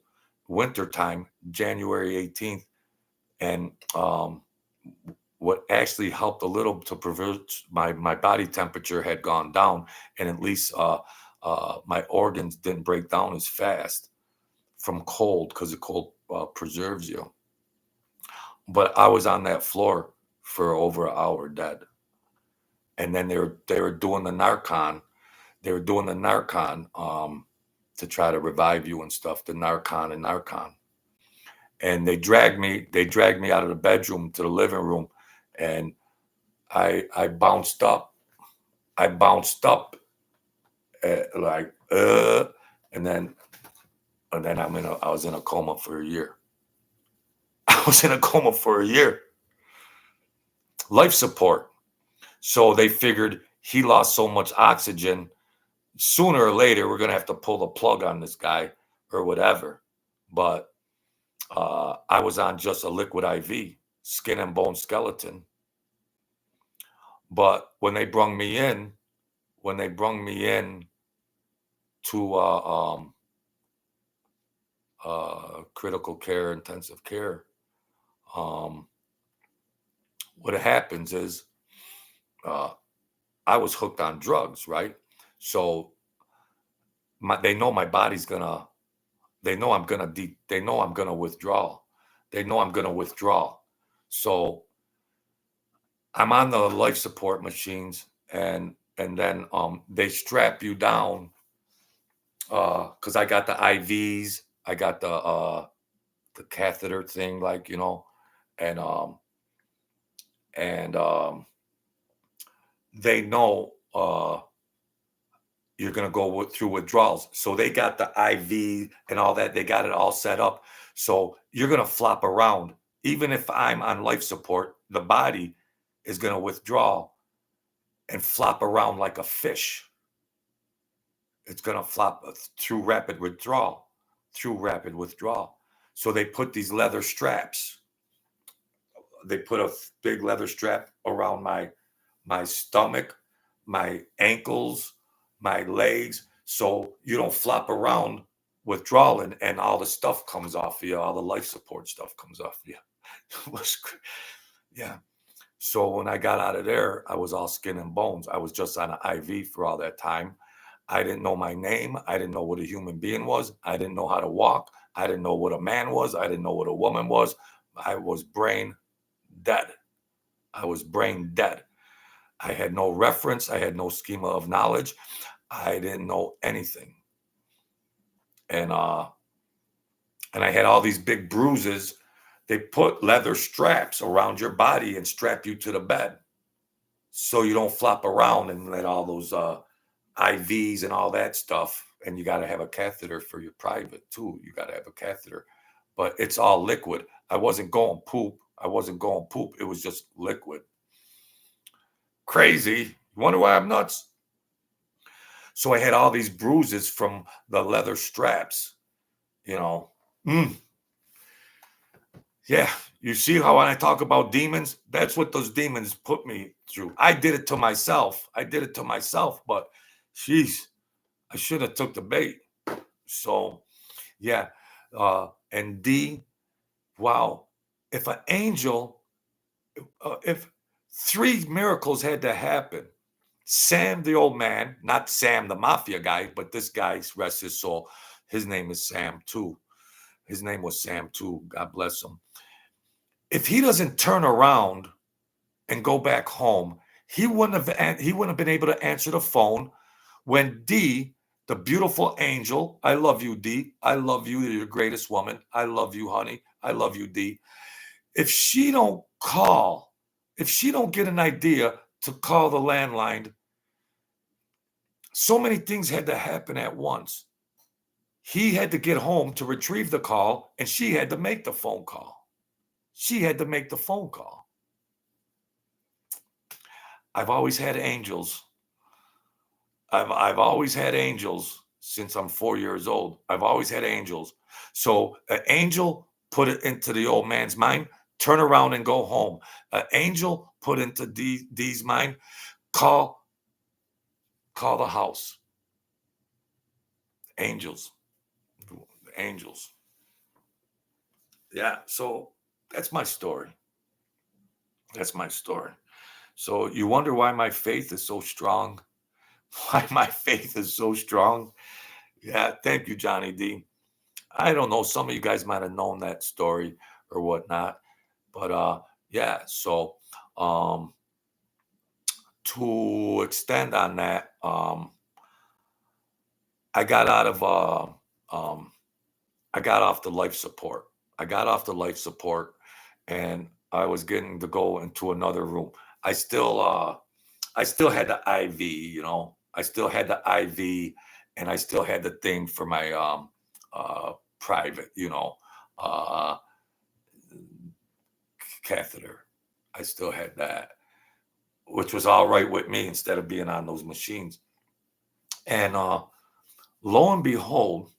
[SPEAKER 1] wintertime, January 18th. And what actually helped a little to prevent my body temperature had gone down, and at least my organs didn't break down as fast from cold, because the cold preserves you. But I was on that floor for over an hour dead. And then they were doing the Narcan. They were doing the Narcan to try to revive you and stuff. The Narcan. And they dragged me out of the bedroom to the living room, and I bounced up. I bounced up like and then I was in a coma for a year. I was in a coma for a year. Life support. So they figured he lost so much oxygen, sooner or later we're gonna have to pull the plug on this guy or whatever. But I was on just a liquid IV, skin and bone skeleton. But when they brung me in to critical care, intensive care, um, what happens is uh, I was hooked on drugs, right? So they know my body's gonna. They know I'm gonna. They know I'm gonna withdraw. They know I'm gonna withdraw. So I'm on the life support machines, and then they strap you down because I got the IVs, I got the catheter thing, like, and and they know you're gonna go through withdrawals, so they got the IV and all that. They got it all set up, so you're gonna flop around. Even if I'm on life support, the body is gonna withdraw and flop around like a fish. It's going to flop through rapid withdrawal, through rapid withdrawal. So they put these leather straps. They put a big leather strap around my stomach, my ankles, my legs, so you don't flop around withdrawal and all the stuff comes off of you, all the life support stuff comes off of you. It was, yeah. So when I got out of there, I was all skin and bones. I was just on an IV for all that time. I didn't know my name. I didn't know what a human being was. I didn't know how to walk. I didn't know what a man was. I didn't know what a woman was. I was brain dead. I was brain dead. I had no reference. I had no schema of knowledge. I didn't know anything. And I had all these big bruises. They put leather straps around your body and strap you to the bed so you don't flop around and let all those IVs and all that stuff. And you got to have a catheter for your private too. You got to have a catheter, but it's all liquid. I wasn't going poop. I wasn't going poop. It was just liquid. Crazy. You wonder why I'm nuts? So I had all these bruises from the leather straps, you know. Yeah, you see how when I talk about demons, that's what those demons put me through. I did it to myself. But jeez, I should have took the bait. So yeah, and D, wow, if an angel, if 3 miracles had to happen, Sam, the old man, not Sam, the mafia guy, but this guy, rest his soul, his name is Sam too. His name was Sam too. God bless him. If he doesn't turn around and go back home, he wouldn't have been able to answer the phone when D, the beautiful angel, I love you, D. I love you. You're the greatest woman. I love you, honey. I love you, D. If she don't call, if she don't get an idea to call the landline, so many things had to happen at once. He had to get home to retrieve the call, and she had to make the phone call. She had to make the phone call. I've always had angels. I've always had angels since I'm 4 years old. I've always had angels. So an angel put it into the old man's mind, turn around and go home. An angel put into D's mind, call the house. Angels. Yeah, so that's my story. So you wonder why my faith is so strong? Why my faith is so strong? Yeah, thank you, Johnny D. I don't know. Some of you guys might have known that story or whatnot, but yeah. So to extend on that, I got out of I got off the life support. And I was getting to go into another room. I still had the IV, I still had the IV, and I still had the thing for my private, uh catheter. I still had that, which was all right with me instead of being on those machines. And lo and behold,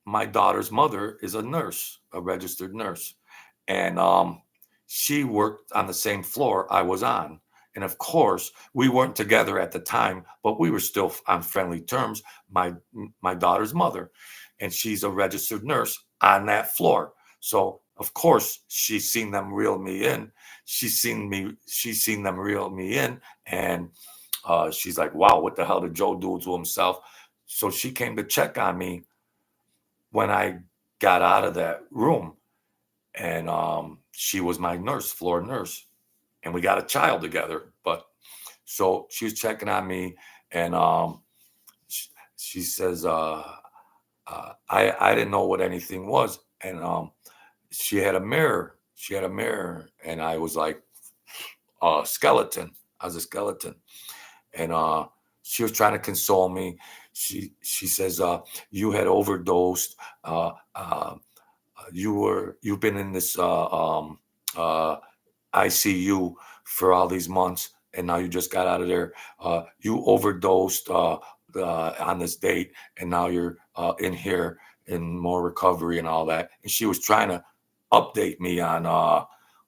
[SPEAKER 1] my daughter's mother is a nurse, a registered nurse, and she worked on the same floor I was on. And of course, we weren't together at the time, but we were still on friendly terms. My daughter's mother, and she's a registered nurse on that floor. So of course, she's seen them reel me in. She's seen them reel me in, and she's like, "Wow, what the hell did Joe do to himself?" So she came to check on me when I got out of that room, and she was my nurse, floor nurse, and we got a child together. But so she was checking on me, and she says, I didn't know what anything was, and she had a mirror. And I was like skeleton. I was a skeleton, and she was trying to console me. She says, "You had overdosed. You've been in this ICU for all these months, and now you just got out of there. You overdosed on this date, and now you're in here in more recovery and all that. And she was trying to update me on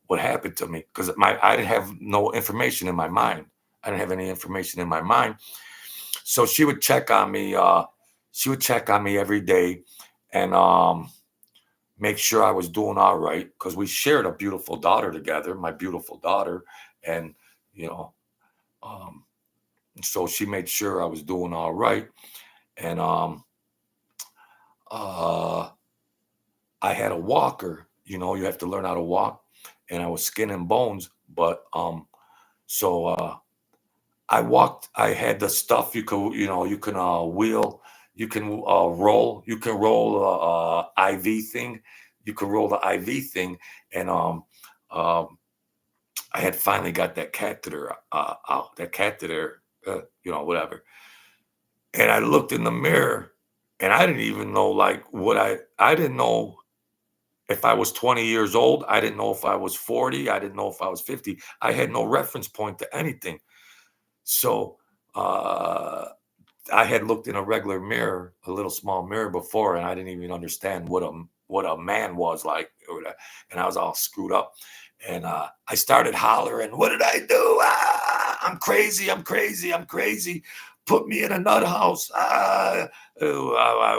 [SPEAKER 1] what happened to me because I didn't have no information in my mind. I didn't have any information in my mind. So she would check on me. She would check on me every day, and make sure I was doing all right because we shared a beautiful daughter together, my beautiful daughter, and you know, um, so she made sure I was doing all right, and uh, I had a walker. You have to learn how to walk, and I was skin and bones, but so I walked. I had the stuff you can wheel, you can roll, IV thing, you can roll the IV thing, and um, I had finally got that catheter out, whatever. And I looked in the mirror, and I didn't even know like what I didn't know if I was 20 years old. I didn't know if I was 40. I didn't know if I was 50. I had no reference point to anything. So uh, I had looked in a regular mirror, a little small mirror before, and I didn't even understand what a man was like, and I was all screwed up. And I started hollering, "What did I do? I'm crazy! I'm crazy! I'm crazy! Put me in a nut house!" I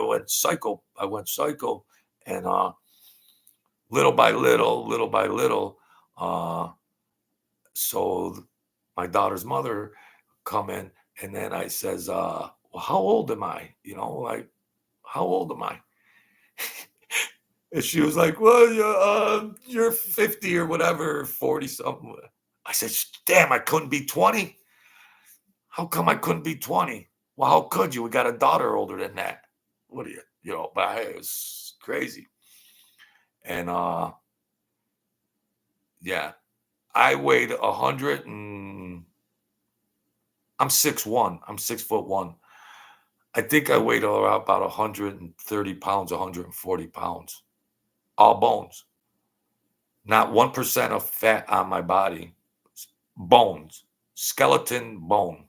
[SPEAKER 1] went psycho. I went psycho, and little by little, uh, so my daughter's mother come in, and then I says, "Well, how old am I? Like, how old am I?" And she was like, "Well, you're 50 or whatever, 40 something." I said, "Damn, I couldn't be 20. How come I couldn't be 20? Well, how could you? We got a daughter older than that. What are you, but it was crazy." And yeah, I weighed 100 and I'm 6'1". I'm 6'1". I think I weighed around about 130 pounds, 140 pounds, all bones, not 1% of fat on my body, bones, skeleton bone.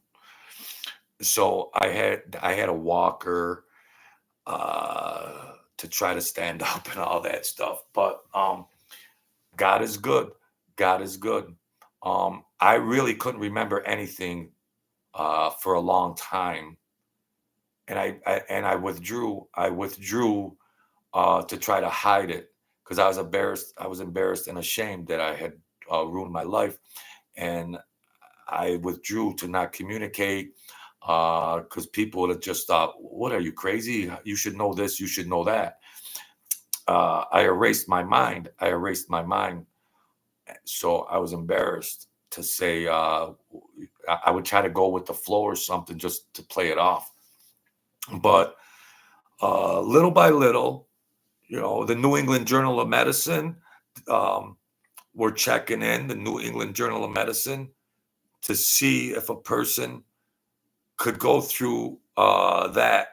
[SPEAKER 1] So I had a walker to try to stand up and all that stuff. But God is good. God is good. I really couldn't remember anything for a long time, and I withdrew. I withdrew to try to hide it because I was embarrassed. I was embarrassed and ashamed that I had ruined my life, and I withdrew to not communicate because people would have just thought, "What are you crazy? You should know this. You should know that." I erased my mind. I erased my mind, so I was embarrassed to say. I would try to go with the flow or something just to play it off, but little by little, the New England Journal of Medicine, um, we're checking in the New England Journal of Medicine to see if a person could go through that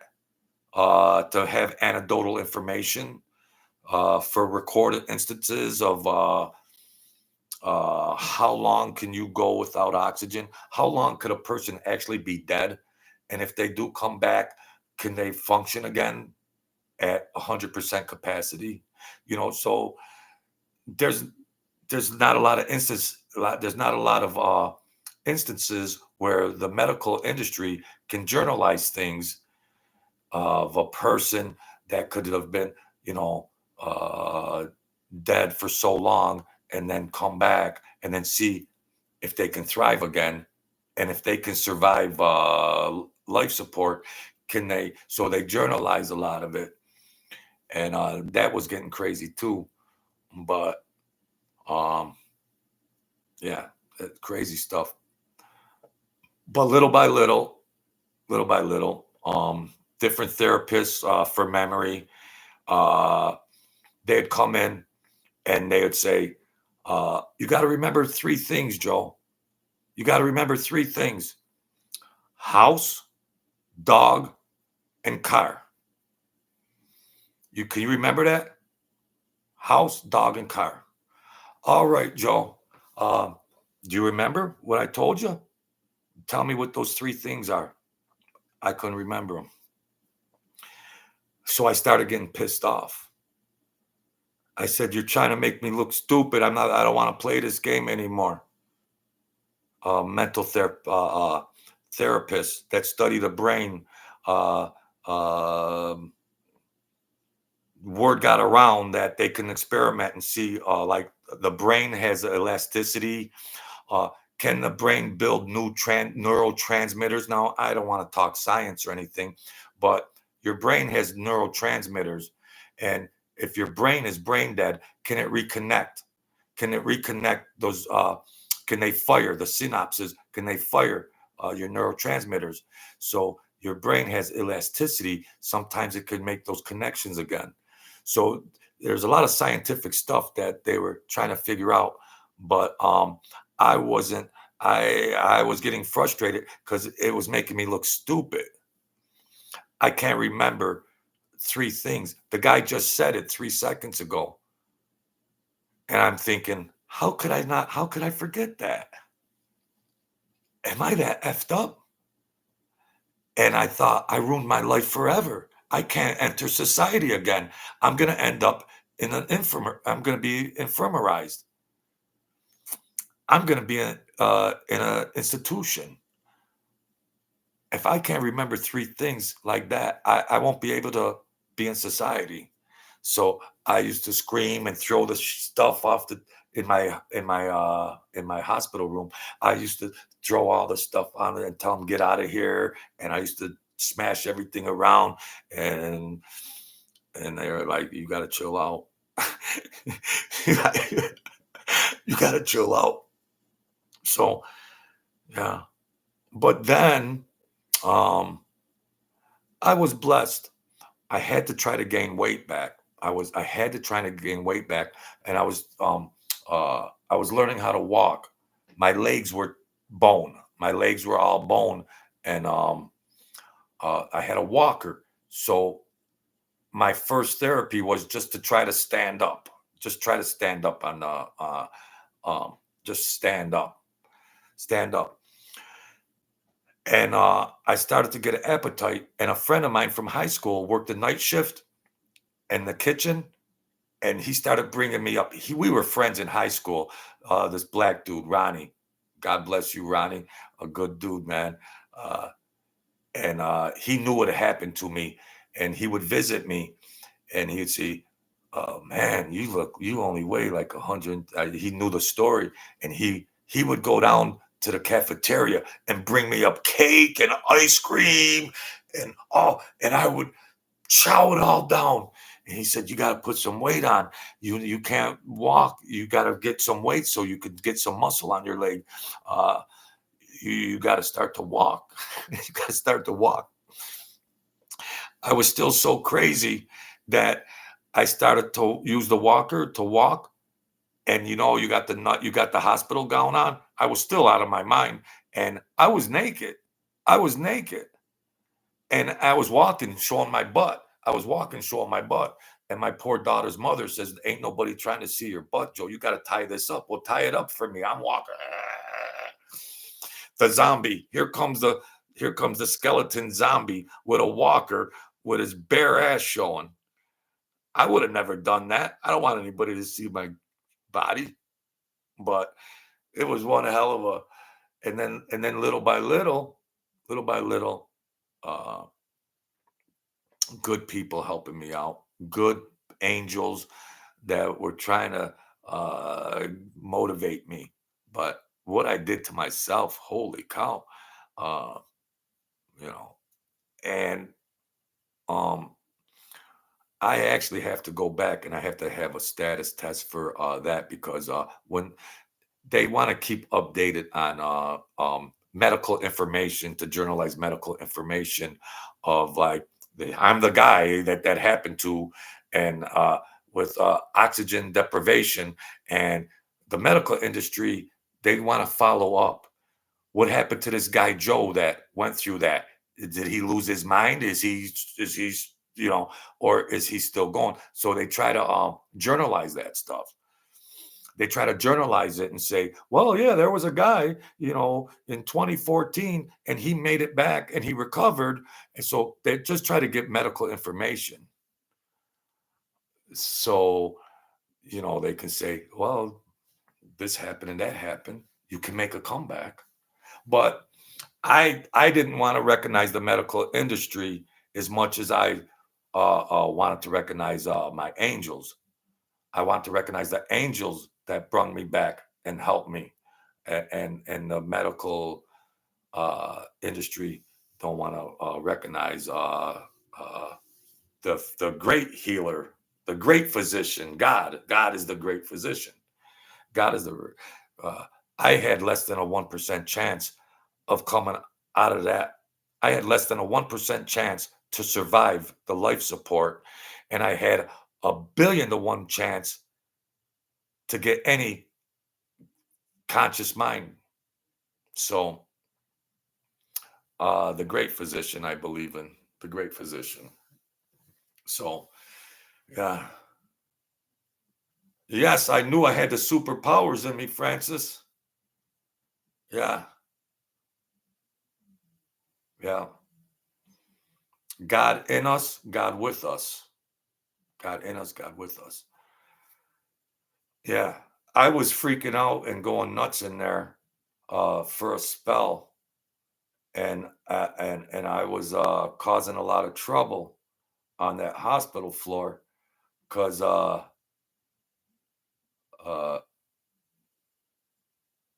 [SPEAKER 1] to have anecdotal information for recorded instances of how long can you go without oxygen? How long could a person actually be dead? And if they do come back, can they function again at 100% capacity? So there's there's not a lot of there's not a lot of instances where the medical industry can journalize things of a person that could have been, you know, uh, dead for so long and then come back and then see if they can thrive again and if they can survive life support. Can they? So they journalize a lot of it, and that was getting crazy too. But um, yeah, crazy stuff. But little by little, different therapists for memory, uh, they'd come in and they would say, "You got to remember three things, Joe. You got to remember three things: house, dog, and car. Can you remember that? House, dog, and car. All right, Joe. Uh, do you remember what I told you? Tell me what those three things are. I couldn't remember them. So I started getting pissed off. I said, "You're trying to make me look stupid. I don't want to play this game anymore." Mental therapists that study the brain. Uh, um Word got around that they can experiment and see, like the brain has elasticity. Uh, can the brain build new neurotransmitters? Now, I don't want to talk science or anything, but your brain has neurotransmitters, and if your brain is brain dead, can it reconnect? Can it reconnect those? Can they fire the synapses? Can they fire your neurotransmitters? So your brain has elasticity. Sometimes it could make those connections again. So there's a lot of scientific stuff that they were trying to figure out, but I wasn't. I was getting frustrated because it was making me look stupid. I can't remember three things. The guy just said it 3 seconds ago. And I'm thinking, how could I not? How could I forget that? Am I that effed up? And I thought I ruined my life forever. I can't enter society again. I'm going to end up in an I'm going to be infirmarized. I'm going to be in an institution. If I can't remember three things like that, I won't be able to be in society. So I used to scream and throw the stuff off the in my hospital room. I used to throw all the stuff on it and tell them get out of here. And I used to smash everything around, and they were like, "You got to chill out. You got to chill out." So yeah, but then um, I was blessed. I had to try to gain weight back. I had to try to gain weight back, and I was learning how to walk. My legs were bone. My legs were all bone, and I had a walker. So my first therapy was just to try to stand up. Just try to stand up on um, just stand up. And I started to get an appetite. And a friend of mine from high school worked the night shift in the kitchen, and he started bringing me up. We were friends in high school. This black dude, Ronnie. God bless you, Ronnie. A good dude, man. Uh, and he knew what had happened to me, and he would visit me, and he'd say, "Oh man, you only weigh like 100." He knew the story, and he would go down to the cafeteria and bring me up cake and ice cream, and I would chow it all down. And he said, "You got to put some weight on. You can't walk. You got to get some weight so you could get some muscle on your leg. Uh, you got to start to walk. You got to start to walk." I was still so crazy that I started to use the walker to walk. And you got you got the hospital gown on. I was still out of my mind, and I was naked. I was naked, and I was walking, showing my butt. I was walking, showing my butt. And my poor daughter's mother says, "Ain't nobody trying to see your butt, Joe. You got to tie this up." Well, tie it up for me. I'm walking. The zombie. Here comes the skeleton zombie with a walker with his bare ass showing. I would have never done that. I don't want anybody to see my body, but it was one hell of a. And then little by little, uh, good people helping me out, good angels that were trying to uh, motivate me. But what I did to myself, holy cow, uh, you know, and um, I actually have to go back and I have to have a status test for that because when they want to keep updated on medical information to journalize medical information of like I'm the guy that happened to, and with oxygen deprivation, and the medical industry, they want to follow up. What happened to this guy Joe that went through that? Did he lose his mind? Is he you know, or is he still going? So they try to journalize that stuff. They try to journalize it and say, well, yeah, there was a guy, in 2014 and he made it back and he recovered. And so they just try to get medical information. So, they can say, well, this happened and that happened. You can make a comeback. But I didn't want to recognize the medical industry as much as I wanted to recognize my angels. I want to recognize the angels that brought me back and helped me, and the medical industry don't want to recognize the great healer, the great physician. God is the great physician. God is the. Uh, I had less than a 1% chance of coming out of that. I had less than a 1% chance to survive the life support, and I had a billion to one chance to get any conscious mind. So, the great physician, I believe in the great physician. So, yeah. Yes, I knew I had the superpowers in me, Francis. Yeah. Yeah. God in us, God with us. God in us, God with us. Yeah. I was freaking out and going nuts in there for a spell, and I was causing a lot of trouble on that hospital floor because uh,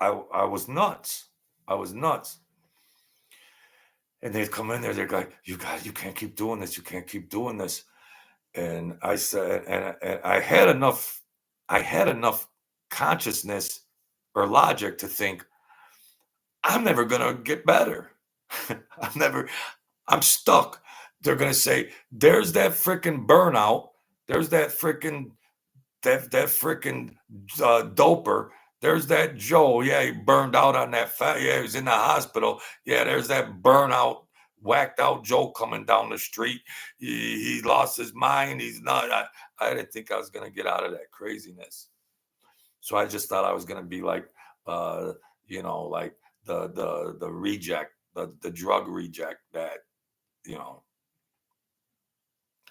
[SPEAKER 1] I was nuts. I was nuts. And they'd come in there, they're like, you can't keep doing this. You can't keep doing this. And I said, and I had enough consciousness or logic to think, I'm never gonna get better. I'm stuck. They're gonna say, there's that freaking burnout. There's that freaking doper. There's that Joe. Yeah, he burned out on that fat. Yeah, he was in the hospital. Yeah, there's that burnout, whacked out Joe coming down the street. He lost his mind. He's not. I didn't think I was gonna get out of that craziness. So I just thought I was gonna be like, uh, like the reject, the drug reject that you know.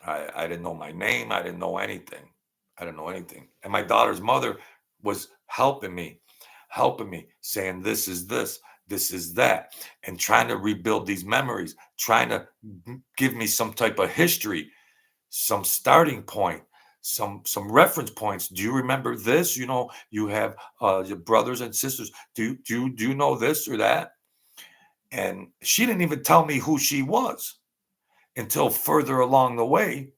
[SPEAKER 1] I didn't know my name. I didn't know anything. I didn't know anything. And my daughter's mother was helping me, saying, this is that, and trying to rebuild these memories, trying to give me some type of history, some starting point, some reference points. Do you remember this? You have your brothers and sisters. Do you know this or that? And she didn't even tell me who she was until further along the way.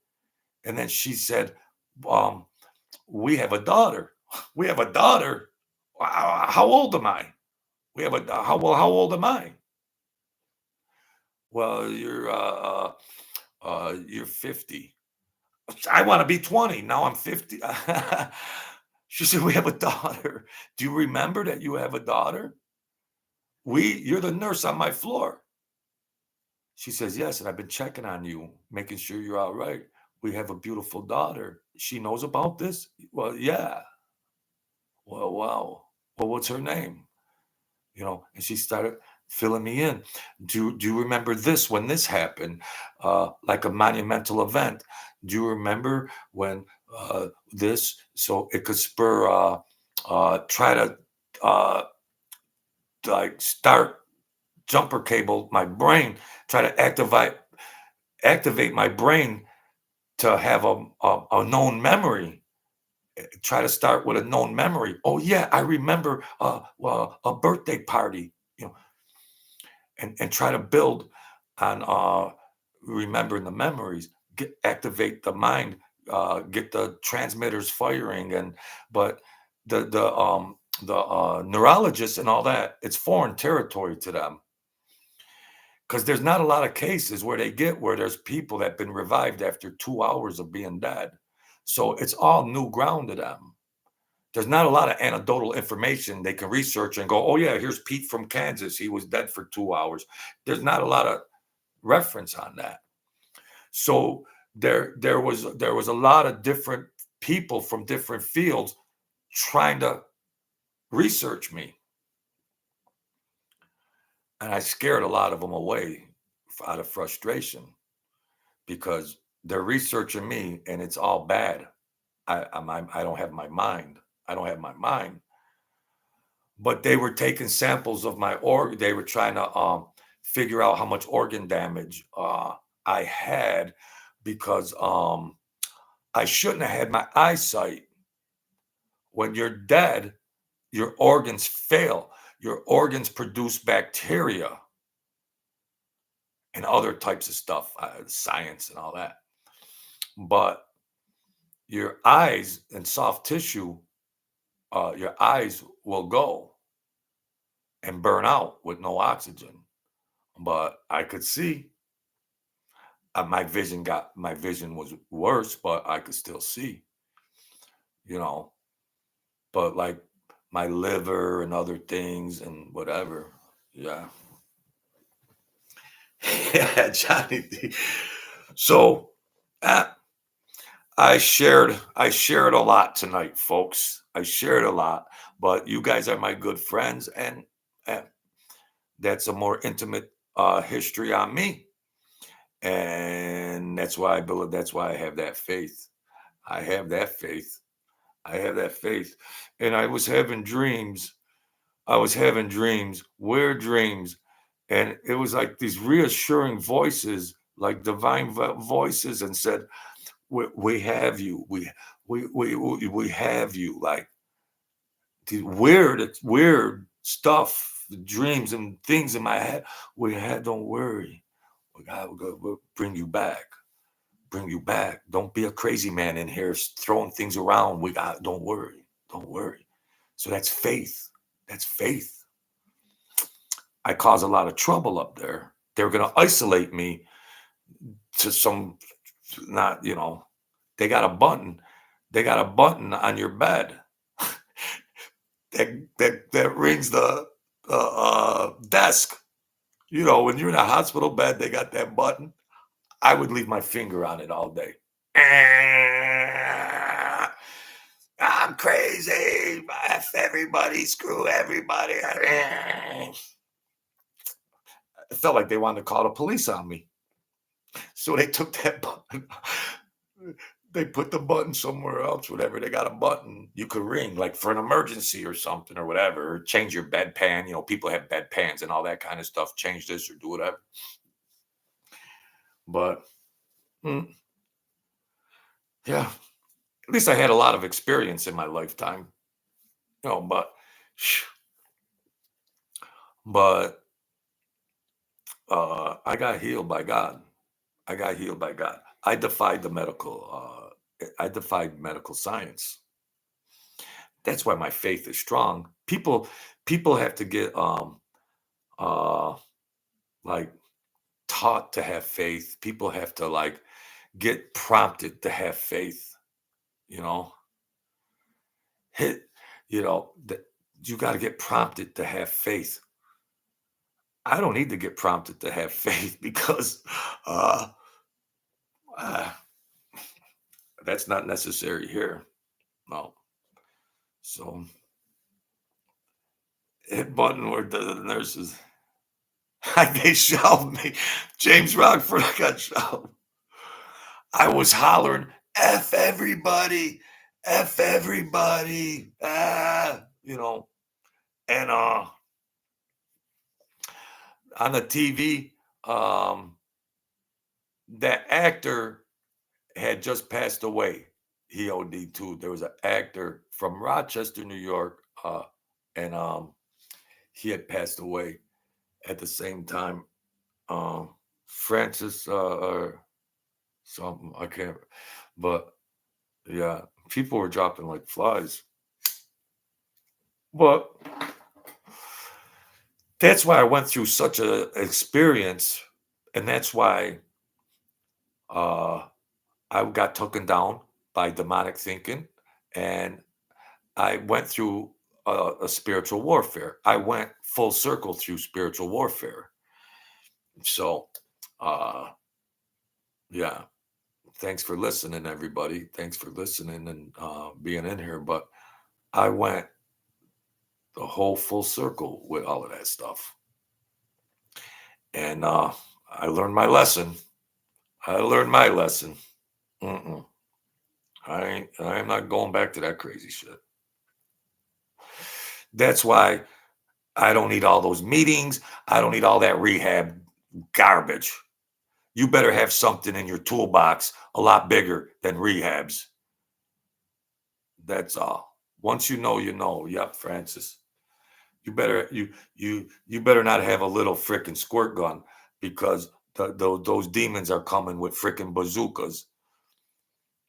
[SPEAKER 1] And then she said, um, we have a daughter. We have a daughter. How old am I? We have a how old am I? Well, you're 50. I want to be 20. Now I'm 50. She said, we have a daughter. Do you remember that you have a daughter? You're the nurse on my floor. She says, yes, and I've been checking on you, making sure you're all right. We have a beautiful daughter. She knows about this? Well, yeah. Well, wow. Well, what's her name? And she started filling me in. Do you remember this when this happened? Like a monumental event. Do you remember when this? So it could spur, try to like start jumper cable my brain, try to activate my brain to have a known memory. Try to start with a known memory. Oh yeah, I remember well, a birthday party, and try to build on remembering the memories, activate the mind, get the transmitters firing, but the neurologists and all that, it's foreign territory to them because there's not a lot of cases where there's people that have been revived after 2 hours of being dead. So it's all new ground to them. There's not a lot of anecdotal information they can research and go, oh yeah, here's Pete from Kansas. He was dead for 2 hours. There's not a lot of reference on that. So there was a lot of different people from different fields trying to research me. And I scared a lot of them away out of frustration because they're researching me and it's all bad. I don't have my mind. I don't have my mind. But they were taking samples of my organ. They were trying to figure out how much organ damage I had because I shouldn't have had my eyesight. When you're dead, your organs fail. Your organs produce bacteria and other types of stuff, science and all that. But your eyes and soft tissue, your eyes will go and burn out with no oxygen. But I could see. My vision was worse, but I could still see. You know, but like my liver and other things and whatever. Yeah. Yeah, Johnny D. So uh, I shared a lot tonight, folks. I shared a lot, but you guys are my good friends, and that's a more intimate history on me, and that's why I believe. That's why I have that faith. I have that faith. I have that faith, and I was having dreams. I was having dreams, weird dreams, and it was like these reassuring voices, like divine voices, and said, we have you. We have you." Like the weird stuff, dreams and things in my head. We had. Don't worry. We'll bring you back. Bring you back. Don't be a crazy man in here throwing things around. We got. Don't worry. Don't worry. So that's faith. That's faith. I caused a lot of trouble up there. They were going to isolate me to some, not, they got a button. They got a button on your bed that rings the desk. When you're in a hospital bed, they got that button. I would leave my finger on it all day. I'm crazy. F everybody. Screw everybody. It felt like they wanted to call the police on me. So they took that button. They put the button somewhere else, whatever. They got a button you could ring, like for an emergency or something or whatever. Or change your bedpan. People have bedpans and all that kind of stuff. Change this or do whatever. But yeah, at least I had a lot of experience in my lifetime. But I got healed by God. I got healed by God. I defied the medical. I defied medical science. That's why my faith is strong. People have to get uh like taught to have faith. People have to like get prompted to have faith. You know, hit. That you got to get prompted to have faith. I don't need to get prompted to have faith because uh, uh that's not necessary here. No. So hit button where the nurses. They shoved me. James Rockford, I got shoved. I was hollering, F everybody, F everybody. And on the TV, that actor had just passed away. He OD too. There was an actor from Rochester, New York, and he had passed away at the same time. Francis or something, I can't. But yeah, people were dropping like flies. But that's why I went through such a experience, and that's why uh, I got taken down by demonic thinking, and I went through a spiritual warfare. I went full circle through spiritual warfare. So, yeah, thanks for listening, everybody. Thanks for listening and being in here. But I went the whole full circle with all of that stuff. And I learned my lesson. I learned my lesson. Mm-mm. I'm not going back to that crazy shit. That's why I don't need all those meetings. I don't need all that rehab garbage. You better have something in your toolbox a lot bigger than rehabs. That's all. Once you know, you know. Yep, Francis. You better not have a little frickin' squirt gun because those demons are coming with frickin' bazookas.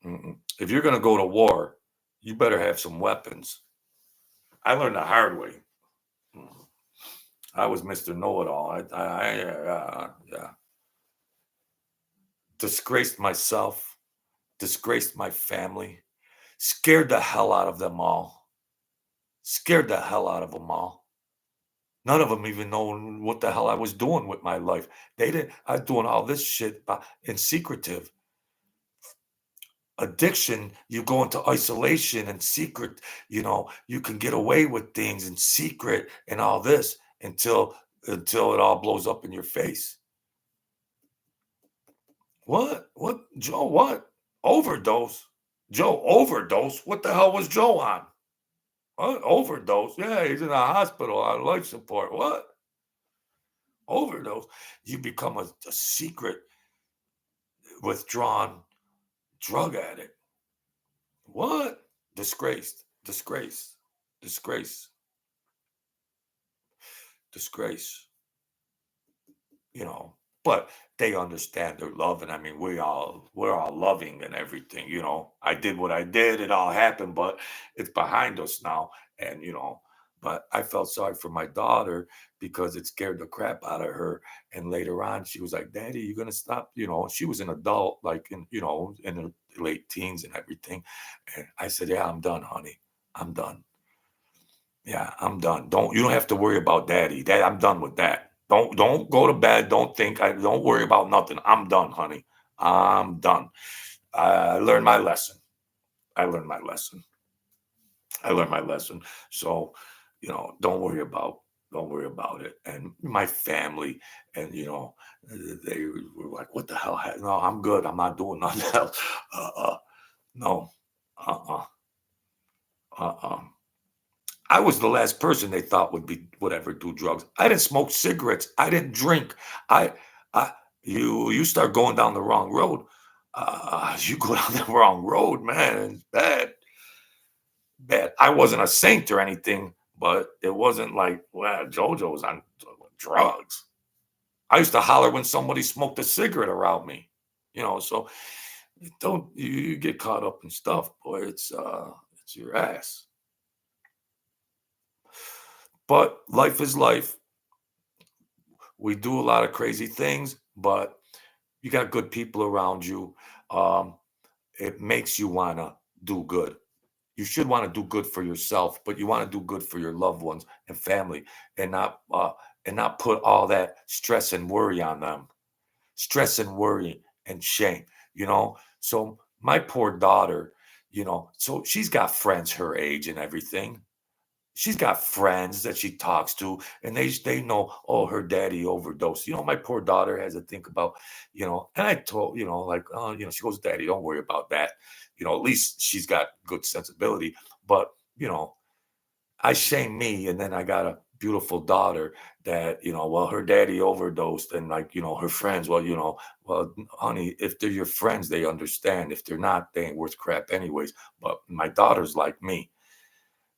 [SPEAKER 1] Mm-mm. If you're gonna go to war, you better have some weapons. I learned the hard way. Mm. I was Mr. Know-It-All. Yeah, disgraced myself, disgraced my family, scared the hell out of them all, scared the hell out of them all. None of them even know what the hell I was doing with my life. They didn't. I was doing all this shit in secretive. Addiction, you go into isolation and secret. You can get away with things in secret and all this until it all blows up in your face. What? What? Joe? What? Overdose? Joe overdose? What the hell was Joe on? What? Overdose? Yeah, he's in a hospital on life support. What? Overdose? You become a secret withdrawn drug addict. What? Disgraced. Disgrace. Disgrace. Disgrace. you know but they understand their love, and I mean we're all loving and everything. I did what I did, it all happened, but it's behind us now. And but I felt sorry for my daughter because it scared the crap out of her. And later on she was like, Daddy, you gonna stop? She was an adult, like in her late teens and everything. And I said, yeah, I'm done, honey. I'm done. Yeah, I'm done. You don't have to worry about daddy. Dad, I'm done with that. Don't go to bed. Don't worry about nothing. I'm done, honey. I'm done. I learned my lesson. I learned my lesson. I learned my lesson. So, don't worry about it. And my family, and they were like, what the hell? No, I'm good. I'm not doing nothing else. No. Uh-uh. Uh-uh. I was the last person they thought would ever do drugs. I didn't smoke cigarettes. I didn't drink. I, I you start going down the wrong road. You go down the wrong road, man. It's bad, bad. I wasn't a saint or anything, but it wasn't like, well, JoJo's on drugs. I used to holler when somebody smoked a cigarette around me. So don't you get caught up in stuff, boy. It's your ass. But life is life. We do a lot of crazy things, but you got good people around you. Um, it makes you want to do good. You should want to do good for yourself, but you want to do good for your loved ones and family, and not put all that stress and worry on them. Stress and worry and shame. So my poor daughter, so she's got friends her age and everything. She's got friends that she talks to, and they know, oh, her daddy overdosed. My poor daughter has to think about, and I told, like, oh, she goes, Daddy, don't worry about that. At least she's got good sensibility. But, I shame me, and then I got a beautiful daughter that, well, her daddy overdosed, and like, her friends, well, well, honey, if they're your friends, they understand. If they're not, they ain't worth crap anyways. But my daughter's like me.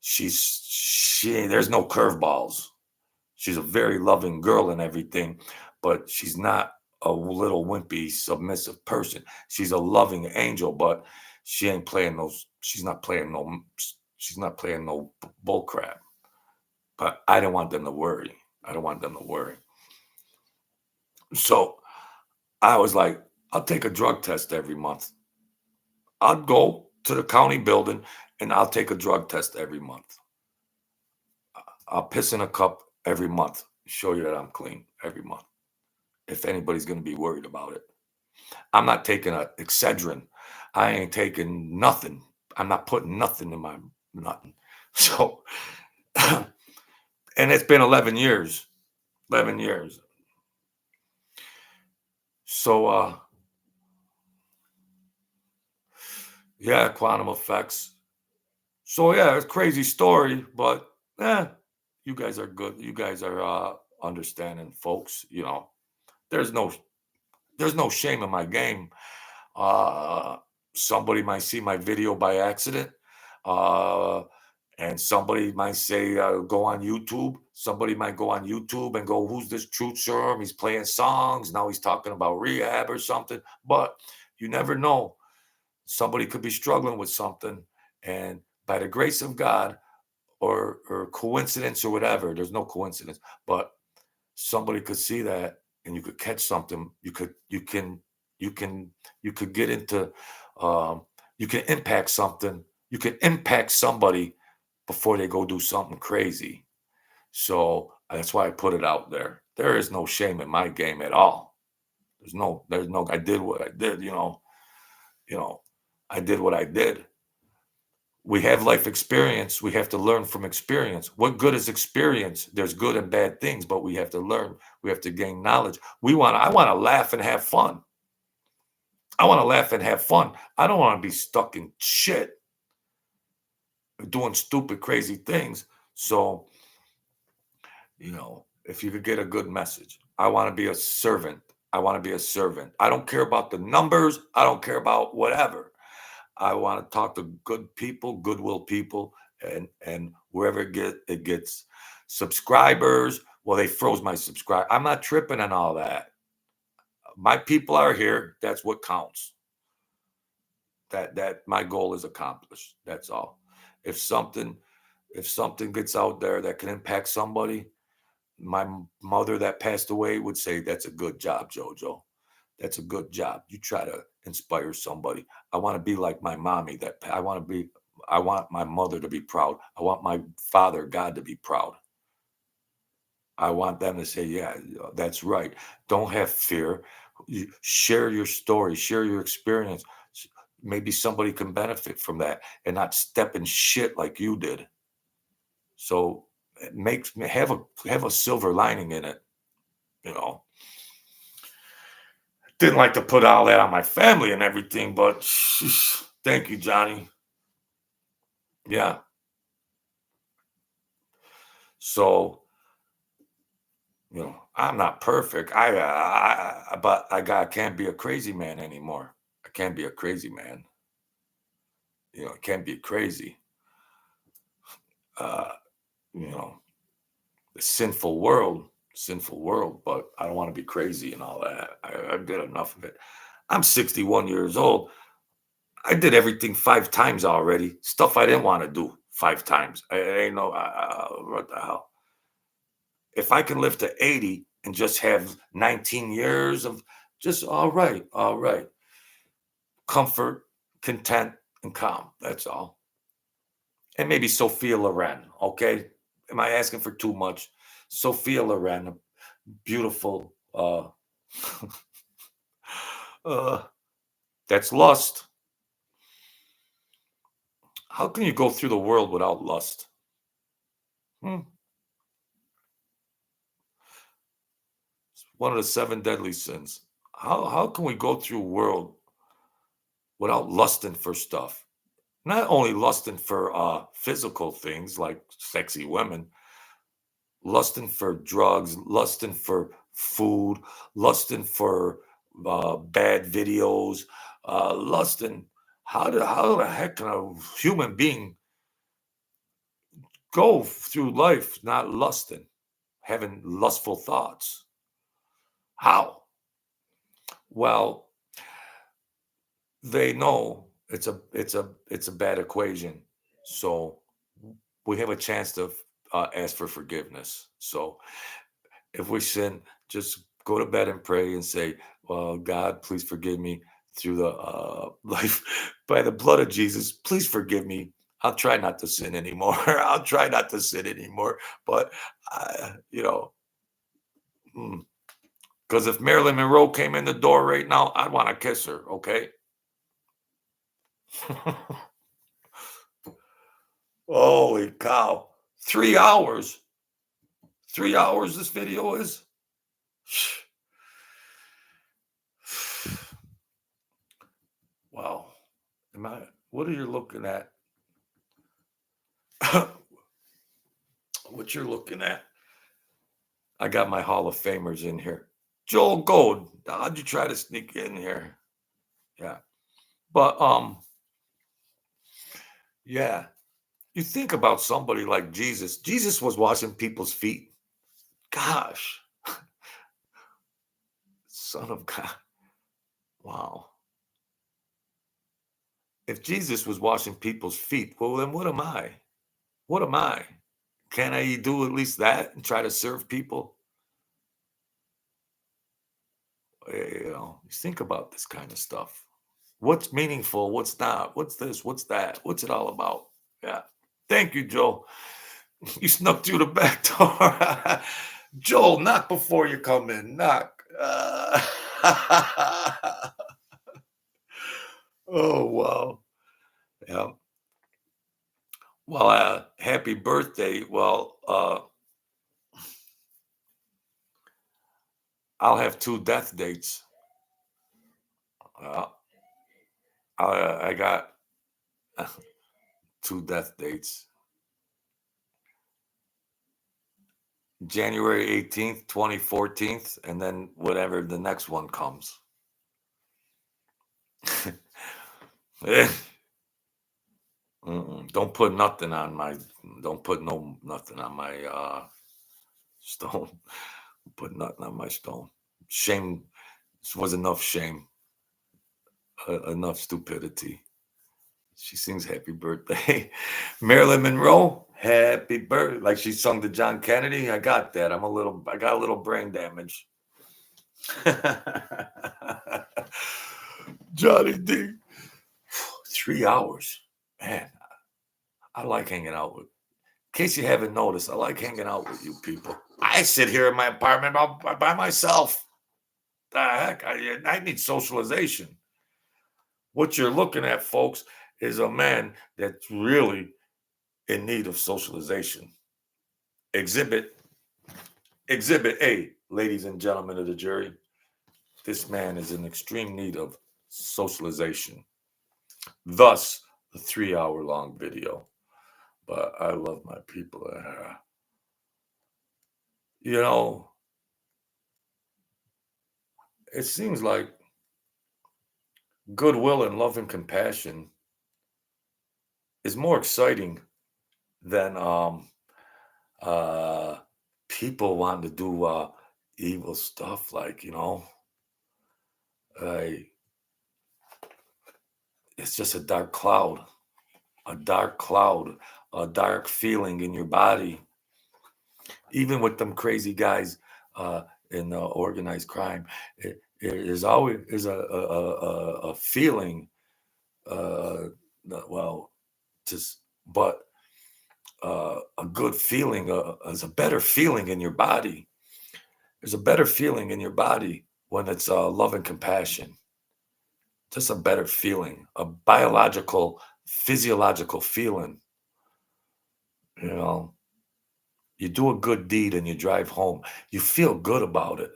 [SPEAKER 1] There's no curveballs. She's a very loving girl and everything, but she's not a little wimpy submissive person. She's a loving angel, but she's not playing no bull crap. But I don't want them to worry. I don't want them to worry. So I was like, I'll take a drug test every month. I'll go to the county building and I'll take a drug test every month. I'll piss in a cup every month, show you that I'm clean every month. If anybody's going to be worried about it, I'm not taking a Excedrin. I ain't taking nothing. I'm not putting nothing in my nothing. So, and it's been 11 years. 11 years. So, yeah, quantum effects. So, yeah, it's a crazy story, but you guys are good. You guys are understanding, folks. You know, there's no there's no shame in my game. Uh, Somebody might see my video by accident. Uh, and somebody might say, go on YouTube. Somebody might go on YouTube and go, who's this truth serum? He's playing songs. Now he's talking about rehab or something. But you never know. Somebody could be struggling with something. And by the grace of God or coincidence or whatever, there's no coincidence, but somebody could see that and you could catch something. You can you could get into you can impact something. You can impact somebody before they go do something crazy. So that's why I put it out there. There is no shame in my game at all. There's no I did what I did, you know, I did what I did. We have life experience. We have to learn from experience. What good is experience? There's good and bad things, but we have to learn. We have to gain knowledge. I want to laugh and have fun. I want to laugh and have fun. I don't want to be stuck in shit doing stupid, crazy things. So, if you could get a good message, I want to be a servant. I want to be a servant. I don't care about the numbers. I don't care about whatever. I want to talk to good people, goodwill people, and wherever it gets subscribers. Well, they froze my subscribe. I'm not tripping on all that. My people are here. That's what counts. That my goal is accomplished. That's all. If something if something gets out there that can impact somebody, my mother that passed away would say, "That's a good job, Jojo. That's a good job. You try to inspire somebody." I want to be like my mommy. I want my mother to be proud. I want my father, God, to be proud. I want them to say, "Yeah, that's right. Don't have fear. Share your story, share your experience. Maybe somebody can benefit from that and not step in shit like you did." So it makes me have a silver lining in it, you know. Didn't like to put all that on my family and everything, but thank you, Johnny. Yeah. So, I'm not perfect. But I can't be a crazy man anymore. I can't be a crazy man. I can't be crazy. Uh, you know, the sinful world, but I don't want to be crazy and all that. I did enough of it. I'm 61 years old. I did everything 5 times already. Stuff I didn't want to do 5 times. I ain't no, what the hell? If I can live to 80 and just have 19 years of just all right, comfort, content, and calm. That's all. And maybe Sophia Loren. Okay, am I asking for too much? Sophia Loren, a beautiful. Uh, that's lust. How can you go through the world without lust? Hmm. It's one of the 7 deadly sins. How can we go through a world without lusting for stuff? Not only lusting for physical things like sexy women, lusting for drugs, lusting for food, lusting for bad videos, lusting. How the heck can a human being go through life not lusting, having lustful thoughts? How? Well, they know it's a bad equation. So we have a chance to ask for forgiveness. So if we sin, just go to bed and pray and say, "Well, God, please forgive me through the life by the blood of Jesus. Please forgive me. I'll try not to sin anymore. I'll try not to sin anymore." But you know, because if Marilyn Monroe came in the door right now, I'd want to kiss her. Okay. Holy cow. 3 hours. 3 hours this video is. Wow. Am I what are you looking at? What you're looking at? I got my Hall of Famers in here. Joel Gold. How'd you try to sneak in here? Yeah. But yeah. You think about somebody like Jesus. Jesus was washing people's feet. Gosh. Son of God. Wow. If Jesus was washing people's feet, well, then what am I? What am I? Can I do at least that and try to serve people? You think about this kind of stuff. What's meaningful? What's not? What's this? What's that? What's it all about? Yeah. Thank you, Joel. You snuck through the back door. Joel, knock before you come in. Knock. Oh, wow. Yeah. Well, happy birthday. Well, I'll have two death dates. Uh, I got two death dates. January 18th, 2014, and then whatever the next one comes. Eh, don't put nothing on my, don't put nothing on my stone. Put nothing on my stone. Shame, this was enough shame, enough stupidity. She sings happy birthday. Marilyn Monroe, happy birthday. Like she sung to John Kennedy. I got that. I got a little brain damage. Johnny D. 3 hours. Man, I like hanging out with. In case you haven't noticed, I like hanging out with you people. I sit here in my apartment by myself. The heck? I need socialization. What you're looking at, folks, is a man that's really in need of socialization. Exhibit A, ladies and gentlemen of the jury. This man is in extreme need of socialization. Thus, the 3 hour long video. But I love my people. You know, it seems like goodwill and love and compassion is more exciting than uh people wanting to do evil stuff, like, uh, it's just a dark cloud, a dark cloud, a dark feeling in your body. Even with them crazy guys in organized crime, it is always is a feeling, uh, well, just but a good feeling is a better feeling in your body. There's a better feeling in your body when it's love and compassion. Just a better feeling, a biological, physiological feeling. You know, you do a good deed and you drive home, you feel good about it.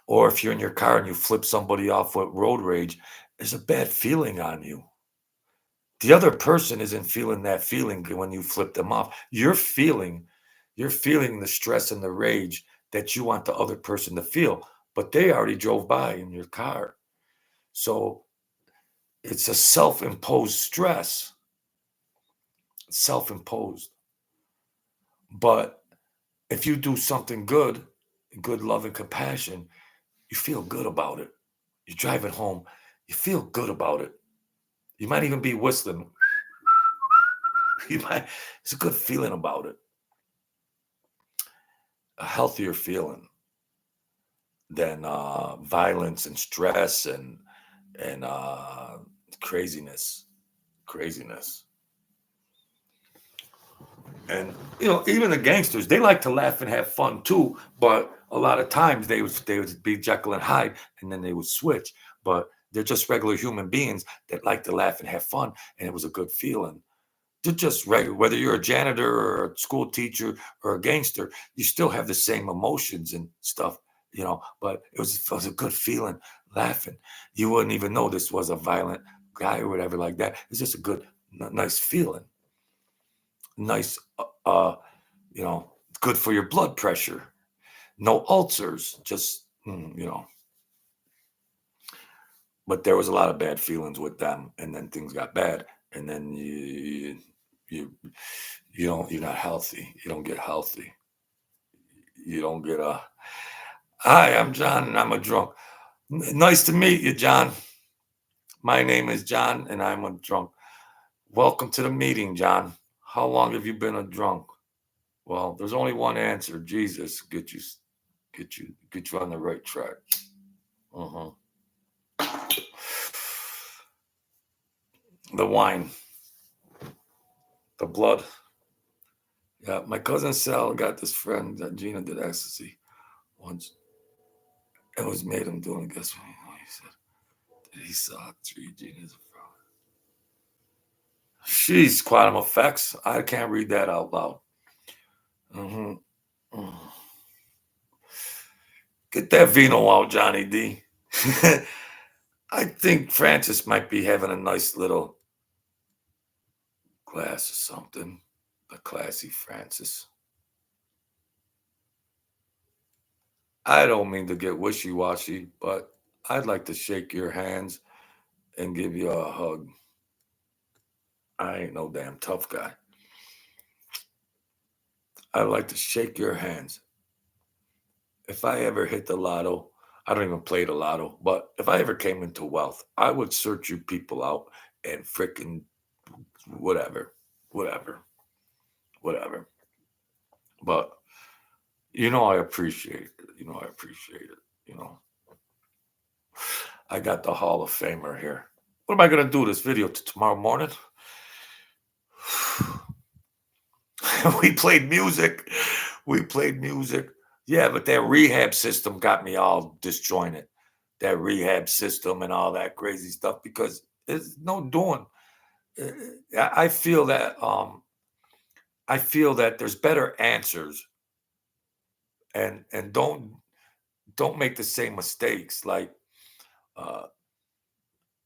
[SPEAKER 1] Or if you're in your car and you flip somebody off with road rage, there's a bad feeling on you. The other person isn't feeling that feeling when you flip them off. You're feeling the stress and the rage that you want the other person to feel, but they already drove by in your car. So it's a self-imposed stress, self-imposed. But if you do something good love and compassion, you feel good about it. You're driving home, you feel good about it. You might even be whistling. It's a good feeling about it. A healthier feeling than violence and stress and craziness, craziness. And even the gangsters, they like to laugh and have fun too. But a lot of times they would be Jekyll and Hyde, and then they would switch. But they're just regular human beings that like to laugh and have fun, and it was a good feeling They're just regular. Whether you're a janitor or a school teacher or a gangster, you still have the same emotions and stuff, But it was a good feeling, laughing. You wouldn't even know this was a violent guy or whatever like that. It's just a good, nice feeling. Nice, you know, good for your blood pressure. No ulcers, just, But there was a lot of bad feelings with them, and then things got bad, and then you you're not healthy. You don't get healthy. You don't get a. Hi, I'm John, and I'm a drunk. Nice to meet you, John. My name is John, and I'm a drunk. Welcome to the meeting, John. How long have you been a drunk? Well, there's only one answer. Jesus, get you on the right track. Uh-huh. The wine, the blood. Yeah, my cousin Sal got this friend that Gina did ecstasy once. It was made him doing. Guess what he said? That he saw 3 Gina's. She's quantum effects. I can't read that out loud. Mm-hmm. Mm. Get that vino out, Johnny D. I think Francis might be having a nice little glass or something. The classy Francis. I don't mean to get wishy washy, but I'd like to shake your hands and give you a hug. I ain't no damn tough guy. I'd like to shake your hands. If I ever hit the lotto, I don't even play the lotto, but if I ever came into wealth, I would search you people out and frickin' whatever, whatever, whatever. But I appreciate it. I appreciate it. You know, I got the Hall of Famer here. What am I gonna do this video to tomorrow morning? We played music. We played music. Yeah, but that rehab system got me all disjointed. That rehab system and all that crazy stuff because there's no doing. I feel that there's better answers and don't make the same mistakes. Like uh,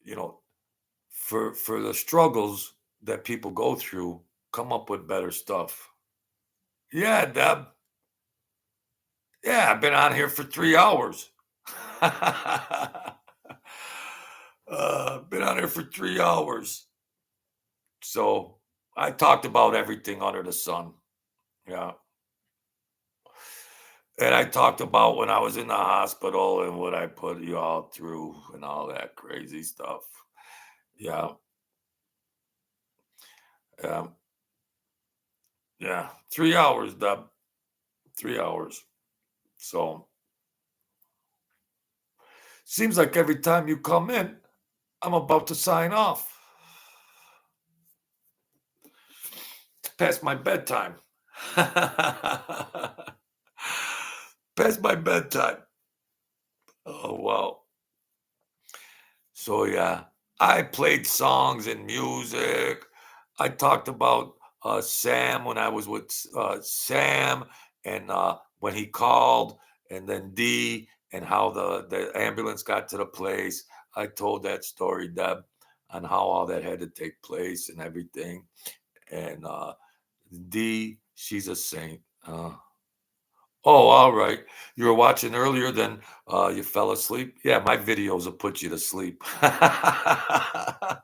[SPEAKER 1] you know, for the struggles that people go through, come up with better stuff. Yeah, Deb. Yeah, I've been on here for 3 hours. Been on here for 3 hours. So I talked about everything under the sun. Yeah. And I talked about when I was in the hospital and what I put you all through and all that crazy stuff. Yeah. Yeah. Yeah. 3 hours, Deb. 3 hours. So seems like every time you come in, I'm about to sign off. It's past my bedtime. Past my bedtime. Oh, wow. So, yeah, I played songs and music. I talked about Sam when I was with Sam and when he called, and then D and how the ambulance got to the place. I told that story, Deb, on how all that had to take place and everything. And D, she's a saint. Oh, all right. You were watching earlier, then you fell asleep. Yeah, my videos will put you to sleep. Yeah,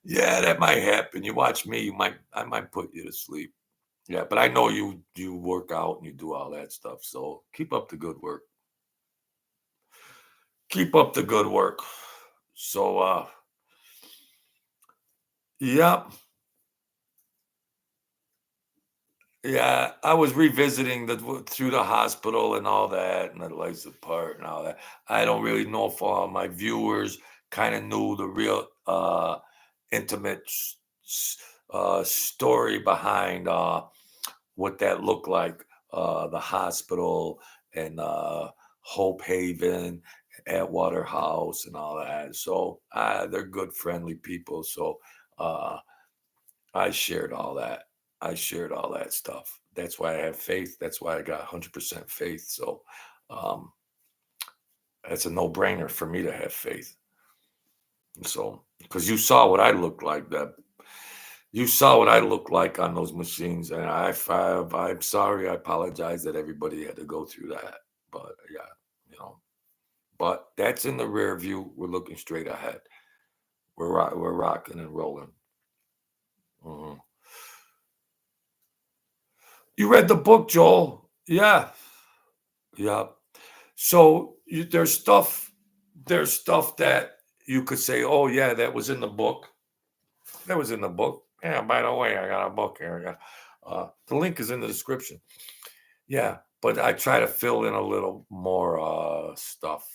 [SPEAKER 1] that might happen. You watch me, I might put you to sleep. Yeah, but I know you work out and you do all that stuff. So keep up the good work. Keep up the good work. So yeah, yeah, I was revisiting through the hospital and all that, and the lights apart and all that. I don't really know if my viewers kind of knew the real intimate story behind what that looked like, the hospital and Hope Haven, Atwater House, and all that. So they're good, friendly people. So uh, I shared all that. I shared all that stuff. That's why I have faith. That's why I got 100% faith. So um, it's a no brainer for me to have faith. So, because you saw what I looked like, that you saw what I looked like on those machines, and I'm sorry. I apologize that everybody had to go through that. But yeah, you know. But that's in the rear view. We're looking straight ahead. We're rocking and rolling. Mhm. You read the book, Joel? Yeah, yeah. So there's stuff that you could say, oh yeah, that was in the book. That was in the book. Yeah. By the way, I got a book here. The link is in the description. Yeah, but I try to fill in a little more stuff.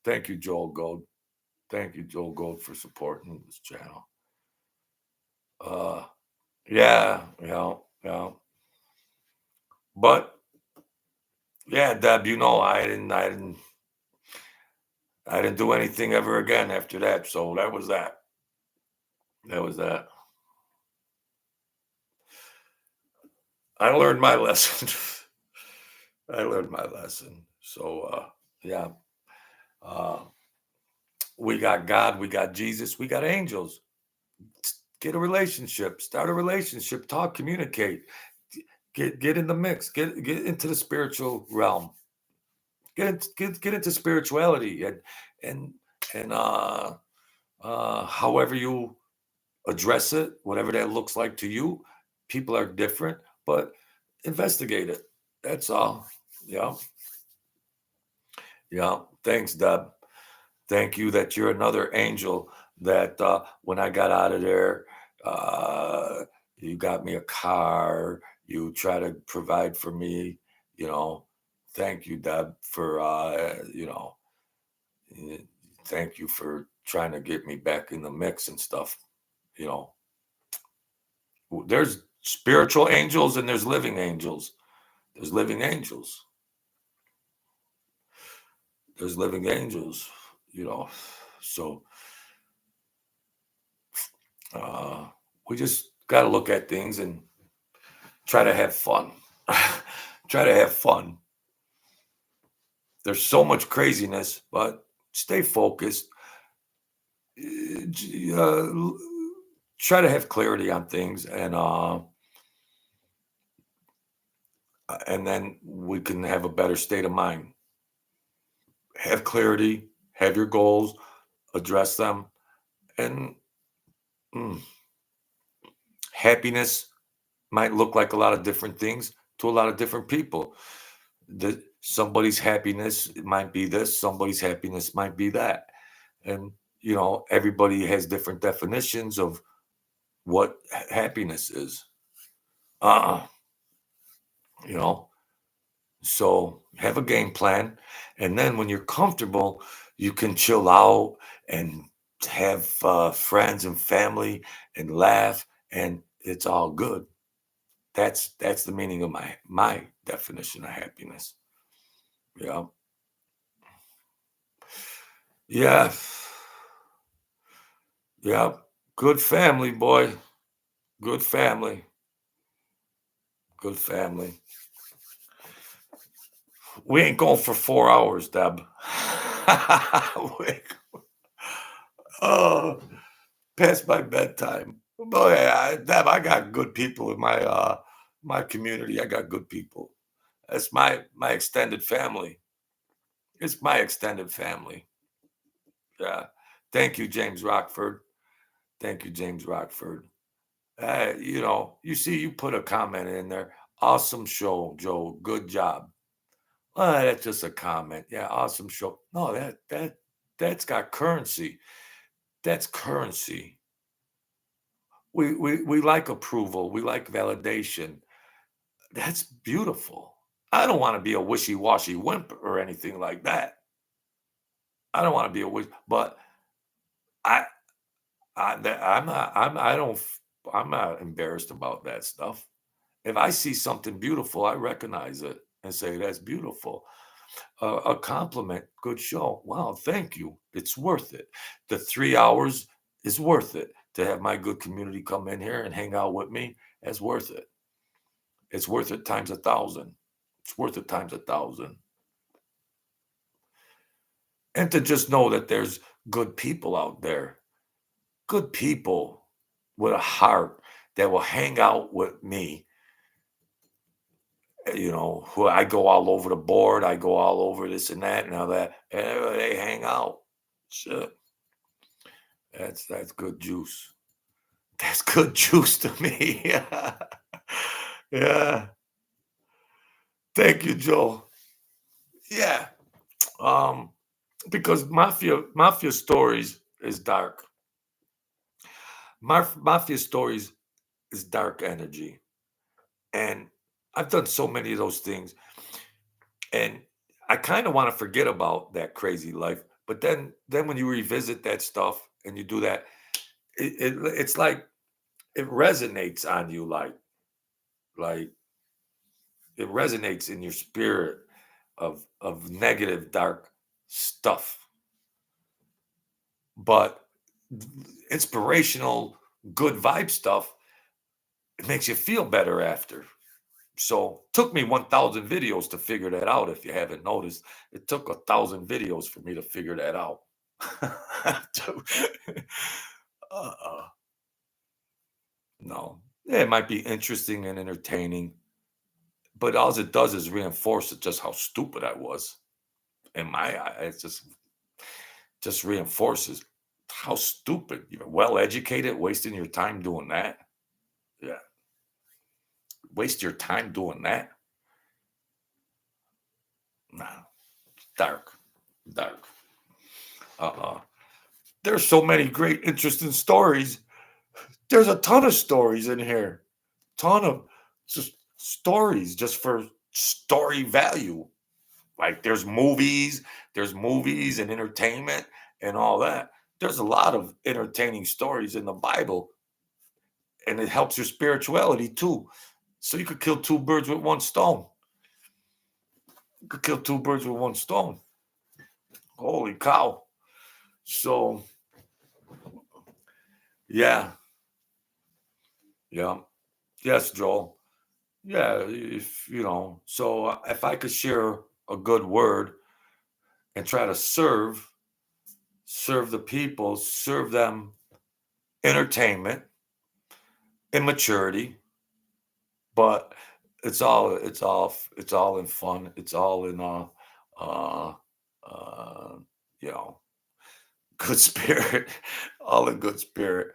[SPEAKER 1] Thank you, Joel Gold. Thank you, Joel Gold, for supporting this channel. Uh, yeah, yeah. But yeah, Deb, I didn't do anything ever again after that. So that was that. That was that. I learned my lesson. I learned my lesson. So yeah, uh, we got God, we got Jesus, we got angels. Get a relationship, start a relationship, talk, communicate, get in the mix, get into the spiritual realm, get into spirituality, and and however you address it, whatever that looks like to you. People are different, but investigate it. That's all. Yeah. Yeah. Thanks, Deb. Thank you that you're another angel that when I got out of there, uh, you got me a car. You try to provide for me. You know, thank you, Deb, for, eh, thank you for trying to get me back in the mix and stuff. You know, there's spiritual angels and there's living angels. There's living angels. There's living angels, you know. So uh, we just got to look at things and try to have fun. Try to have fun. There's so much craziness, but stay focused. Uh, Try to have clarity on things, and then we can have a better state of mind. Have clarity, have your goals, address them, and mm, happiness might look like a lot of different things to a lot of different people. Somebody's happiness might be this, somebody's happiness might be that. And, everybody has different definitions of what happiness is. Uh, you know, so have a game plan. And then when you're comfortable, you can chill out and have friends and family and laugh, and it's all good. That's the meaning of my definition of happiness. Yeah. Yeah. Yeah. Good family, boy. Good family. Good family. We ain't going for 4 hours, Deb. Oh, past my bedtime. But yeah, Deb, I got good people in my community. I got good people. That's my extended family. It's my extended family. Yeah. Thank you, James Rockford. Thank you, James Rockford. You see, you put a comment in there. Awesome show, Joe. Good job. That's just a comment. Yeah, awesome show. No, that's got currency. That's currency. We like approval. We like validation. That's beautiful. I don't want to be a wishy-washy wimp or anything like that. I don't want to be a wish, but I I'm not I don't I'm not embarrassed about that stuff. If I see something beautiful, I recognize it and say that's beautiful. A compliment, good show. Wow, thank you. It's worth it. The 3 hours is worth it. to have my good community come in here and hang out with me, it's worth it. It's worth it times 1,000. It's worth it times 1,000. And to just know that there's good people out there, good people with a heart that will hang out with me. Who I go all over the board, I go all over this and that and all that, and they hang out. Shit. That's good juice. That's good juice to me. Yeah. Yeah. Thank you, Joe. Yeah. Um, because mafia stories is dark. Mafia stories is dark energy. And I've done so many of those things. And I kind of want to forget about that crazy life. But then when you revisit that stuff and you do that, it's like it resonates on you, like it resonates in your spirit of negative dark stuff. But inspirational good vibe stuff, it makes you feel better after. So took me 1,000 videos to figure that out. If you haven't noticed, it took 1,000 videos for me to figure that out. uh, no, yeah, it might be interesting and entertaining, but all it does is reinforce just how stupid I was. In my eye, it just reinforces how stupid. You're well educated, wasting your time doing that. Yeah, waste your time doing that. Nah, dark, dark. Uh-uh. There's so many great, interesting stories. There's a ton of stories in here. Ton of just stories just for story value. Like there's movies and entertainment and all that. There's a lot of entertaining stories in the Bible, and it helps your spirituality too. So you could kill two birds with one stone. You could kill two birds with one stone. Holy cow. So yeah, yeah. Yes, Joel. Yeah, if so if I could share a good word and try to serve the people, serve them entertainment and maturity, but it's all in fun. It's all in uh uh you know good spirit, all in good spirit.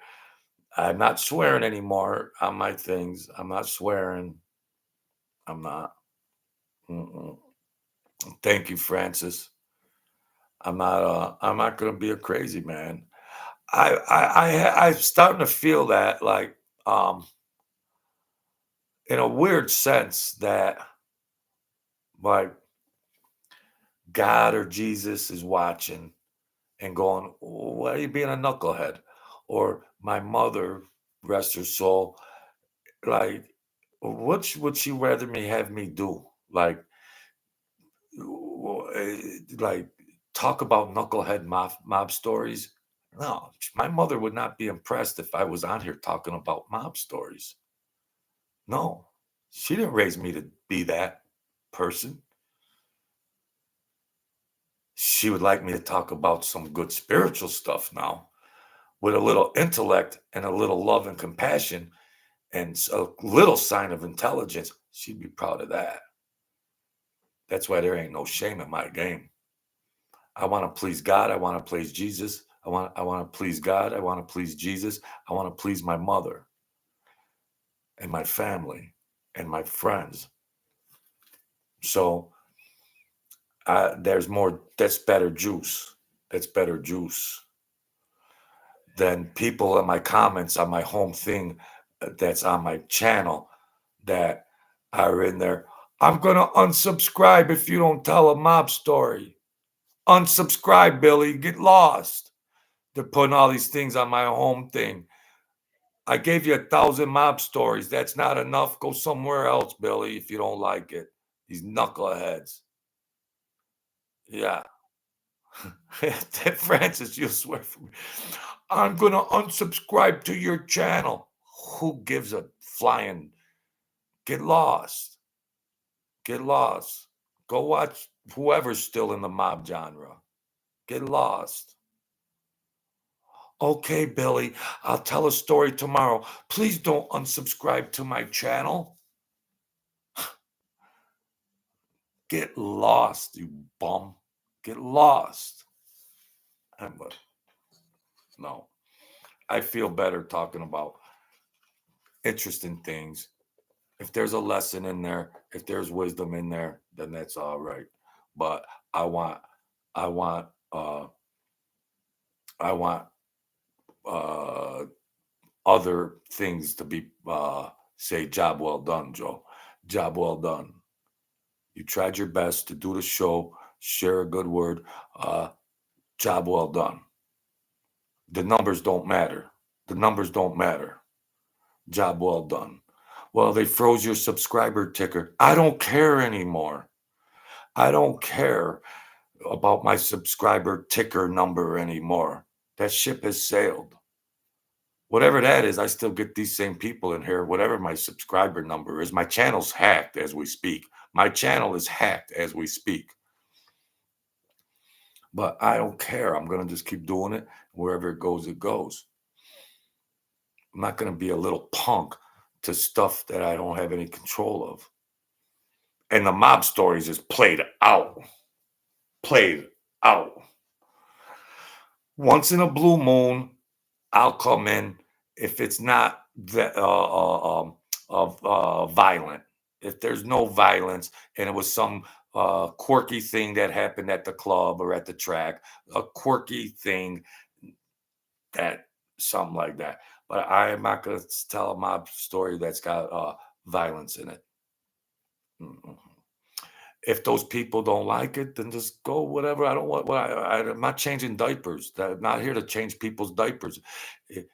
[SPEAKER 1] I'm not swearing anymore on my things. I'm not swearing. I'm not. Mm-mm. Thank you, Francis. I'm not gonna be a crazy man. I'm starting to feel that like um in a weird sense that like God or Jesus is watching and going, why are you being a knucklehead? Or my mother, rest her soul, like what would she rather me have me do? Like talk about knucklehead mob stories? No, my mother would not be impressed if I was on here talking about mob stories. No, she didn't raise me to be that person. She would like me to talk about some good spiritual stuff now with a little intellect and a little love and compassion and a little sign of intelligence. She'd be proud of that. That's why there ain't no shame in my game. I want to please God. I want to please Jesus. I want to please God. I want to please Jesus. I want to please my mother and my family and my friends. So there's more. That's better juice. That's better juice than people in my comments on my home thing that's on my channel that are in there. I'm gonna unsubscribe if you don't tell a mob story. Unsubscribe, Billy. Get lost. They're putting all these things on my home thing. I gave you 1,000 mob stories. That's not enough. Go somewhere else, Billy, if you don't like it. These knuckleheads. Yeah. Francis, you'll swear for me. I'm gonna unsubscribe to your channel. Who gives a flying? Get lost. Get lost. Go watch whoever's still in the mob genre. Get lost. Okay, Billy, I'll tell a story tomorrow. Please don't unsubscribe to my channel. Get lost, you bum. Get lost. No, I feel better talking about interesting things. If there's a lesson in there, if there's wisdom in there, then that's all right. But I want, I want, uh, I want uh, other things to be say, job well done, Joe. Job well done. You tried your best to do the show, share a good word. Uh, Job well done. The numbers don't matter. The numbers don't matter. Job well done. Well, they froze your subscriber ticker. I don't care anymore. I don't care about my subscriber ticker number anymore. That ship has sailed. Whatever that is, I still get these same people in here, whatever my subscriber number is. My channel's hacked as we speak. My channel is hacked as we speak. But I don't care. I'm going to just keep doing it. Wherever it goes, it goes. I'm not going to be a little punk to stuff that I don't have any control of. And the mob stories is played out. Played out. Once in a blue moon, I'll come in if it's not violent. If there's no violence and it was some quirky thing that happened at the club or at the track, a quirky thing that something like that. But I am not going to tell a mob story that's got violence in it. Mm-mm. If those people don't like it, then just go whatever. I don't want. I'm not changing diapers. I'm not here to change people's diapers. If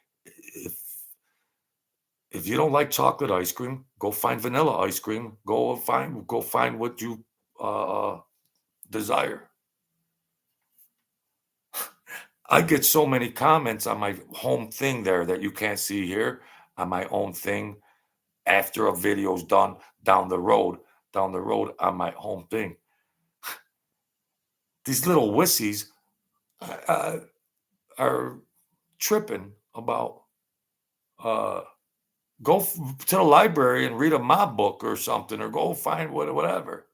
[SPEAKER 1] if you don't like chocolate ice cream, go find vanilla ice cream. Go find what you desire. I get so many comments on my home thing there that you can't see here on my own thing after a video's done down the road on my home thing. These little wussies uh, are tripping about uh, to the library and read a mob book or something, or go find whatever.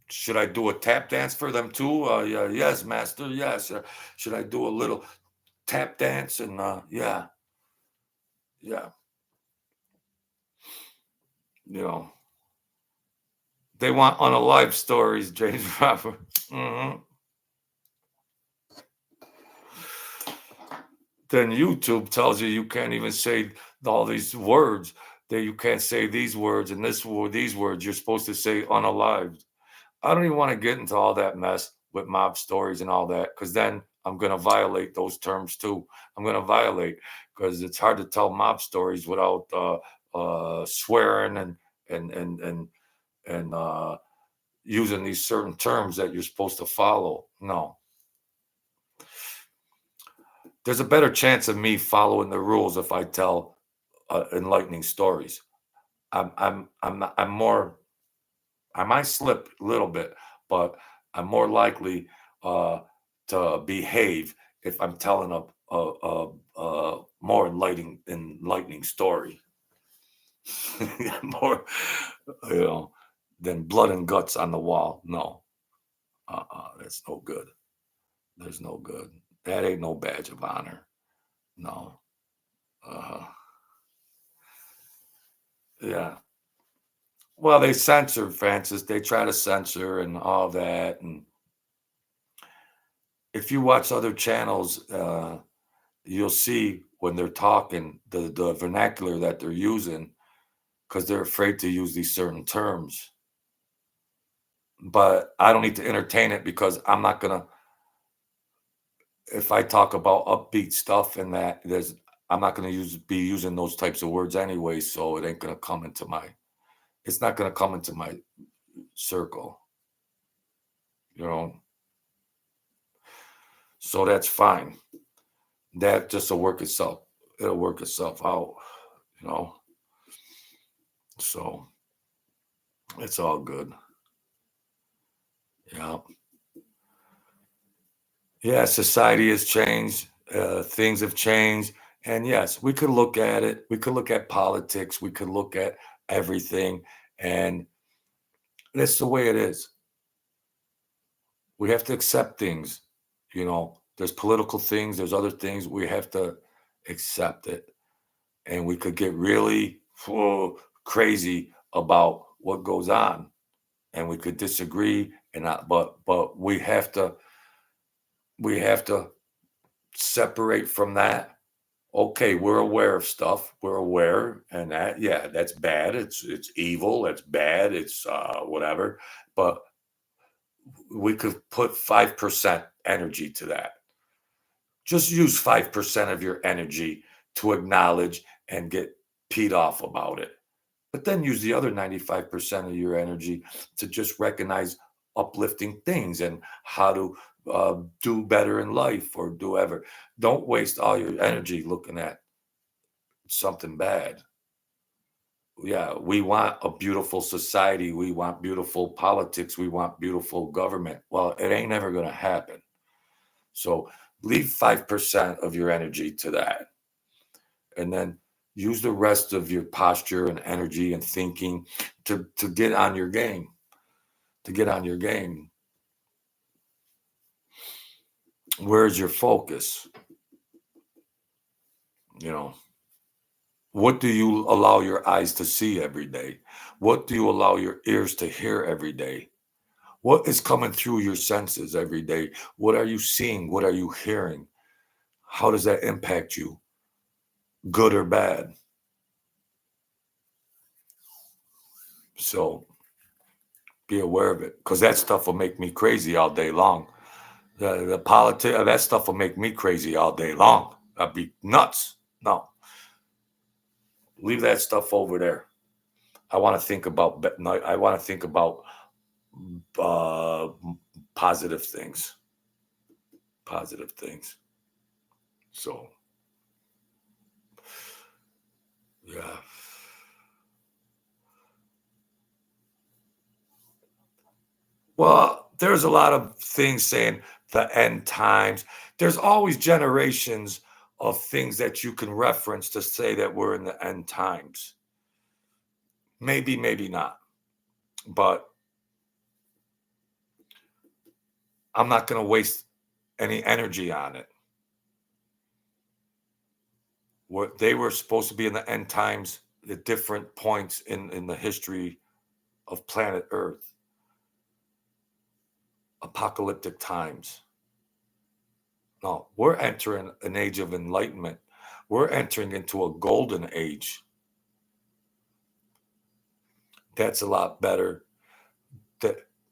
[SPEAKER 1] Should I do a tap dance for them too? Yeah, yes, master. Yes. Should I do a little tap dance? And yeah, yeah. You know, they want unalive stories, James Robert. Then YouTube tells you can't even say all these words. That you can't say these words and these words. You're supposed to say unalived. I don't even want to get into all that mess with mob stories and all that, because then I'm going to violate those terms too. I'm going to violate, because it's hard to tell mob stories without swearing and using these certain terms that you're supposed to follow. No, there's a better chance of me following the rules if I tell enlightening stories. I'm more. I might slip a little bit, but I'm more likely uh, to behave if I'm telling a more enlightening story. More, you know, than blood and guts on the wall. No, that's no good. There's no good. That ain't no badge of honor. No. Uh, yeah. Well, they censor, Francis. They try to censor and all that. And if you watch other channels, you'll see when they're talking the vernacular that they're using, because they're afraid to use these certain terms. But I don't need to entertain it, because I'm not gonna. If I talk about upbeat stuff and that, I'm not gonna be using those types of words anyway, so it ain't gonna come into my it's not going to come into my circle, you know. So that's fine. That just will work itself. It'll work itself out, you know. So it's all good. Yeah. Yeah, society has changed. Things have changed. And yes, we could look at it. We could look at politics. We could look at everything. And that's the way it is. We have to accept things. You know, there's political things, there's other things. We have to accept it. And we could get really crazy about what goes on. And we could disagree and not, but we have to separate from that. Okay, we're aware of stuff. We're aware, and that, yeah, that's bad. It's evil. It's bad. It's whatever. But we could put 5% energy to that. Just use 5% of your energy to acknowledge and get peed off about it. But then use the other 95% of your energy to just recognize uplifting things and how to do better in life or do ever. Don't waste all your energy looking at something bad. Yeah, we want a beautiful society. We want beautiful politics. We want beautiful government. Well, it ain't ever going to happen. So leave 5% of your energy to that. And then use the rest of your posture and energy and thinking to get on your game. To get on your game. Where's your focus? You know, what do you allow your eyes to see every day? What do you allow your ears to hear every day? What is coming through your senses every day? What are you seeing? What are you hearing? How does that impact you, good or bad? So be aware of it, because that stuff will make me crazy all day long. The politics, that stuff will make me crazy all day long. I'd be nuts. No, leave that stuff over there. I want to think about. I want to think about uh, positive things. Positive things. So yeah. Well, there's a lot of things saying the end times. There's always generations of things that you can reference to say that we're in the end times. Maybe, maybe not. But I'm not going to waste any energy on it. They were supposed to be in the end times at different points in the history of planet Earth, apocalyptic times. No, we're entering an age of enlightenment. We're entering into a golden age. That's a lot better.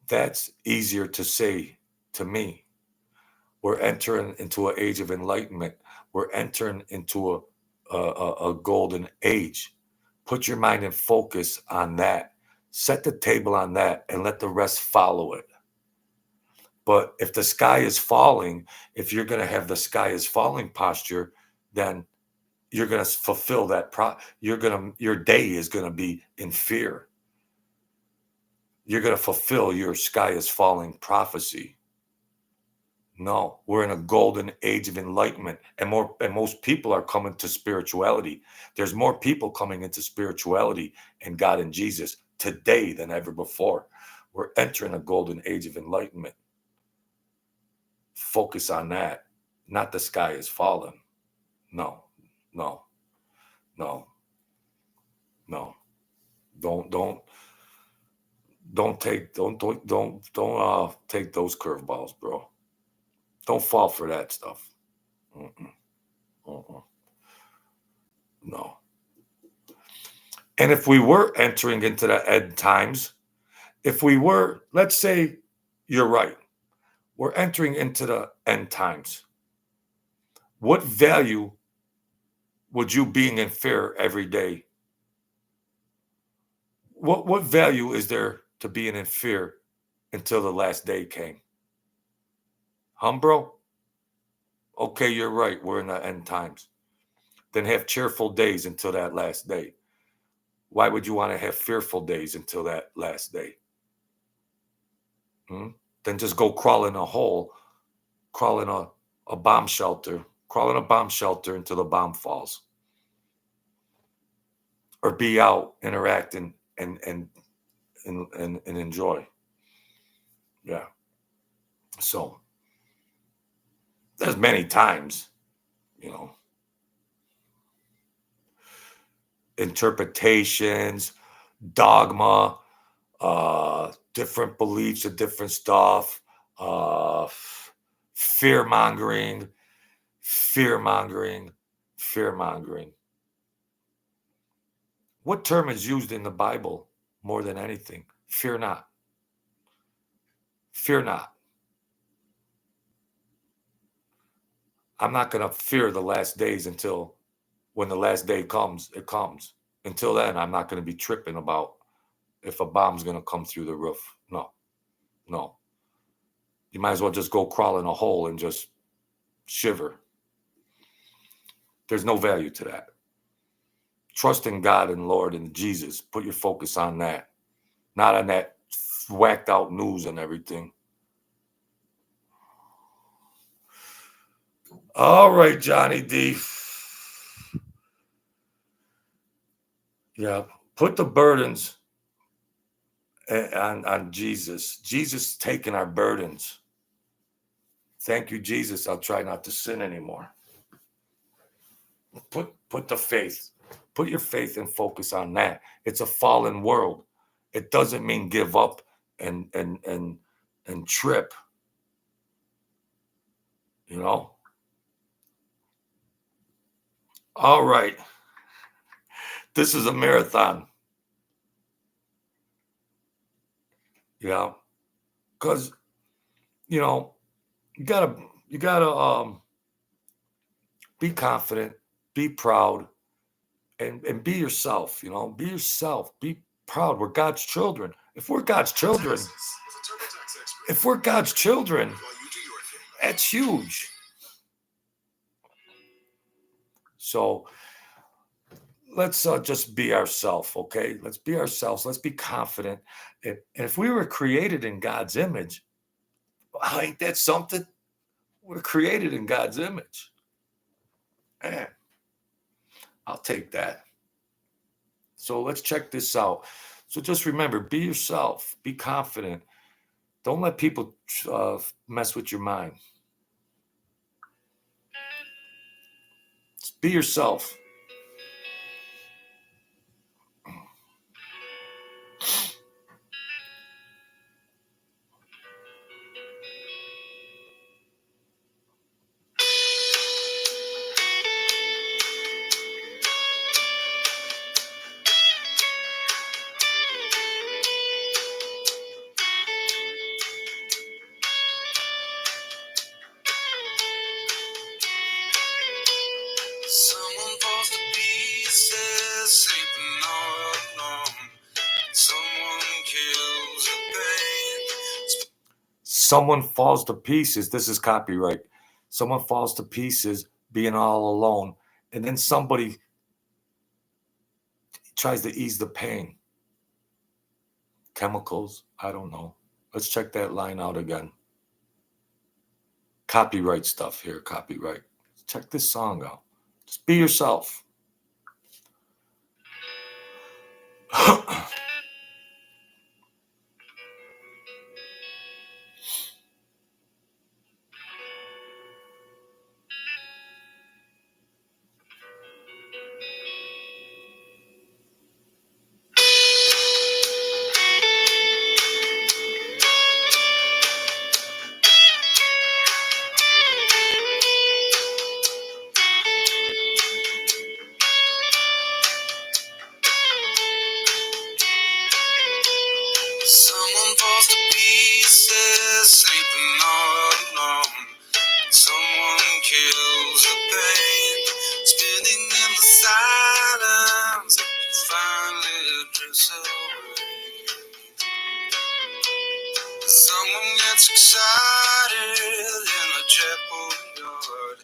[SPEAKER 1] That's easier to say to me. We're entering into an age of enlightenment. We're entering into a golden age. Put your mind and focus on that. Set the table on that and let the rest follow it. But if the sky is falling, if you're going to have the sky is falling posture, then you're going to fulfill that. Your day is going to be in fear. You're going to fulfill your sky is falling prophecy. No, we're in a golden age of enlightenment, and most people are coming to spirituality. There's more people coming into spirituality and God and Jesus today than ever before. We're entering a golden age of enlightenment. Focus on that, not the sky is falling. No, no, no, no. Don't take those curveballs, bro. Don't fall for that stuff. Mm-mm, mm-mm. No. And if we were entering into the end times, if we were, let's say you're right, we're entering into the end times. What value would you being in fear every day? what value is there to being in fear until the last day came? Bro? Okay, you're right. We're in the end times. Then have cheerful days until that last day. Why would you want to have fearful days until that last day? Then just go crawl in a hole, crawl in a bomb shelter, crawl in a bomb shelter until the bomb falls. Or be out, interacting, and enjoy. Yeah. So there's many times, interpretations, dogma, different beliefs of different stuff, uh, fear mongering, fear mongering, fear mongering. What term is used in the Bible more than anything? Fear not. Fear not. I'm not going to fear the last days until when the last day comes, it comes. Until then, I'm not going to be tripping about if a bomb's going to come through the roof. No, no. You might as well just go crawl in a hole and just shiver. There's no value to that. Trust in God and Lord and Jesus. Put your focus on that, not on that whacked out news and everything. All right, Johnny D. Yeah, put the burdens on Jesus. Jesus taking our burdens. Thank you, Jesus. I'll try not to sin anymore. Put the faith. Put your faith and focus on that. It's a fallen world. It doesn't mean give up and trip. All right. This is a marathon. Yeah. Because, you gotta be confident, be proud, and be yourself, be yourself, be proud. We're God's children. If we're God's children, that's huge. So let's just be ourselves, okay? Let's be ourselves. Let's be confident. And if we were created in God's image, ain't that something? We're created in God's image. Man, I'll take that. So let's check this out. So just remember, be yourself. Be confident. Don't let people mess with your mind. Just be yourself.
[SPEAKER 2] Someone falls to pieces, sleeping all alone. Someone kills the pain.
[SPEAKER 1] Someone falls to pieces. This is copyright. Someone falls to pieces being all alone. And then somebody tries to ease the pain. Chemicals, I don't know. Let's check that line out again. Copyright stuff here, copyright. Check this song out. Just be yourself.
[SPEAKER 2] Someone falls to pieces, sleeping all alone. Someone kills the pain, spinning in the silence. Finally drifts away. Someone gets excited in a chapel yard,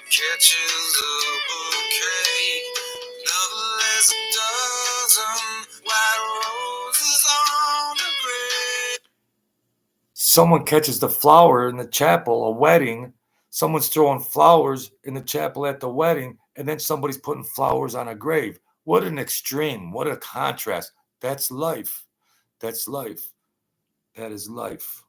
[SPEAKER 2] catches a bouquet, another lays a dozen white roses on the grave.
[SPEAKER 1] Someone catches the flower in the chapel, a wedding. Someone's throwing flowers in the chapel at the wedding, and then somebody's putting flowers on a grave. What an extreme. What a contrast. That's life. That's life. That is life.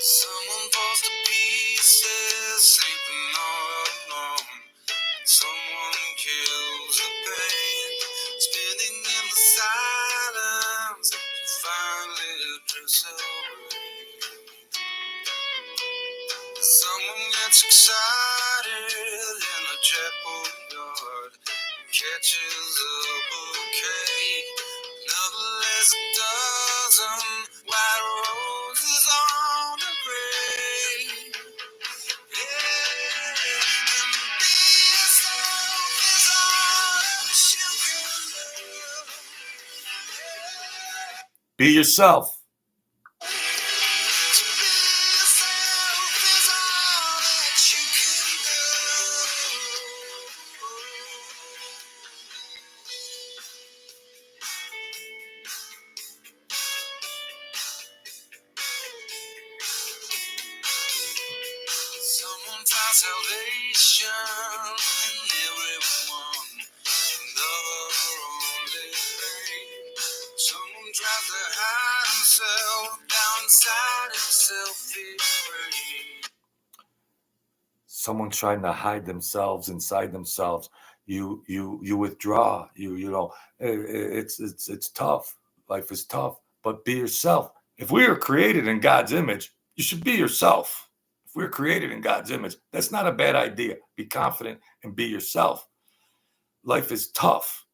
[SPEAKER 2] Someone falls to pieces, sleeping all alone. Someone kills the pain, spinning in the silence. Finally drifts away. Someone gets excited in a chapel yard, catches a bouquet, another lays a dozen white roses on the grave. Yeah, and be yourself is all that you can do. Yeah.
[SPEAKER 1] Be yourself.
[SPEAKER 2] Someone finds salvation in everyone, another only pain. Someone tries to hide himself down inside himself, free.
[SPEAKER 1] Someone trying to hide themselves inside themselves. You withdraw. It's tough. Life is tough. But be yourself. If we are created in God's image, you should be yourself. If we're created in God's image, that's not a bad idea. Be confident and be yourself. Life is tough.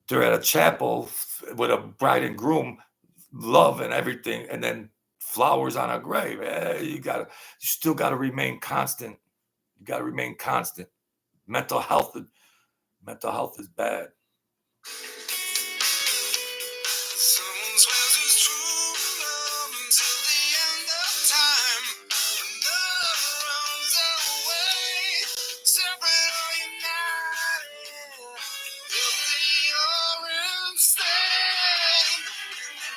[SPEAKER 1] They're at a chapel with a bride and groom, love and everything, and then flowers on a grave. You still gotta remain constant. You gotta remain constant. Mental health is bad.
[SPEAKER 2] Someone swears his true love until the end of time. Another runs away, separate or united. Guilty or insane.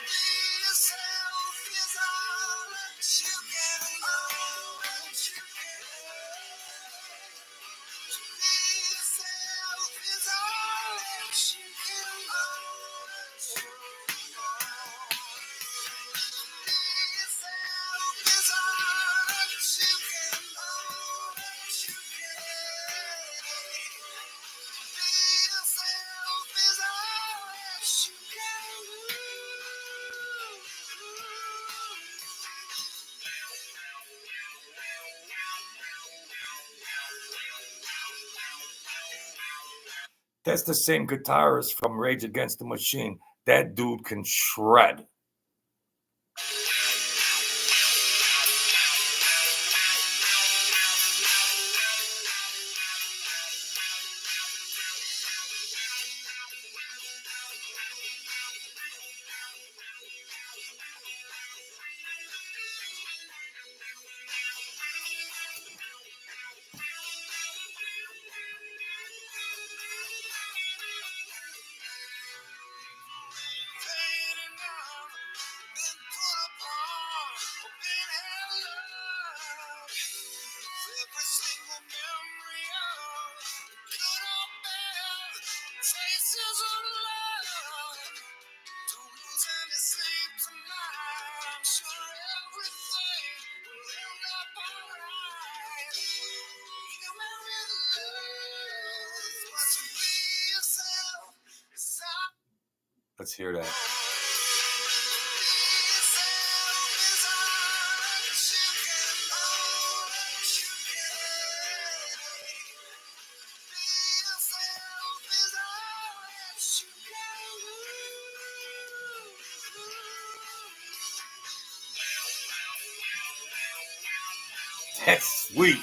[SPEAKER 2] Be yourself is all that you can do. Be yourself is all that you can do.
[SPEAKER 1] That's the same guitarist from Rage Against the Machine. That dude can shred. Every single memory of good or bad, traces of love. Don't lose any sleep tonight. I'm sure everything will end up alright. You marry love, but to be yourself is all. Let's hear that. Sweet.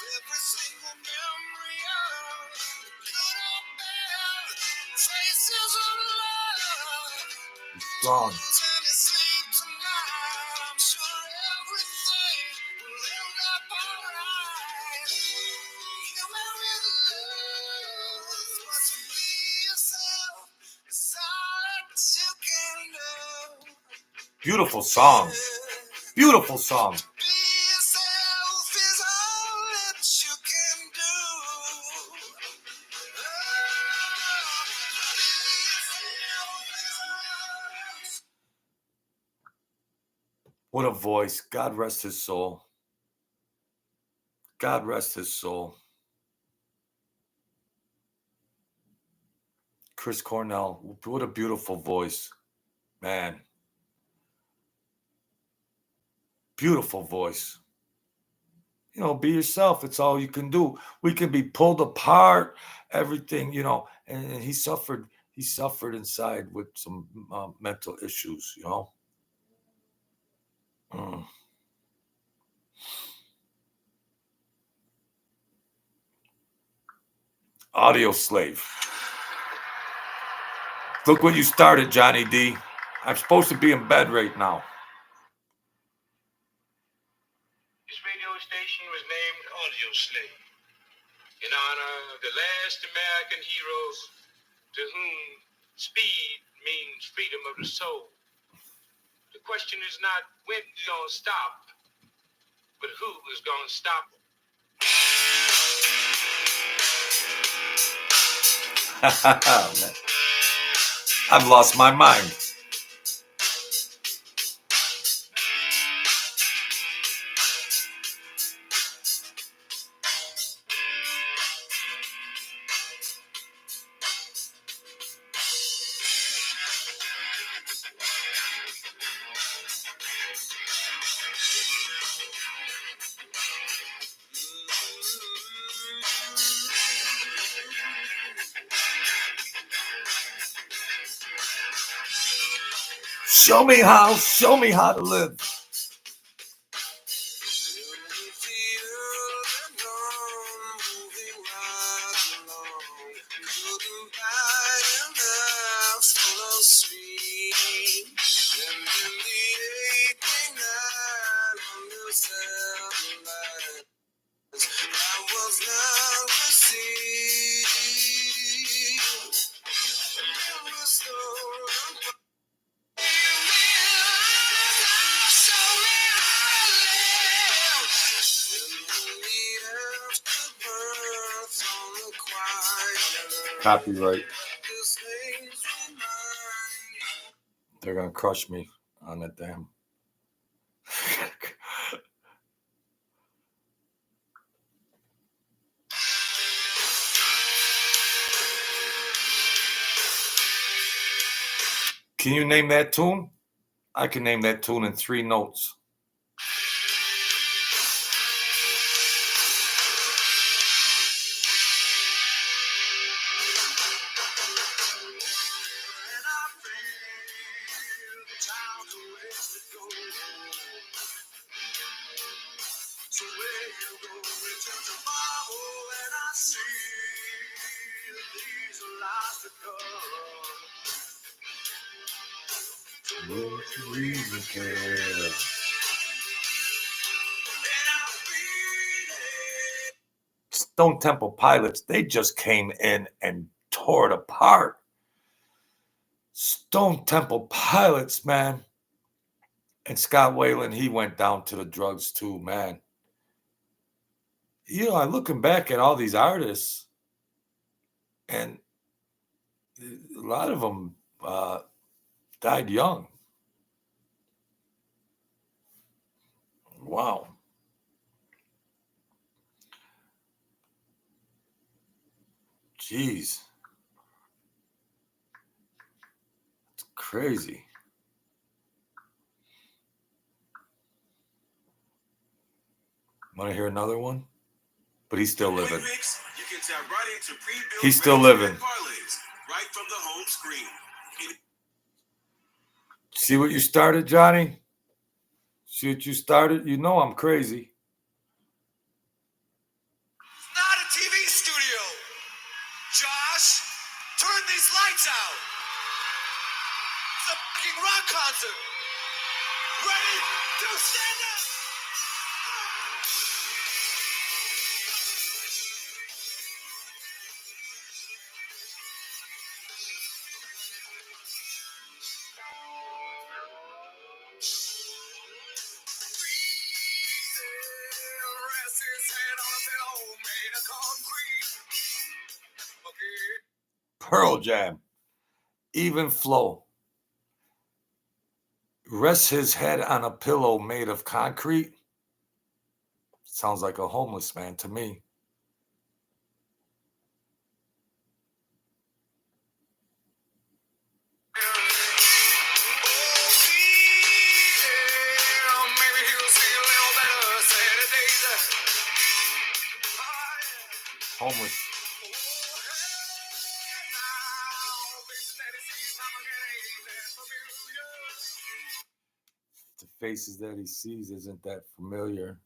[SPEAKER 2] Every single memory of good or bad, traces of love.
[SPEAKER 1] Strong.
[SPEAKER 2] Losing his sleep tonight, I'm sure everything will end up alright. You and with love, but to be yourself is all that you can do.
[SPEAKER 1] Beautiful song. Beautiful song.
[SPEAKER 2] Be yourself is all that you can do.
[SPEAKER 1] What a voice. God rest his soul. God rest his soul. Chris Cornell. What a beautiful voice. Man. Beautiful voice. You know, be yourself. It's all you can do. We can be pulled apart, everything, you know. And he suffered inside with some mental issues, you know. Mm. Audio Slave. Look what you started, Johnny D. I'm supposed to be in bed right now.
[SPEAKER 3] This radio station was named Audio Slave in honor of the last American heroes to whom speed means freedom of the soul. The question is not when you're going to stop, but who is going to stop them.
[SPEAKER 1] I've lost my mind. Show me how to live. Copyright. They're gonna crush me on that damn. Can you name that tune? I can name that tune in 3 notes. Stone Temple Pilots, they just came in and tore it apart. Stone Temple Pilots, man. And Scott Weiland, he went down to the drugs too, man. You know, I'm looking back at all these artists, and a lot of them died young. Wow. Jeez. It's crazy. Want to hear another one? But he's still living.
[SPEAKER 2] You can tap right into pre-built
[SPEAKER 1] He's still
[SPEAKER 2] ready-to-bet
[SPEAKER 1] living.
[SPEAKER 2] parlays right from the home screen.
[SPEAKER 1] See what you started, Johnny? See what you started? You know I'm crazy.
[SPEAKER 2] Not a TV studio. Josh, turn these lights out. It's a fucking rock concert. Ready to stand up. Rest his head on a pillow made of concrete. Okay.
[SPEAKER 1] Pearl Jam. Even flow. Rests his head on a pillow made of concrete. Sounds like a homeless man to me. Homeless. The faces that he sees isn't that familiar.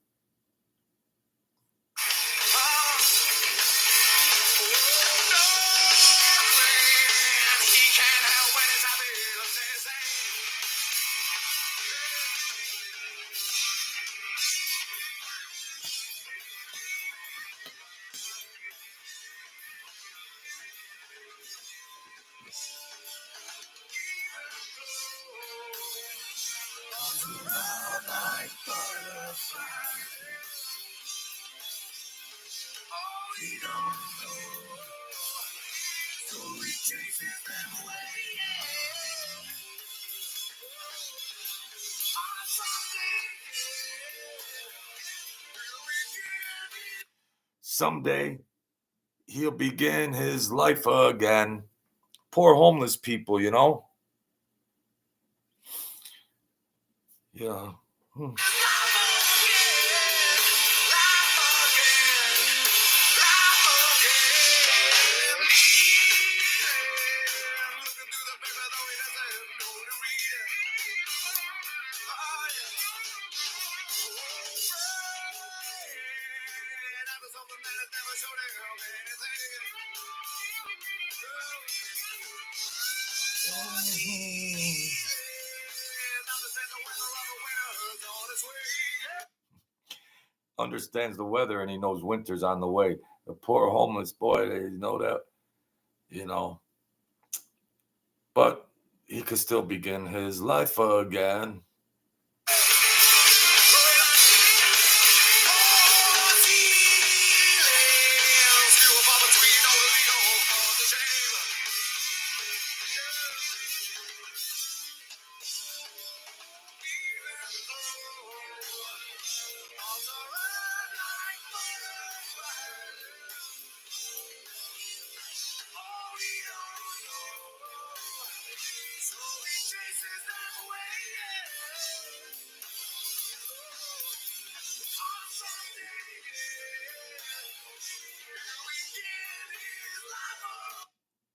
[SPEAKER 1] Someday he'll begin his life again. Poor homeless people, you know? Yeah. Understands the weather and he knows winter's on the way. The poor homeless boy, they know that, you know. But he could still begin his life again.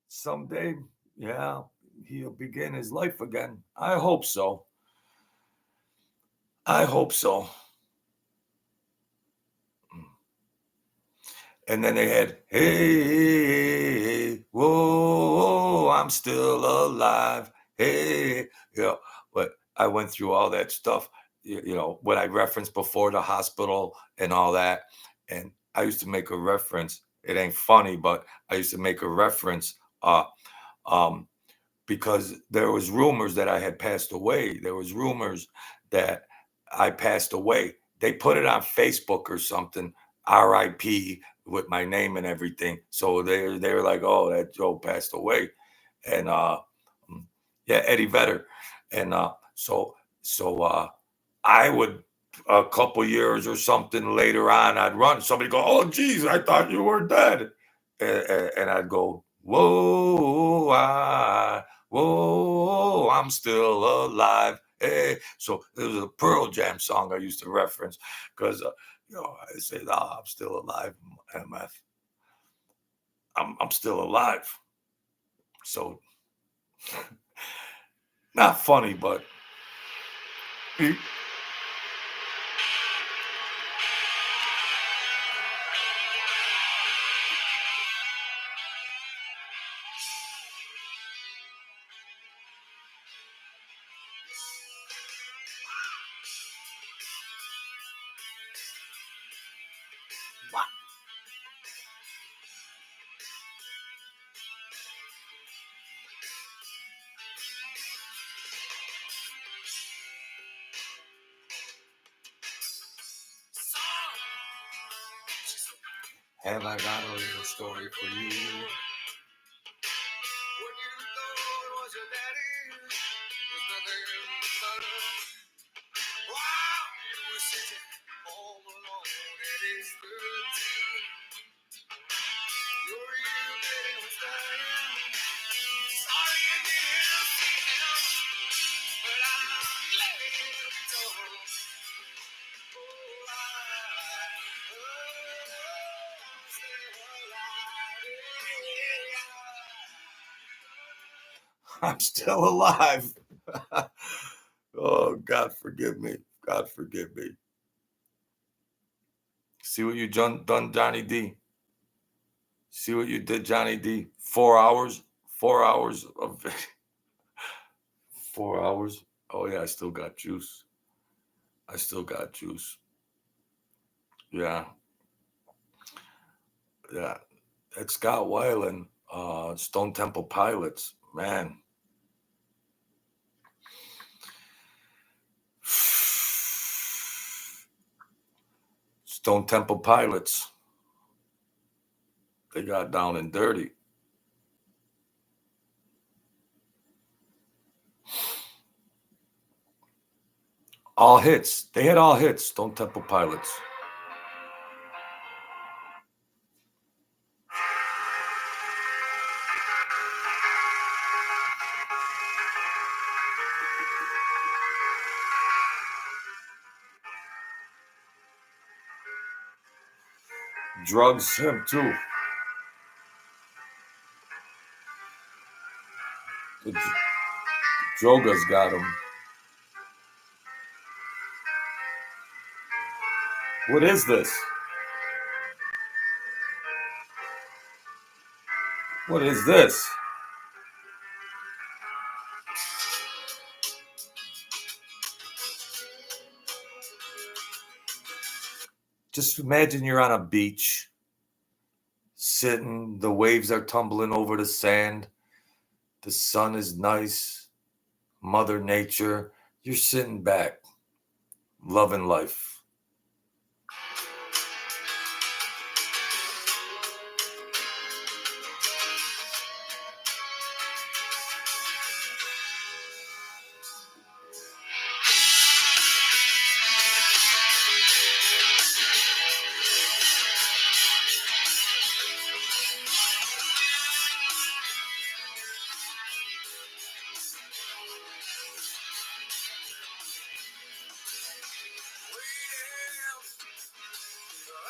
[SPEAKER 1] Someday, yeah, he'll begin his life again. I hope so. I hope so. And then they had, hey, whoa, I'm still alive. Hey, you know, but I went through all that stuff, you know, what I referenced before, the hospital and all that. And I used to make a reference. It ain't funny, but I used to make a reference because there was rumors that I had passed away. There was rumors that I passed away. They put it on Facebook or something, RIP, with my name and everything. So they were like, oh, that Joe passed away. And Yeah, Eddie Vedder. And I would, a couple years or something later on, I'd run. Somebody go, "Oh, geez, I thought you were dead," and I'd go, whoa, I'm still alive. Hey, so it was a Pearl Jam song I used to reference because I said, "I'm still alive, MF. I'm still alive." So not funny, but have I got a little story for you?
[SPEAKER 2] What you thought was your daddy was nothing but a wow. You were sitting home alone at age 13. Your real daddy was dying. Sorry you didn't see him, but I'm glad you told. Oh,
[SPEAKER 1] I'm still alive. Oh, God forgive me. God forgive me. See what you done, Johnny D. See what you did, Johnny D. 4 hours. 4 hours of 4 hours. Oh yeah, I still got juice. I still got juice. Yeah. Yeah. It's Scott Weiland, Stone Temple Pilots. Man. Stone Temple Pilots. They got down and dirty. All hits. They had all hits, Stone Temple Pilots. Drugs, him too. The Drogas got him. What is this? What is this? Just imagine you're on a beach, sitting, the waves are tumbling over the sand, the sun is nice, Mother Nature, you're sitting back, loving life.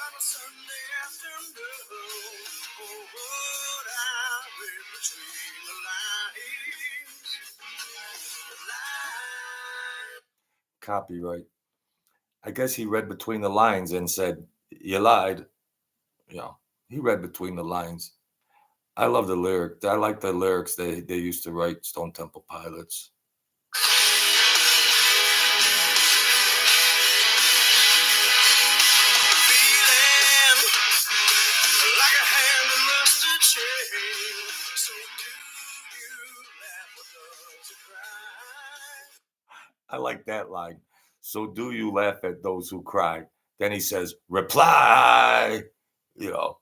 [SPEAKER 2] on a Sunday afternoon, oh, what I read between the lines.
[SPEAKER 1] Copyright. I guess he read between the lines and said, "You lied." Yeah, he read between the lines. I love the lyric. I like the lyrics they used to write, Stone Temple Pilots.
[SPEAKER 2] Feeling like a hand in mustard chain. So do you laugh or does it cry?
[SPEAKER 1] I like that line. So do you laugh at those who cry? Then he says, reply. You know.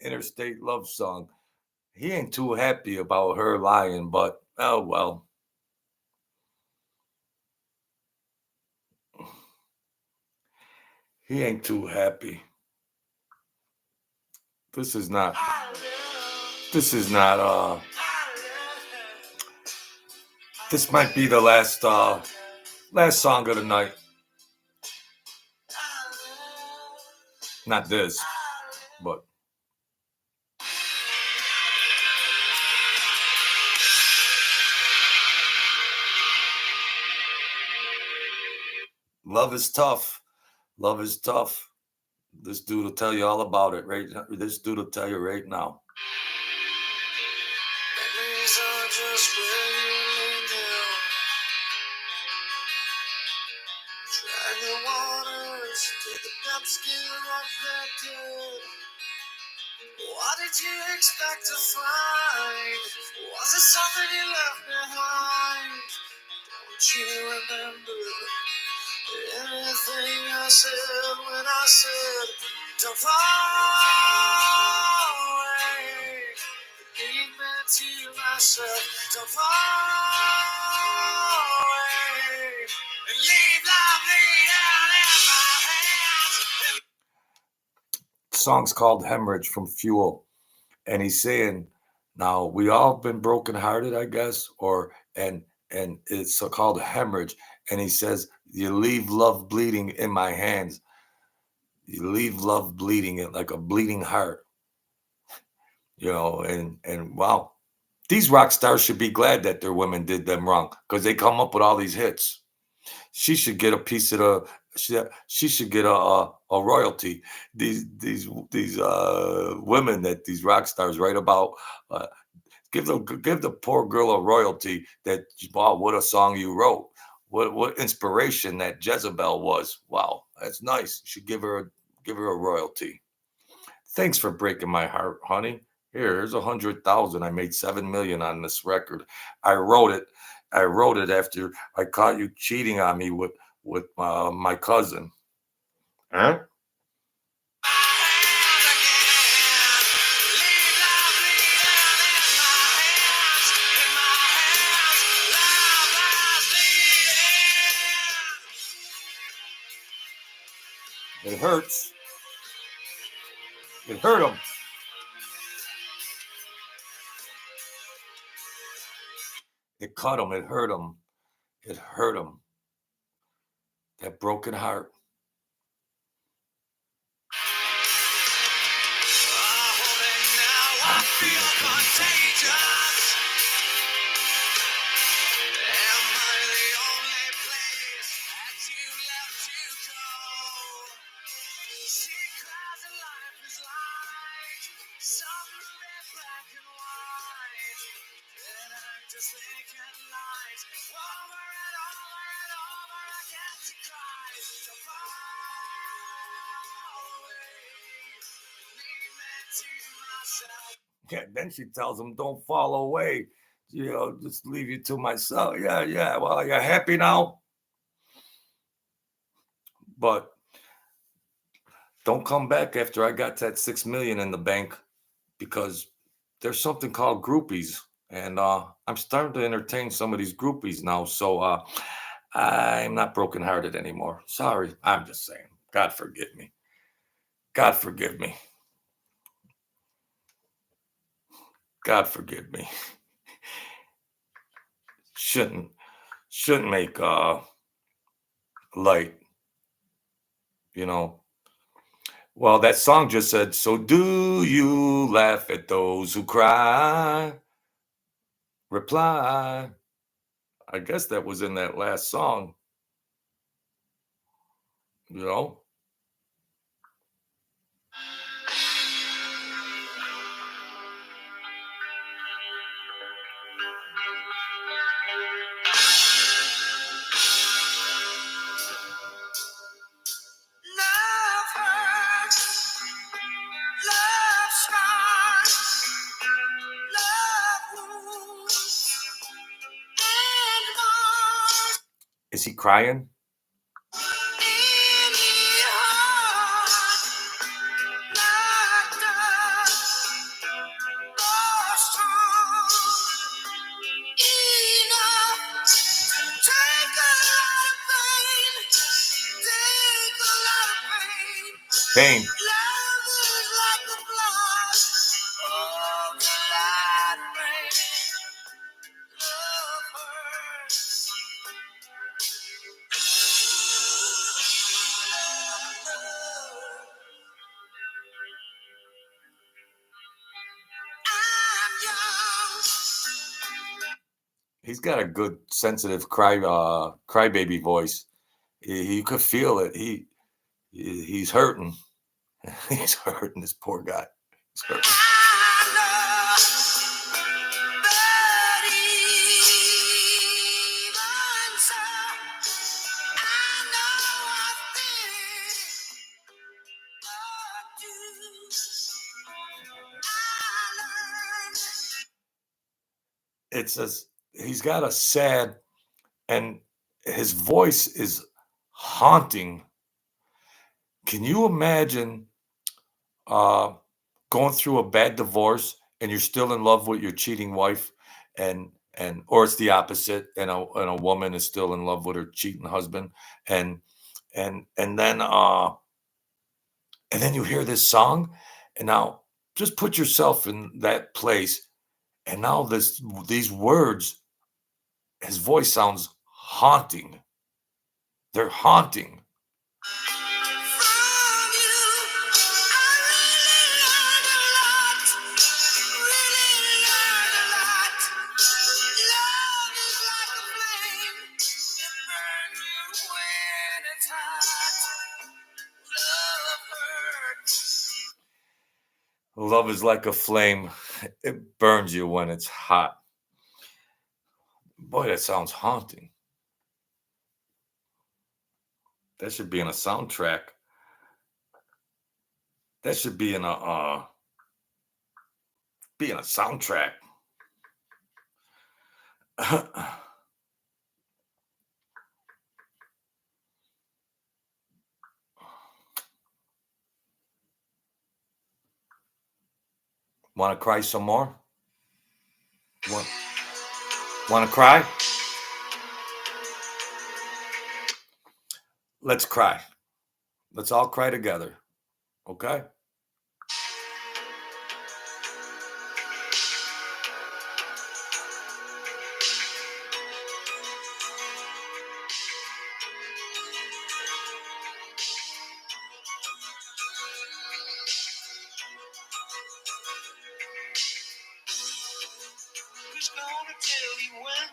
[SPEAKER 1] Interstate Love Song. He ain't too happy about her lying, but oh well. He ain't too happy. This is not. This is not. This might be the last. Last song of the night. Not this, but. Love is tough. Love is tough. This dude will tell you all about it right now. This dude will tell you right now.
[SPEAKER 2] Memories are just where you lay down. Drag the waters till the depths get rough that dead. What did you expect to find? Was it something you left behind? Don't you remember anything I said when I said, don't fall away? Leave me to myself, don't fall away. And leave love bleeding in my hands.
[SPEAKER 1] Song's called Hemorrhage from Fuel. And he's saying, now we all been brokenhearted, I guess, and it's called hemorrhage. And he says, you leave love bleeding in my hands. You leave love bleeding it like a bleeding heart. And wow. These rock stars should be glad that their women did them wrong because they come up with all these hits. She should get a piece of the. She should get a royalty. These women that these rock stars write about. Give the poor girl a royalty. That wow, what a song you wrote. What inspiration that Jezebel was. Wow, that's nice. You should give her a royalty. Thanks for breaking my heart, honey. Here's 100,000. I made 7 million on this record. I wrote it. I wrote it after I caught you cheating on me with my cousin. Huh? It hurts. It hurt him. It cut him. It hurt him. It hurt him. That broken heart. I feel contagious.
[SPEAKER 2] Am I the only place that you left to go? She cries and life is like some movie black and white. Then I just think at night, over and over and over again she cries. So far away, leave me to myself.
[SPEAKER 1] Yeah, then she tells him, don't fall away. Just leave you to myself. Yeah. Well, you're happy now? But don't come back after I got that 6 million in the bank because there's something called groupies. And I'm starting to entertain some of these groupies now. So I'm not brokenhearted anymore. Sorry. I'm just saying. God forgive me. God forgive me. God forgive me. Shouldn't make light, Well, that song just said, so do you laugh at those who cry? Reply. I guess that was in that last song, you know?
[SPEAKER 2] Love hurts, love scars, love wounds, and more.
[SPEAKER 1] Is he crying? Pain. He's got a good, sensitive crybaby voice. You could feel it. He's hurting. He's hurting. This poor guy. He's hurting. It's he's got a sad, and his voice is haunting. Can you imagine going through a bad divorce and you're still in love with your cheating wife, and or it's the opposite, and a woman is still in love with her cheating husband, and and then you hear this song, and now just put yourself in that place, and now these words, his voice sounds haunting. They're haunting. Love is like a flame. It burns you when it's hot. Boy, that sounds haunting. That should be in a soundtrack. That should be in a soundtrack. Want to cry some more? Want to cry? Let's cry. Let's all cry together. Okay?
[SPEAKER 2] Who's gonna tell you when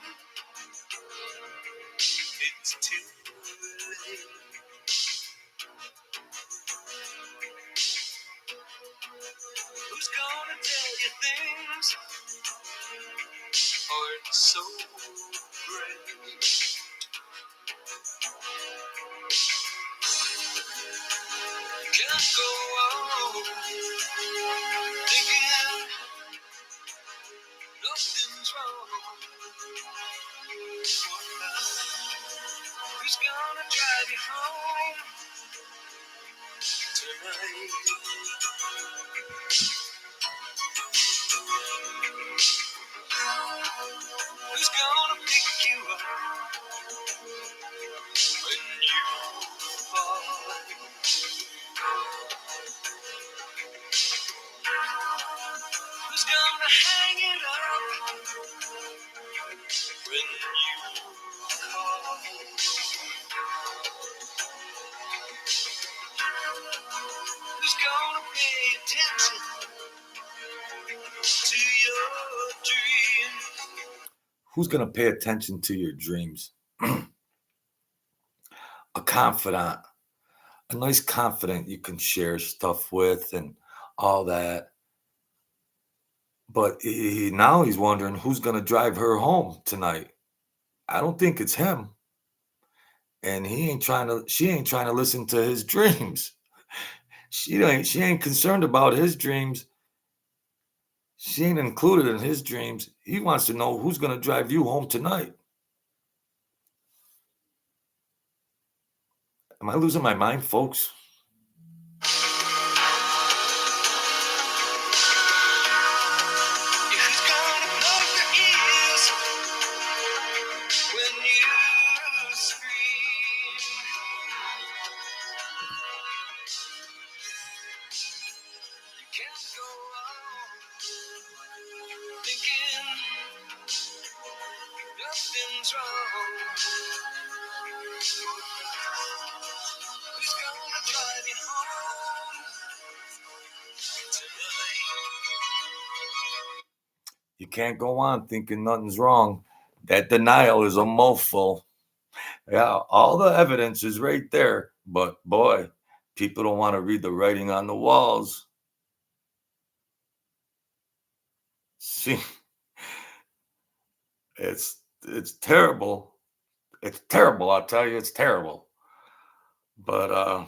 [SPEAKER 2] it's too late? Who's gonna tell you things aren't so great? You can't go on thinking nothing's wrong. Who's gonna drive you home tonight? Who's gonna pick you up when you fall? Who's gonna hang it up when you call? Who's gonna pay attention to your dreams?
[SPEAKER 1] Who's going to pay attention to your dreams? A confidant. A nice confidant you can share stuff with and all that. But now he's wondering who's going to drive her home tonight. I don't think it's him. And she ain't trying to listen to his dreams. She ain't concerned about his dreams. She ain't included in his dreams. He wants to know who's going to drive you home tonight. Am I losing my mind, folks?
[SPEAKER 2] Who's gonna plug your ears when you scream? You can't go on thinking nothing's wrong. Who's gonna drive you home tonight?
[SPEAKER 1] You can't go on thinking nothing's wrong. That denial is a mofo. Yeah, all the evidence is right there. But boy, people don't want to read the writing on the walls. See, it's terrible. It's terrible, I'll tell you, it's terrible. But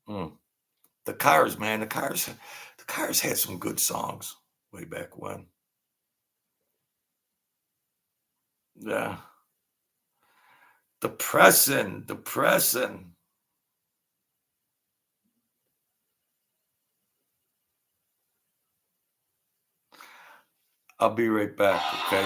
[SPEAKER 1] the Cars, man, the Cars had some good songs way back when. Yeah. Depressing. I'll be right back, okay?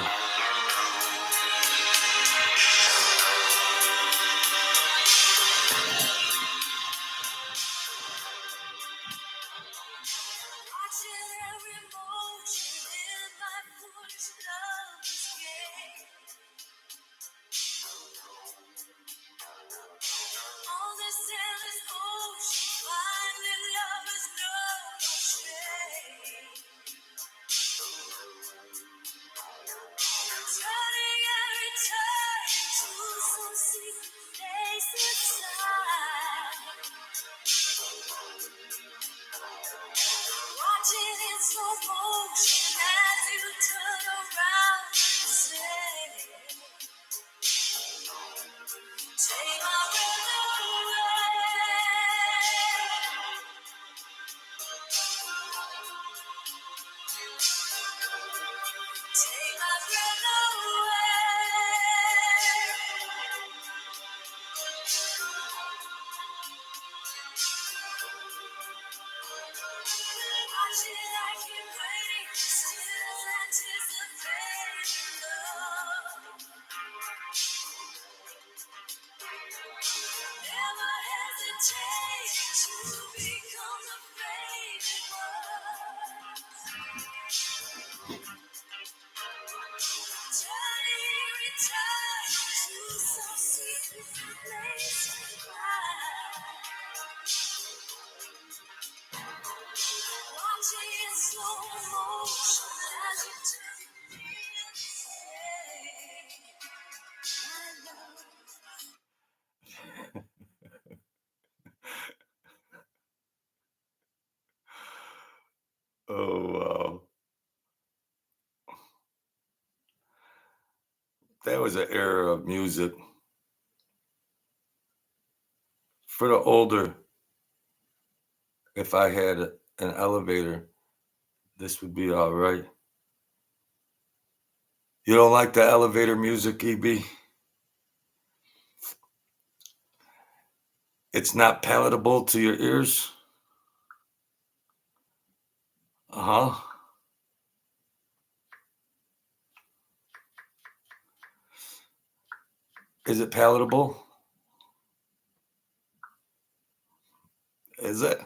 [SPEAKER 2] Watching every motion in my footsteps gain. All this endless ocean, finding lovers no shame. Turning every turn to some secret place inside. Watching in slow motion as you turn around and say, take my breath away. Take my breath away. Watching, I keep waiting, still anticipating love. Never hesitate to become the faded one. Turning return to some secret place inside. Watching in slow motion as you turn and say, I love.
[SPEAKER 1] Oh, wow. That was an era of music. For the older, if I had an elevator, this would be all right. You don't like the elevator music, EB? It's not palatable to your ears? Uh-huh. Is it palatable? Is it?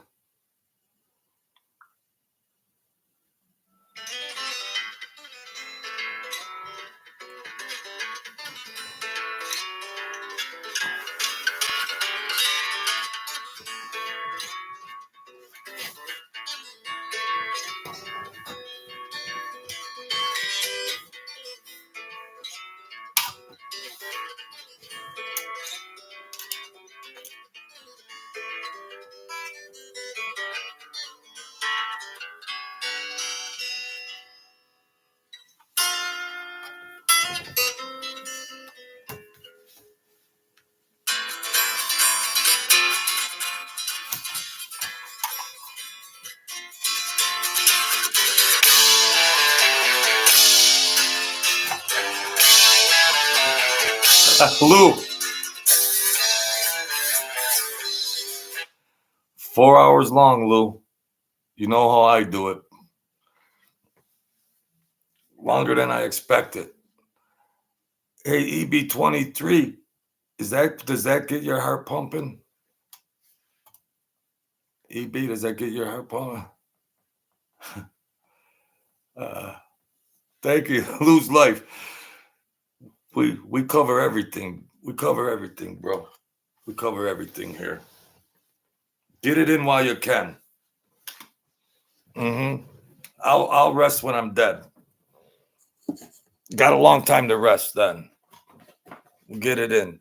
[SPEAKER 1] Lou. 4 hours long, Lou. You know how I do it. Longer than I expected. Hey, EB23, does that get your heart pumping? EB, does that get your heart pumping? Thank you. Lose life. We cover everything. We cover everything, bro. We cover everything here. Get it in while you can. I'll rest when I'm dead. Got a long time to rest then. Get it in.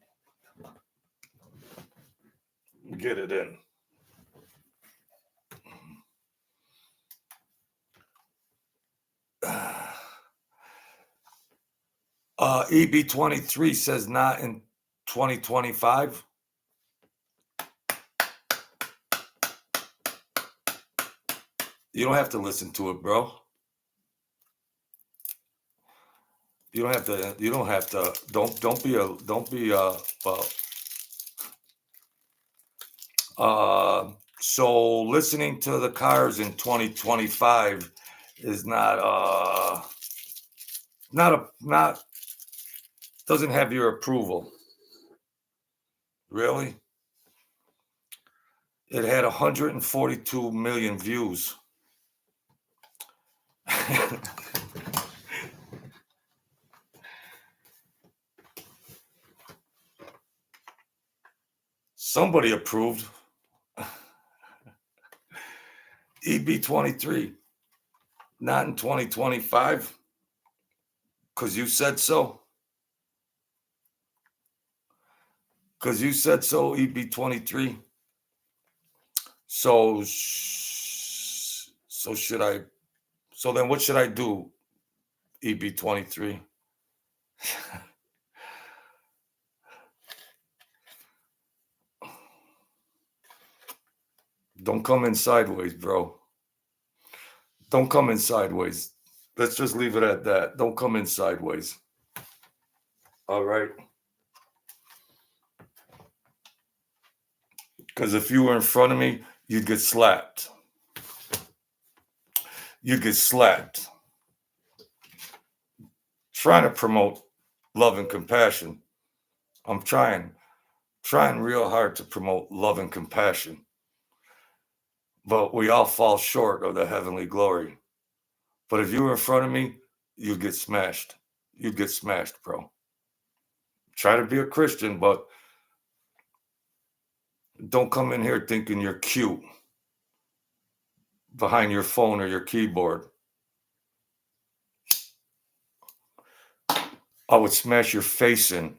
[SPEAKER 1] Get it in. EB23 says not in 2025. You don't have to listen to it, bro. You don't have to. You don't have to. Don't be a. Don't be a. So listening to the Cars in 2025 is not doesn't have your approval. Really? It had 142 million views. Somebody approved. EB23, not in 2025, because you said so. Because you said so, EB23. So should I? So then, what should I do, EB23? Don't come in sideways, bro. Don't come in sideways. Let's just leave it at that. Don't come in sideways. All right. Because if you were in front of me, you'd get slapped. You'd get slapped. Trying to promote love and compassion. I'm trying real hard to promote love and compassion. But we all fall short of the heavenly glory. But if you were in front of me, you'd get smashed. You'd get smashed, bro. Try to be a Christian, but don't come in here thinking you're cute behind your phone or your keyboard. I would smash your face in.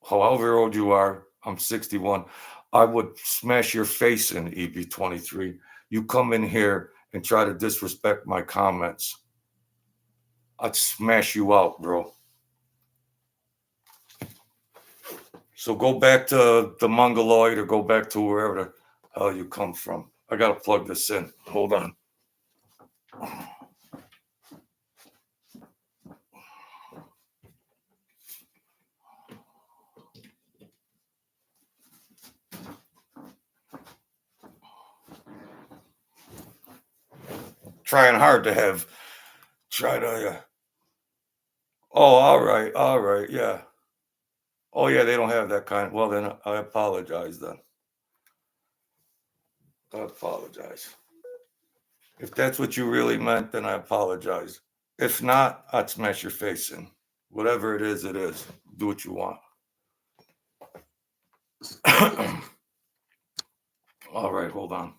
[SPEAKER 1] However old you are, I'm 61. I would smash your face in, EB23. You come in here and try to disrespect my comments. I'd smash you out, bro. So go back to the Mongoloid or go back to wherever the hell you come from. I got to plug this in. Hold on. Trying hard to oh, all right, yeah. Oh, yeah, they don't have that kind. Well, then I apologize then. I apologize. If that's what you really meant, then I apologize. If not, I'd smash your face in. Whatever it is, it is. Do what you want. All right, hold on.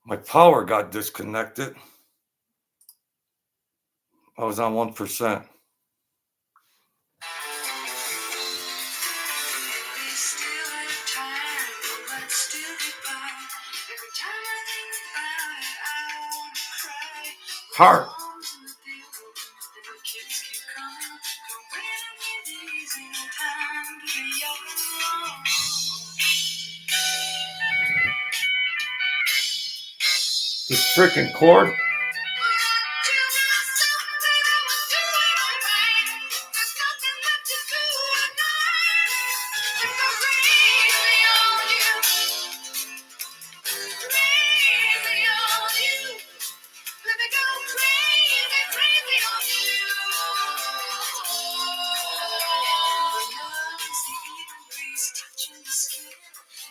[SPEAKER 1] My power got disconnected. I was on 1%. Heart. This freaking cord.
[SPEAKER 2] breeze touching the skin.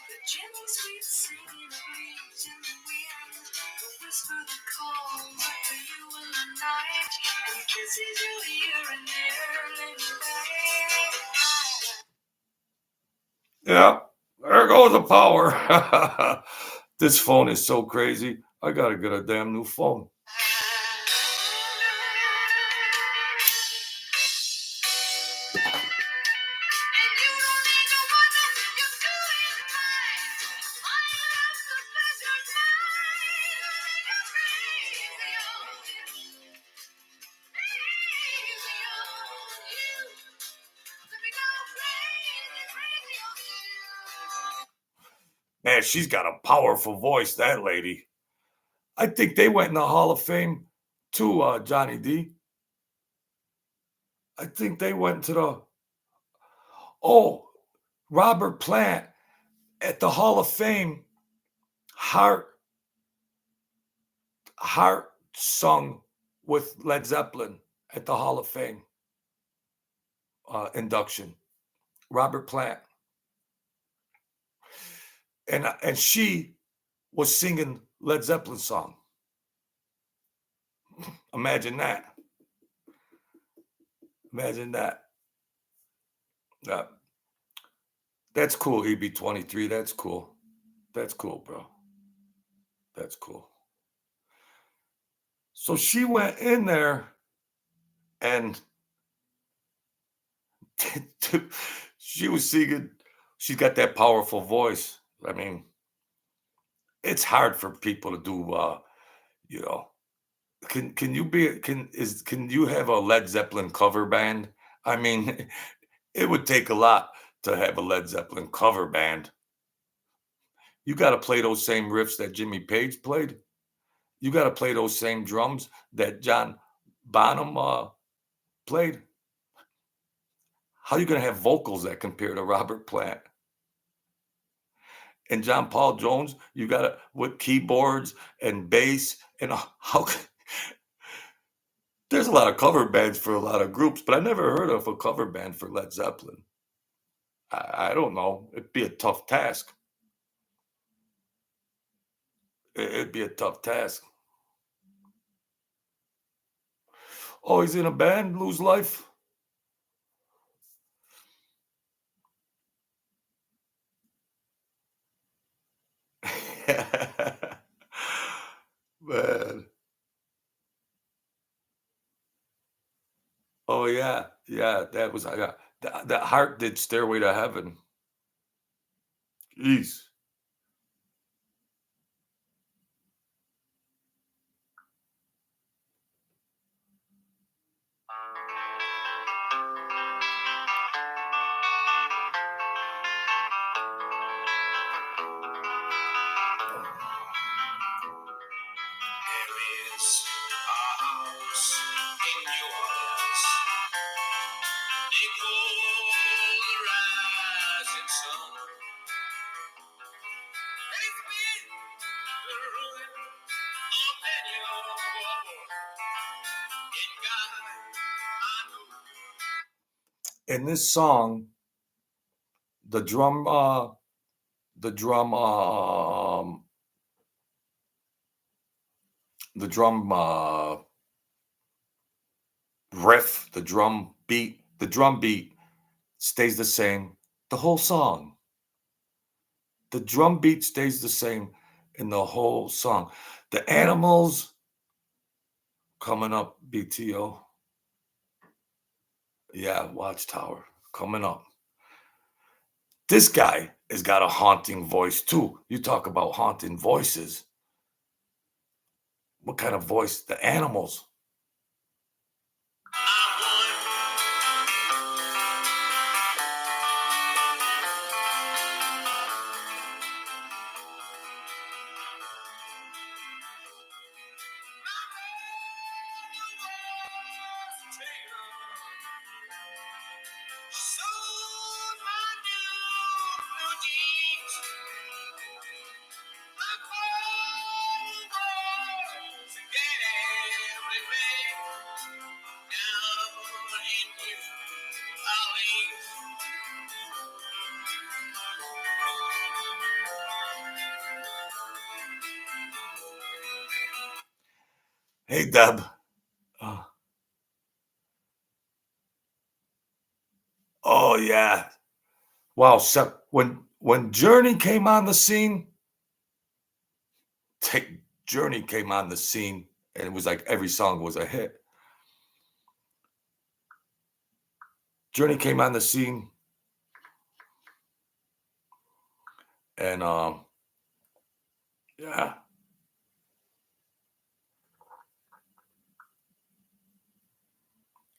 [SPEAKER 2] The gentle sweet singing breeze in the wind. The whisper that calls back to you in the night. And kisses you here and there in the night.
[SPEAKER 1] Yeah, there goes the power. This phone is so crazy. I gotta get a damn new phone. Man, she's got a powerful voice, that lady. I think they went in the Hall of Fame too, Johnny D. I think they went to the Robert Plant at the Hall of Fame. Heart sung with Led Zeppelin at the Hall of Fame induction. Robert Plant. And she was singing Led Zeppelin song. Imagine that. Imagine that. That's cool, EB23. That's cool. That's cool, bro. That's cool. So she went in there and she was singing. She's got that powerful voice. I mean, it's hard for people to do. You know, can you have a Led Zeppelin cover band? I mean, it would take a lot to have a Led Zeppelin cover band. You got to play those same riffs that Jimmy Page played. You got to play those same drums that John Bonham played. How are you going to have vocals that compare to Robert Plant? And John Paul Jones, you got to with keyboards and bass and how. There's a lot of cover bands for a lot of groups, but I never heard of a cover band for Led Zeppelin. I don't know. It'd be a tough task. It'd be a tough task. Oh, he's in a band, Lose Life? Man. Oh, yeah. Yeah, that was, that Heart did Stairway to Heaven. Jeez. In this song, the drum riff, the drum beat stays the same the whole song. The drum beat stays the same in the whole song. The Animals coming up, BTO. Yeah, Watchtower coming up. This guy has got a haunting voice too. You talk about haunting voices. What kind of voice? The Animals. Hey, Deb. Uh, oh yeah. Wow. So when Journey came on the scene, take Journey came on the scene, and it was like every song was a hit. Journey came on the scene, and yeah.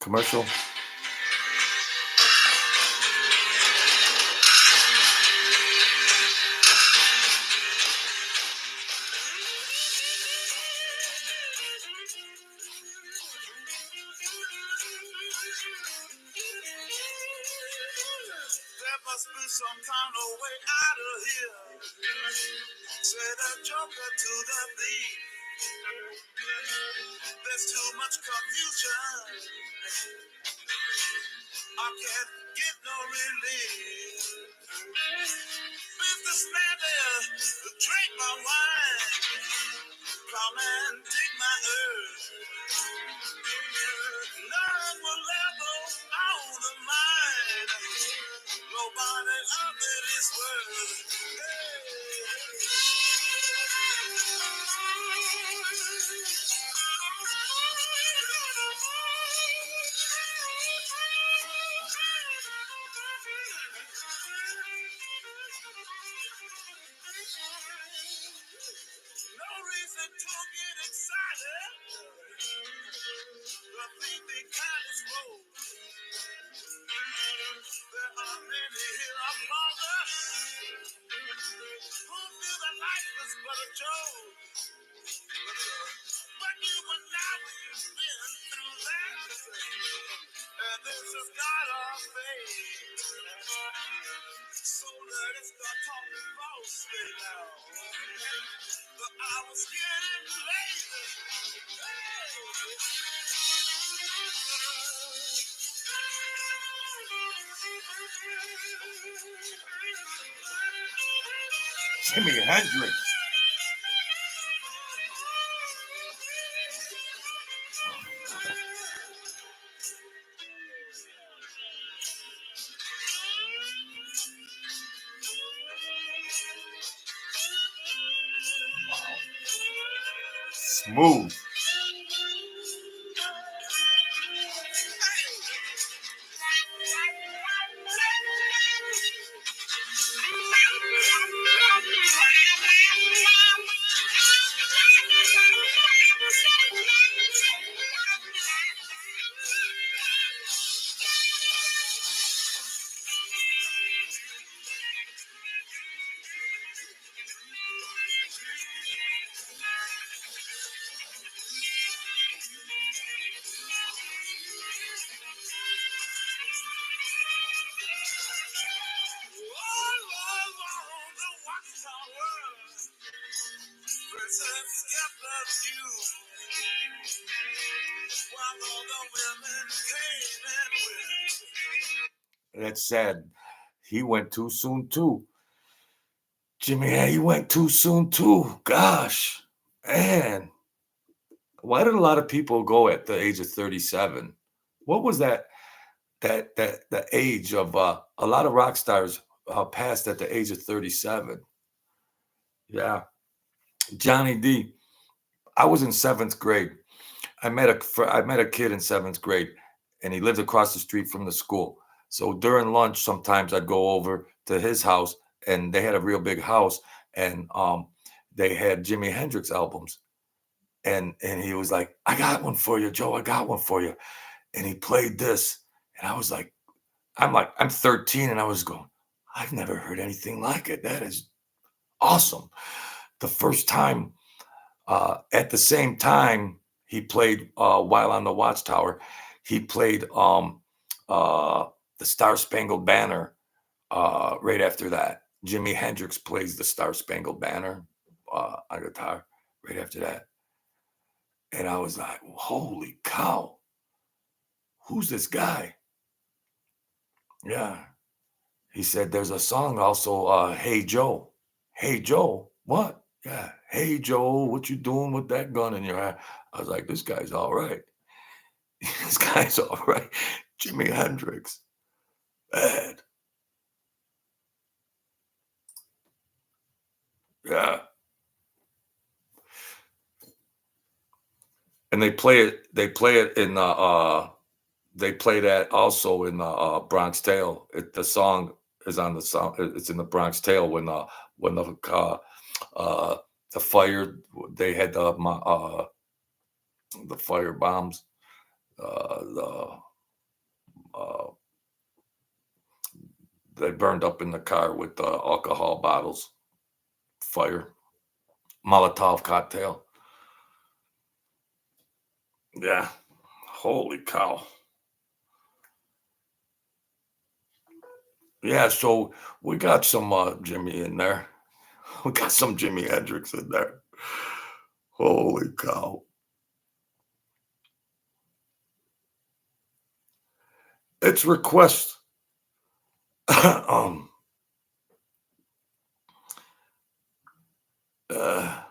[SPEAKER 1] Commercial.
[SPEAKER 2] There must be some kind of way out of here. Say the joker to the thief. There's too much confusion. I can't get no relief. Businessman there, drink my wine. Come and dig my earth. None will ever own the mine. Nobody up in this world. No reason to get excited. The thing they kind is cold. There are many here among us who feel that life is but a joke. But you and I, we've been through that. And this is not our fate. So let us start talking falsely now. But I was getting lazy.
[SPEAKER 1] Jimi Hendrix. Smooth. That's sad. He went too soon too. Jimmy, he went too soon too. Gosh, man. Why did a lot of people go at the age of 37? What was that the age of a lot of rock stars passed at the age of 37? Yeah. Johnny D. I was in 7th grade. I met a kid in 7th grade, and he lived across the street from the school. So during lunch, sometimes I'd go over to his house, and they had a real big house, and they had Jimi Hendrix albums, and he was like, "I got one for you, Joe. I got one for you," and he played this, and I was like, I'm 13, and I was going, I've never heard anything like it. That is awesome. The first time, at the same time, he played while on the Watchtower. He played the Star Spangled Banner right after that. Jimi Hendrix plays the Star Spangled Banner on guitar right after that. And I was like, holy cow, who's this guy? Yeah. He said, there's a song also, Hey Joe. Hey Joe, what? Yeah. Hey, Joe, what you doing with that gun in your hand? I was like, this guy's all right. This guy's all right. Jimi Hendrix. Bad. Yeah. And they play it in they play that also in the Bronx Tale. The song is on the song. It's in the Bronx Tale when uh, the fire they had the fire bombs. The uh, they burned up in the car with alcohol bottles. Fire Molotov cocktail. Yeah. Holy cow. Yeah. So we got some Jimmy in there. We got some Jimi Hendrix in there. Holy cow. It's request. um, uh,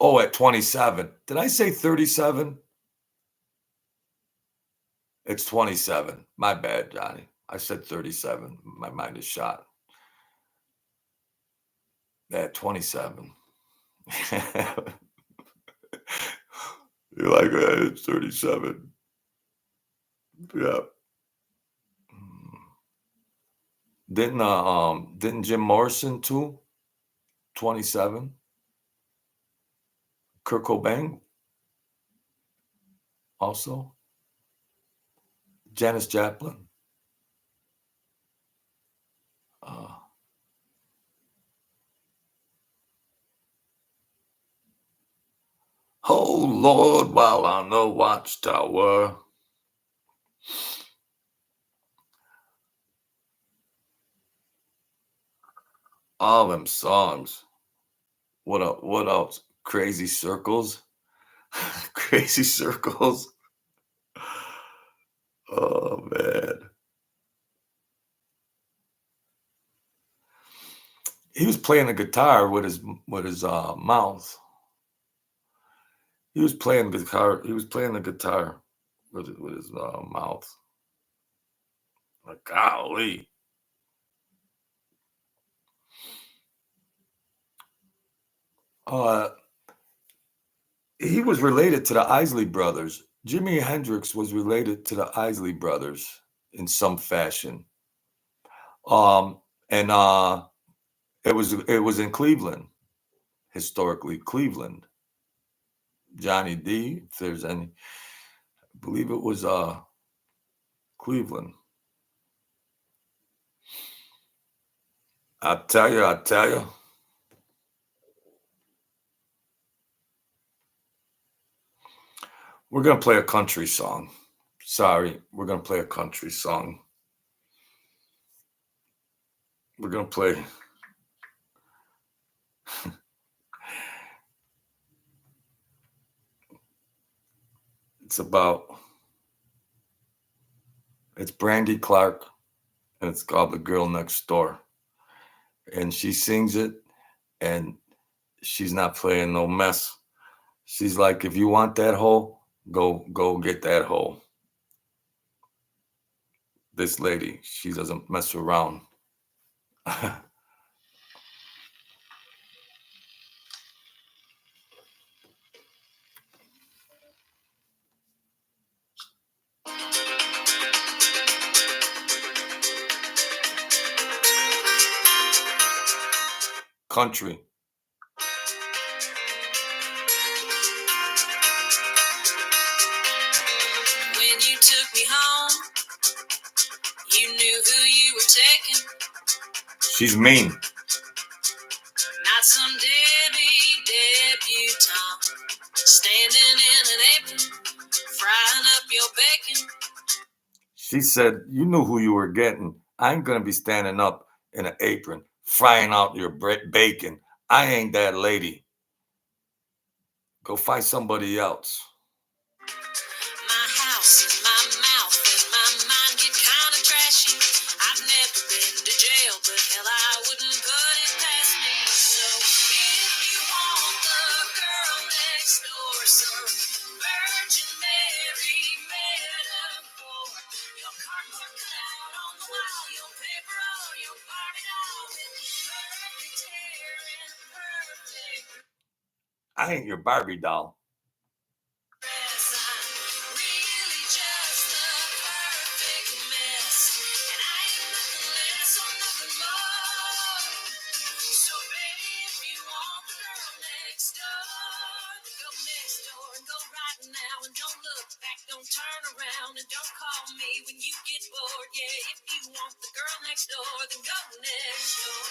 [SPEAKER 1] oh, at 27. Did I say 37? It's 27. My bad, Johnny. I said 37. My mind is shot. At 27. You're like, it's 37. Yeah. Didn't Jim Morrison too? 27. Kurt Cobain also. Janis Joplin. Uh, oh Lord, while on the watchtower. All them songs. What else? Crazy Circles. Crazy Circles. Oh man. He was playing the guitar with his mouth. He was playing the guitar. He was playing the guitar with his mouth. Like golly. Uh, he was related to the Isley brothers. Jimi Hendrix was related to the Isley brothers in some fashion. Um, and it was in Cleveland, historically Cleveland. Johnny D, if there's any, I believe it was Cleveland. I tell you. We're gonna play a country song. Sorry, we're gonna play a country song. We're gonna play. It's about. It's Brandy Clark, and it's called "The Girl Next Door," and she sings it, and she's not playing no mess. She's like, if you want that hole, go get that hole. This lady, she doesn't mess around. Country.
[SPEAKER 2] When you took me home, you knew who you were taking.
[SPEAKER 1] She's mean.
[SPEAKER 2] Not some Debbie debutante standing in an apron, frying up your bacon.
[SPEAKER 1] She said, you knew who you were getting. I ain't going to be standing up in an apron, frying out your bacon. I ain't that lady. Go find somebody else.
[SPEAKER 2] My house and my mouth and my mind get kind of trashy. I've never been to jail, but hell, I wouldn't put it past me. So if
[SPEAKER 1] I ain't your Barbie doll.
[SPEAKER 2] Don't turn around and don't call me when you get bored. Yeah, if you want the girl next door, then go next door.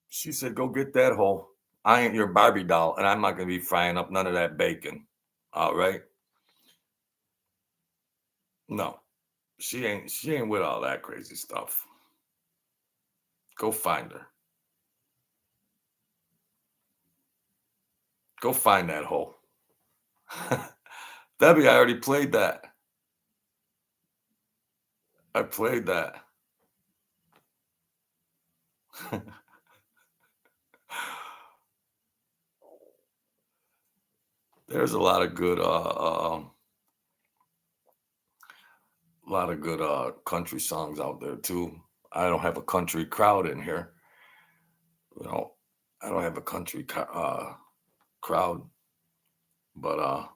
[SPEAKER 1] She said, go get that hoe. I ain't your Barbie doll, and I'm not going to be frying up none of that bacon. All right? No, she ain't with all that crazy stuff. Go find her. Go find that hoe. Debbie, I already played that. I played that. There's a lot of good country songs out there too. I don't have a country crowd in here. You know, I don't have a country crowd, but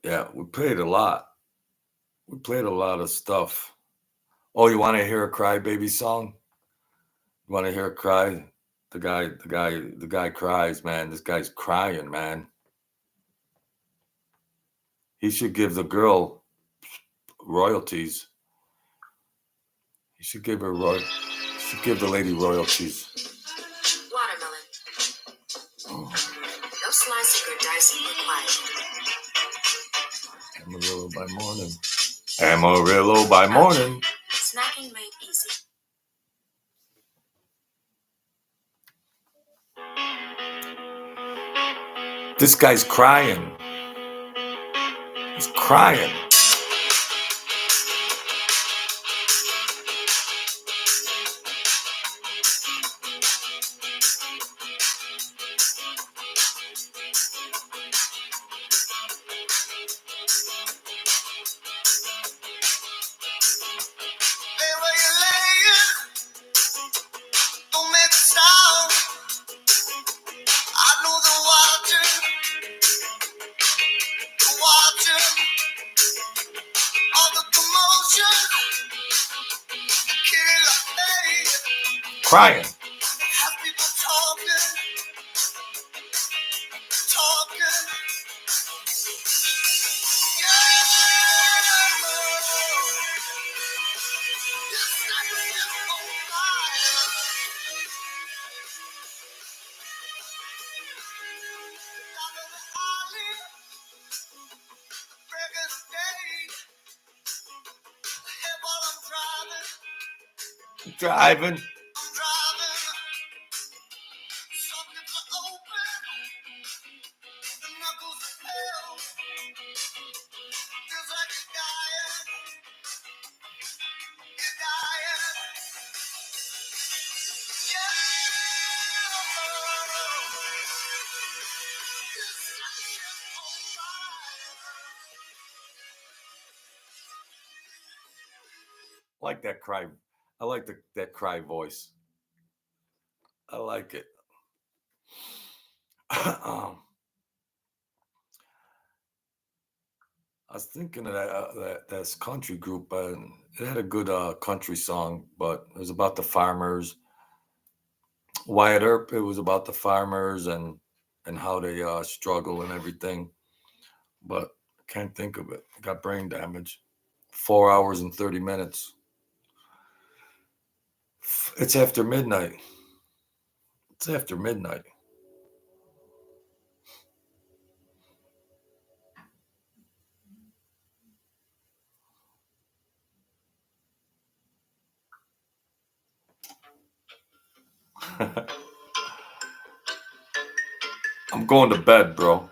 [SPEAKER 1] yeah, we played a lot. We played a lot of stuff. Oh, you want to hear a crybaby song? You want to hear a cry? The guy cries, man. This guy's crying, man. He should give the girl royalties. He should give her should give the lady royalties.
[SPEAKER 2] Watermelon.
[SPEAKER 1] Oh.
[SPEAKER 2] No slicing or dicing required.
[SPEAKER 1] Amarillo by morning. Amarillo by morning.
[SPEAKER 2] Snacking made easy.
[SPEAKER 1] This guy's crying. He's crying. Crying. Driving. I like that cry. I like that cry voice. I like it. I was thinking of that country group. It had a good country song, but it was about the farmers. Wyatt Earp. It was about the farmers and how they struggle and everything. But I can't think of it. I got brain damage. 4 hours and 30 minutes. It's after midnight. It's after midnight. I'm going to bed, bro.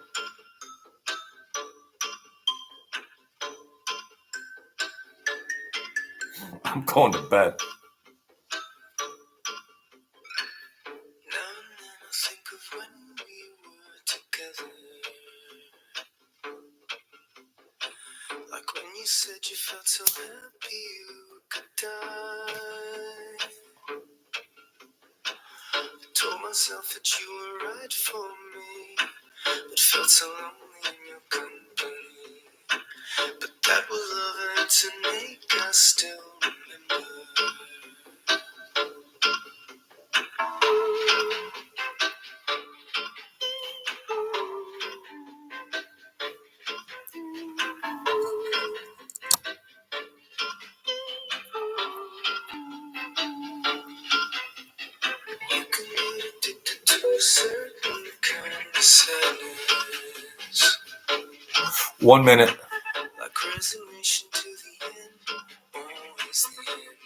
[SPEAKER 1] I'm going to bed.
[SPEAKER 2] Now and then I think of when we were together. Like when you said you felt so happy you could die. I myself that you were right for me, but felt so lonely in your company. But that was love to make us still remember. You can get addicted to a certain kind of sadness,
[SPEAKER 1] 1 minute.
[SPEAKER 2] like resignation to the end, always the end.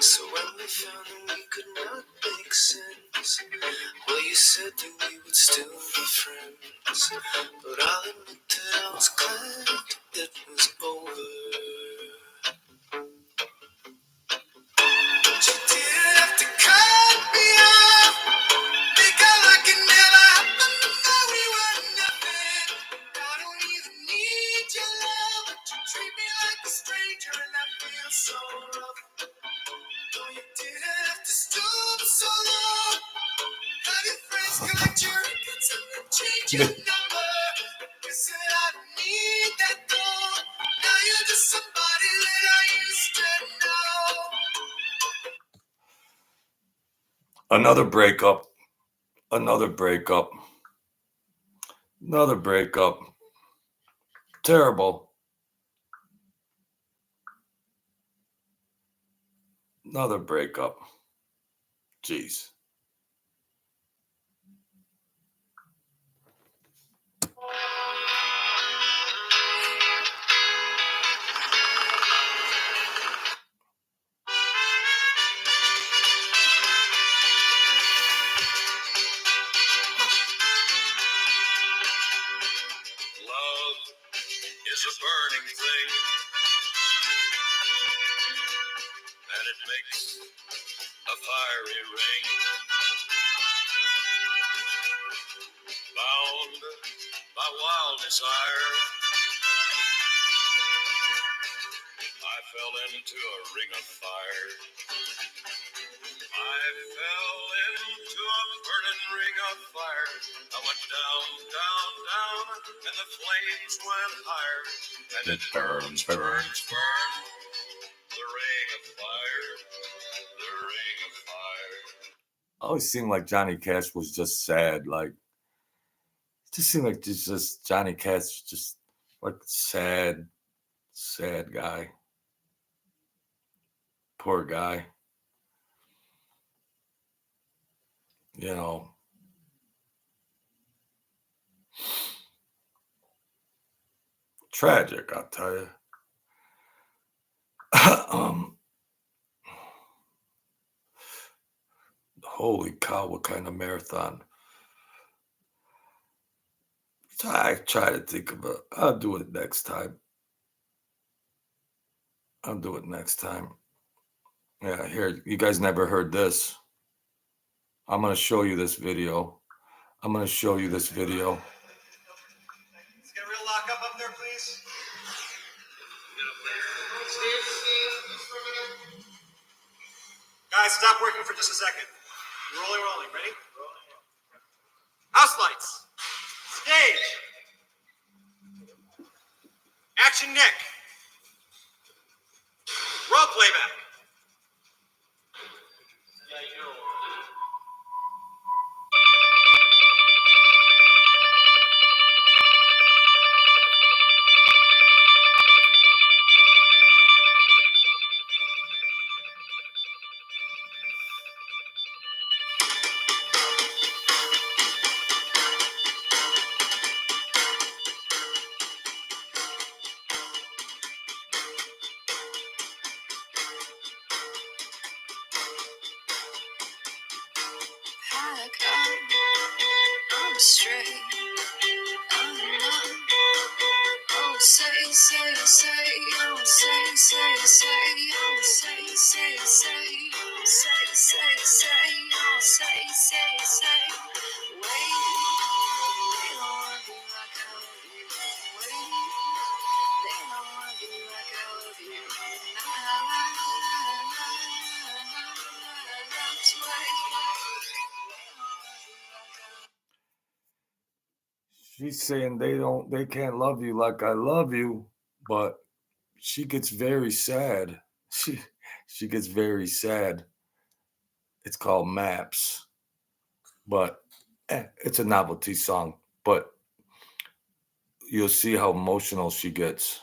[SPEAKER 2] So when we found that we could not make sense, well, you said that we would still be friends. But I'll admit that I was glad it was over. But you didn't have to cut me off, because I can never happen to know we were nothing. I don't even need your love, but you treat me like a stranger, and I feel so rough. No, you didn't have to stoop so low. Have your friends collect your records and then change your number. You said I don't need that gold. Now you're just somebody that I used to know.
[SPEAKER 1] Another breakup. Another breakup. Another breakup. Terrible. Another breakup. Jeez.
[SPEAKER 3] Love is a burning thing, and it makes a fiery ring. Bound by wild desire, I fell into a ring of fire. I fell into a burning ring of fire. I went down, down, down, and the flames went higher. And it burns, burns, burns. The ring of fire, the ring of fire.
[SPEAKER 1] I always seemed like Johnny Cash was just sad. Like, it just seemed like just Johnny Cash, just like sad, sad guy. Poor guy. You know. Tragic, I'll tell you. Holy cow, what kind of marathon? I try to think of it. I'll do it next time. I'll do it next time. Yeah, here, you guys never heard this. I'm going to show you this video. I'm going to show you this video.
[SPEAKER 4] Let's get a real lock up there, please. Guys, stop working for just a second. Rolling. Ready? House lights. Stage. Action, Nick. Roll playback.
[SPEAKER 2] I'm straight. I'm numb. Oh, say, oh, say, oh, say. Wait, they don't love you like I love you. Wait, they don't love you like I love you.
[SPEAKER 1] She's saying they can't love you like I love you, but she gets very sad. She gets very sad. It's called Maps, but it's a novelty song. But you'll see how emotional she gets.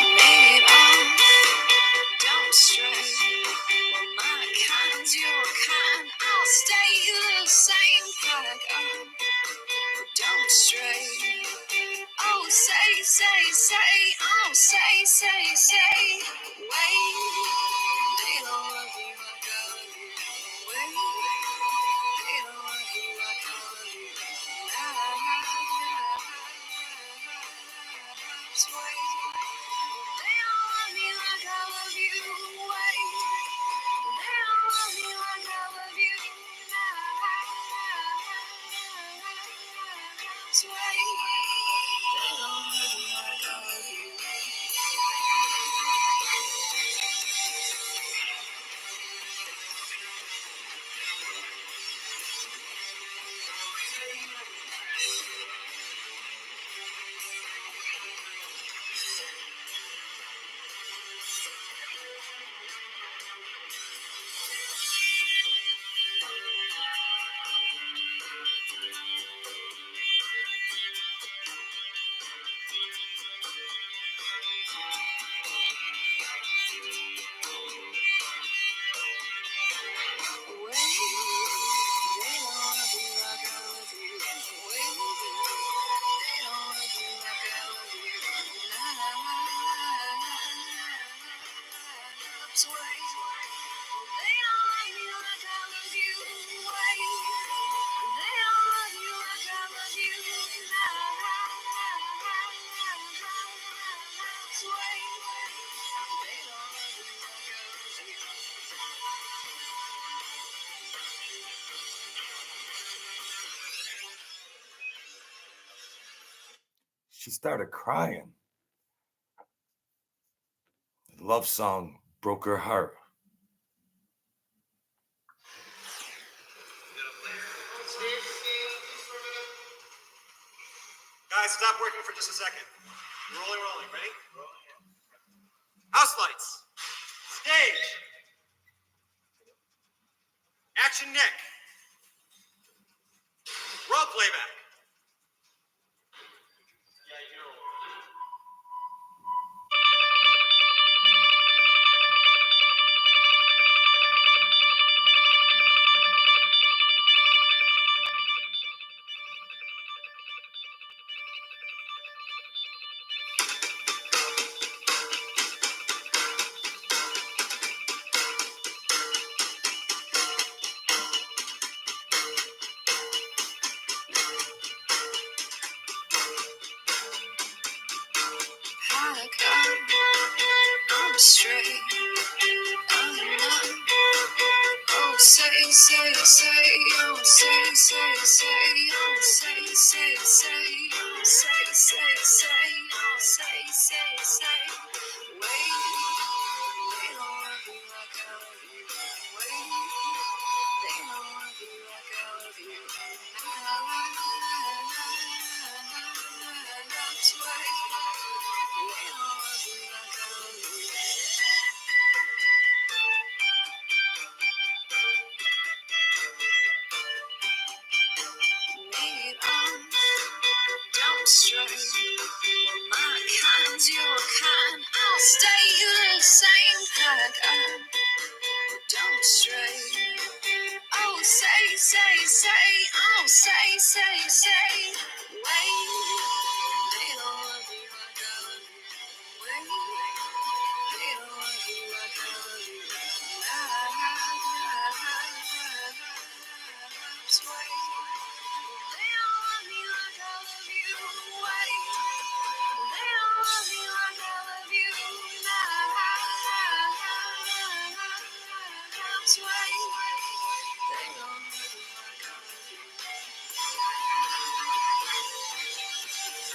[SPEAKER 2] Made on, don't stray. Well, my kind's your kind. I'll stay the same like don't stray. Oh, say. Wait, they don't love you like I love you. Wait, they don't love you like I love you. Wait, they don't love me like I love you. Wait, they don't love me like I love you. Wait, they don't love me like I love you.
[SPEAKER 1] She started crying. The love song broke her heart.
[SPEAKER 4] Guys, stop working for just a second. Rolling. Ready? House lights. Stage. Action Nick. Roll playback.
[SPEAKER 2] I'm straight. I'm not. Oh, say. Oh, say. Oh, say. Wait, they don't love you like I love you. Wait, they don't love you like I love you. That's why they don't love you like I love you. Made on, don't stray. Well, my kind's your kind. I'll stay the same like don't stray. Oh, say. Oh, say. Wait, they don't love you like I love you. Wait, they don't love you like I love you. Wait, they don't love me like I love you. Wait, they don't love me like I love you. They don't love me like I love you.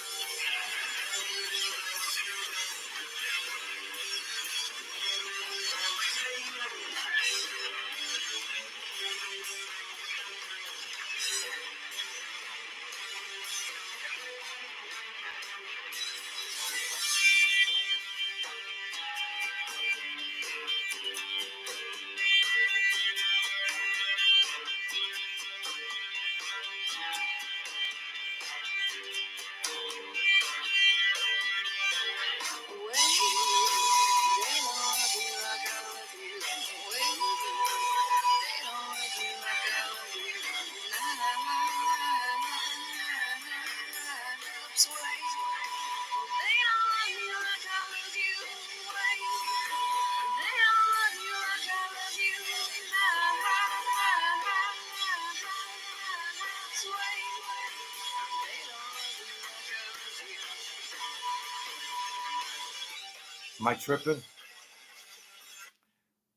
[SPEAKER 1] Am I tripping?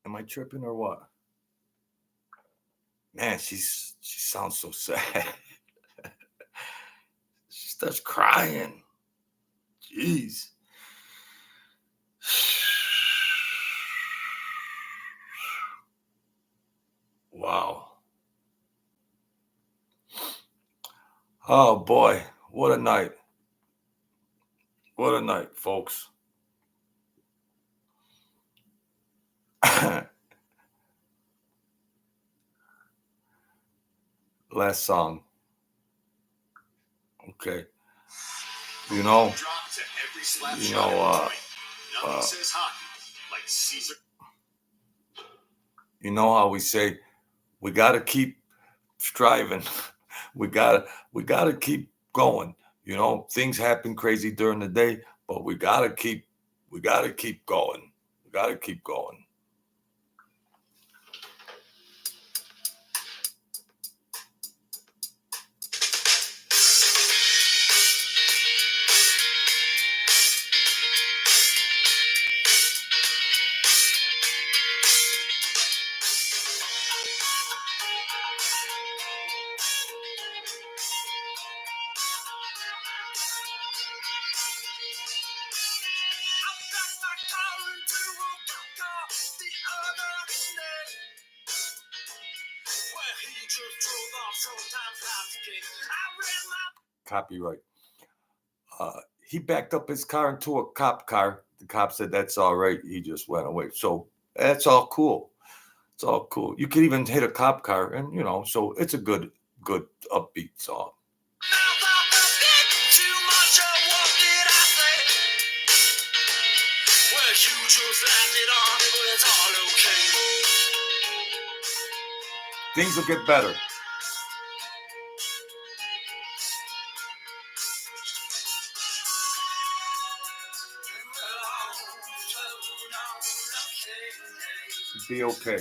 [SPEAKER 1] Am I tripping or what? Man, she sounds so sad. She starts crying. Jeez. Wow. Oh boy, what a night. What a night, folks. Last song. Okay. You know, you know how we say we gotta keep striving. we gotta keep going. You know, things happen crazy during the day, but we gotta keep going. We gotta keep going. Copyright. He backed up his car into a cop car. The cop said that's all right. He just went away. So that's all cool. It's all cool. You could even hit a cop car, and you know, so it's a good upbeat song. Things will get better. Be okay.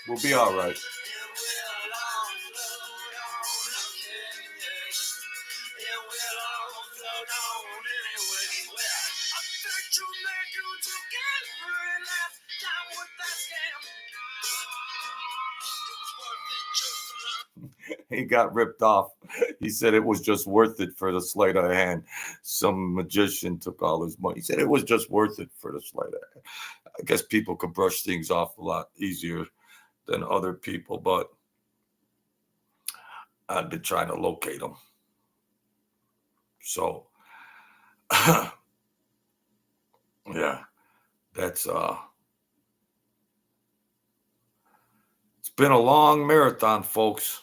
[SPEAKER 1] We'll be all right. He got ripped off. He said it was just worth it for the sleight of hand. Some magician took all his money. He said it was just worth it for the sleight of hand. I guess people can brush things off a lot easier than other people, but I've been trying to locate them. So, yeah, that's it's been a long marathon, folks.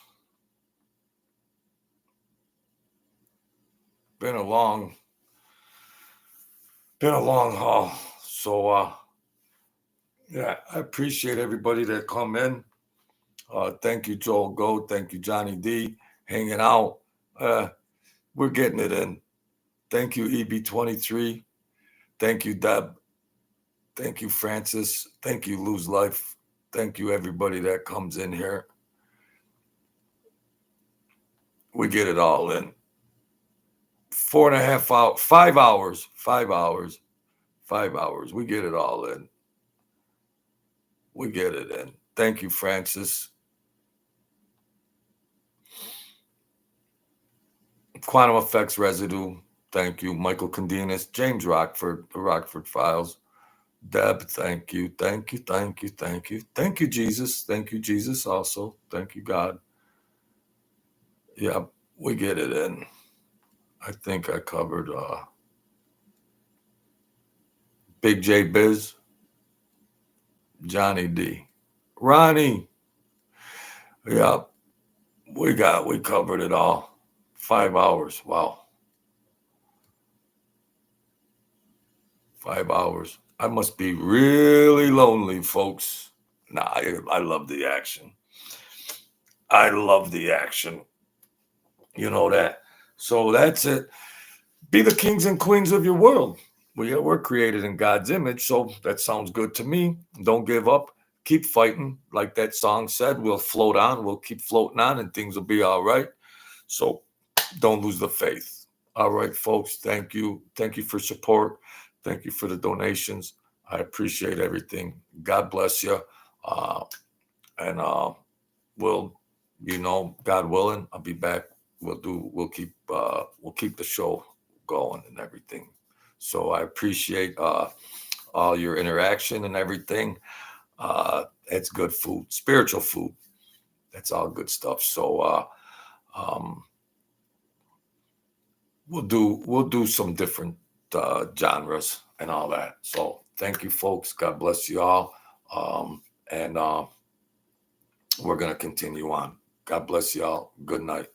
[SPEAKER 1] Been a long haul. So yeah, I appreciate everybody that come in. Thank you, Joel Goat. Thank you, Johnny D, hanging out. We're getting it in. Thank you, EB23. Thank you, Deb. Thank you, Francis. Thank you, Lose Life. Thank you, everybody that comes in here. We get it all in. 4.5 hours, 5 hours, 5 hours, 5 hours. We get it all in. We get it in. Thank you, Francis. Quantum Effects Residue. Thank you, Michael Condinas, James Rockford, the Rockford Files. Deb, thank you, thank you, thank you, thank you. Thank you, Jesus. Thank you, Jesus, also. Thank you, God. Yeah, we get it in. I think I covered Big J Biz, Johnny D. Ronnie, Yeah, we covered it all. 5 hours. Wow. 5 hours. I must be really lonely, folks. Nah, I love the action. I love the action. You know that. So that's it. Be the kings and queens of your world. We're created in God's image, so that sounds good to me. Don't give up. Keep fighting. Like that song said, we'll float on. We'll keep floating on and things will be all right. So don't lose the faith. All right, folks. Thank you. Thank you for support. Thank you for the donations. I appreciate everything. God bless you. Uh, and we'll, God willing, I'll be back. We'll keep the show going and everything. So I appreciate all your interaction and everything. It's good food, spiritual food. That's all good stuff. So um, we'll do some different genres and all that. So thank you, folks. God bless you all. And we're gonna continue on. God bless you all. Good night.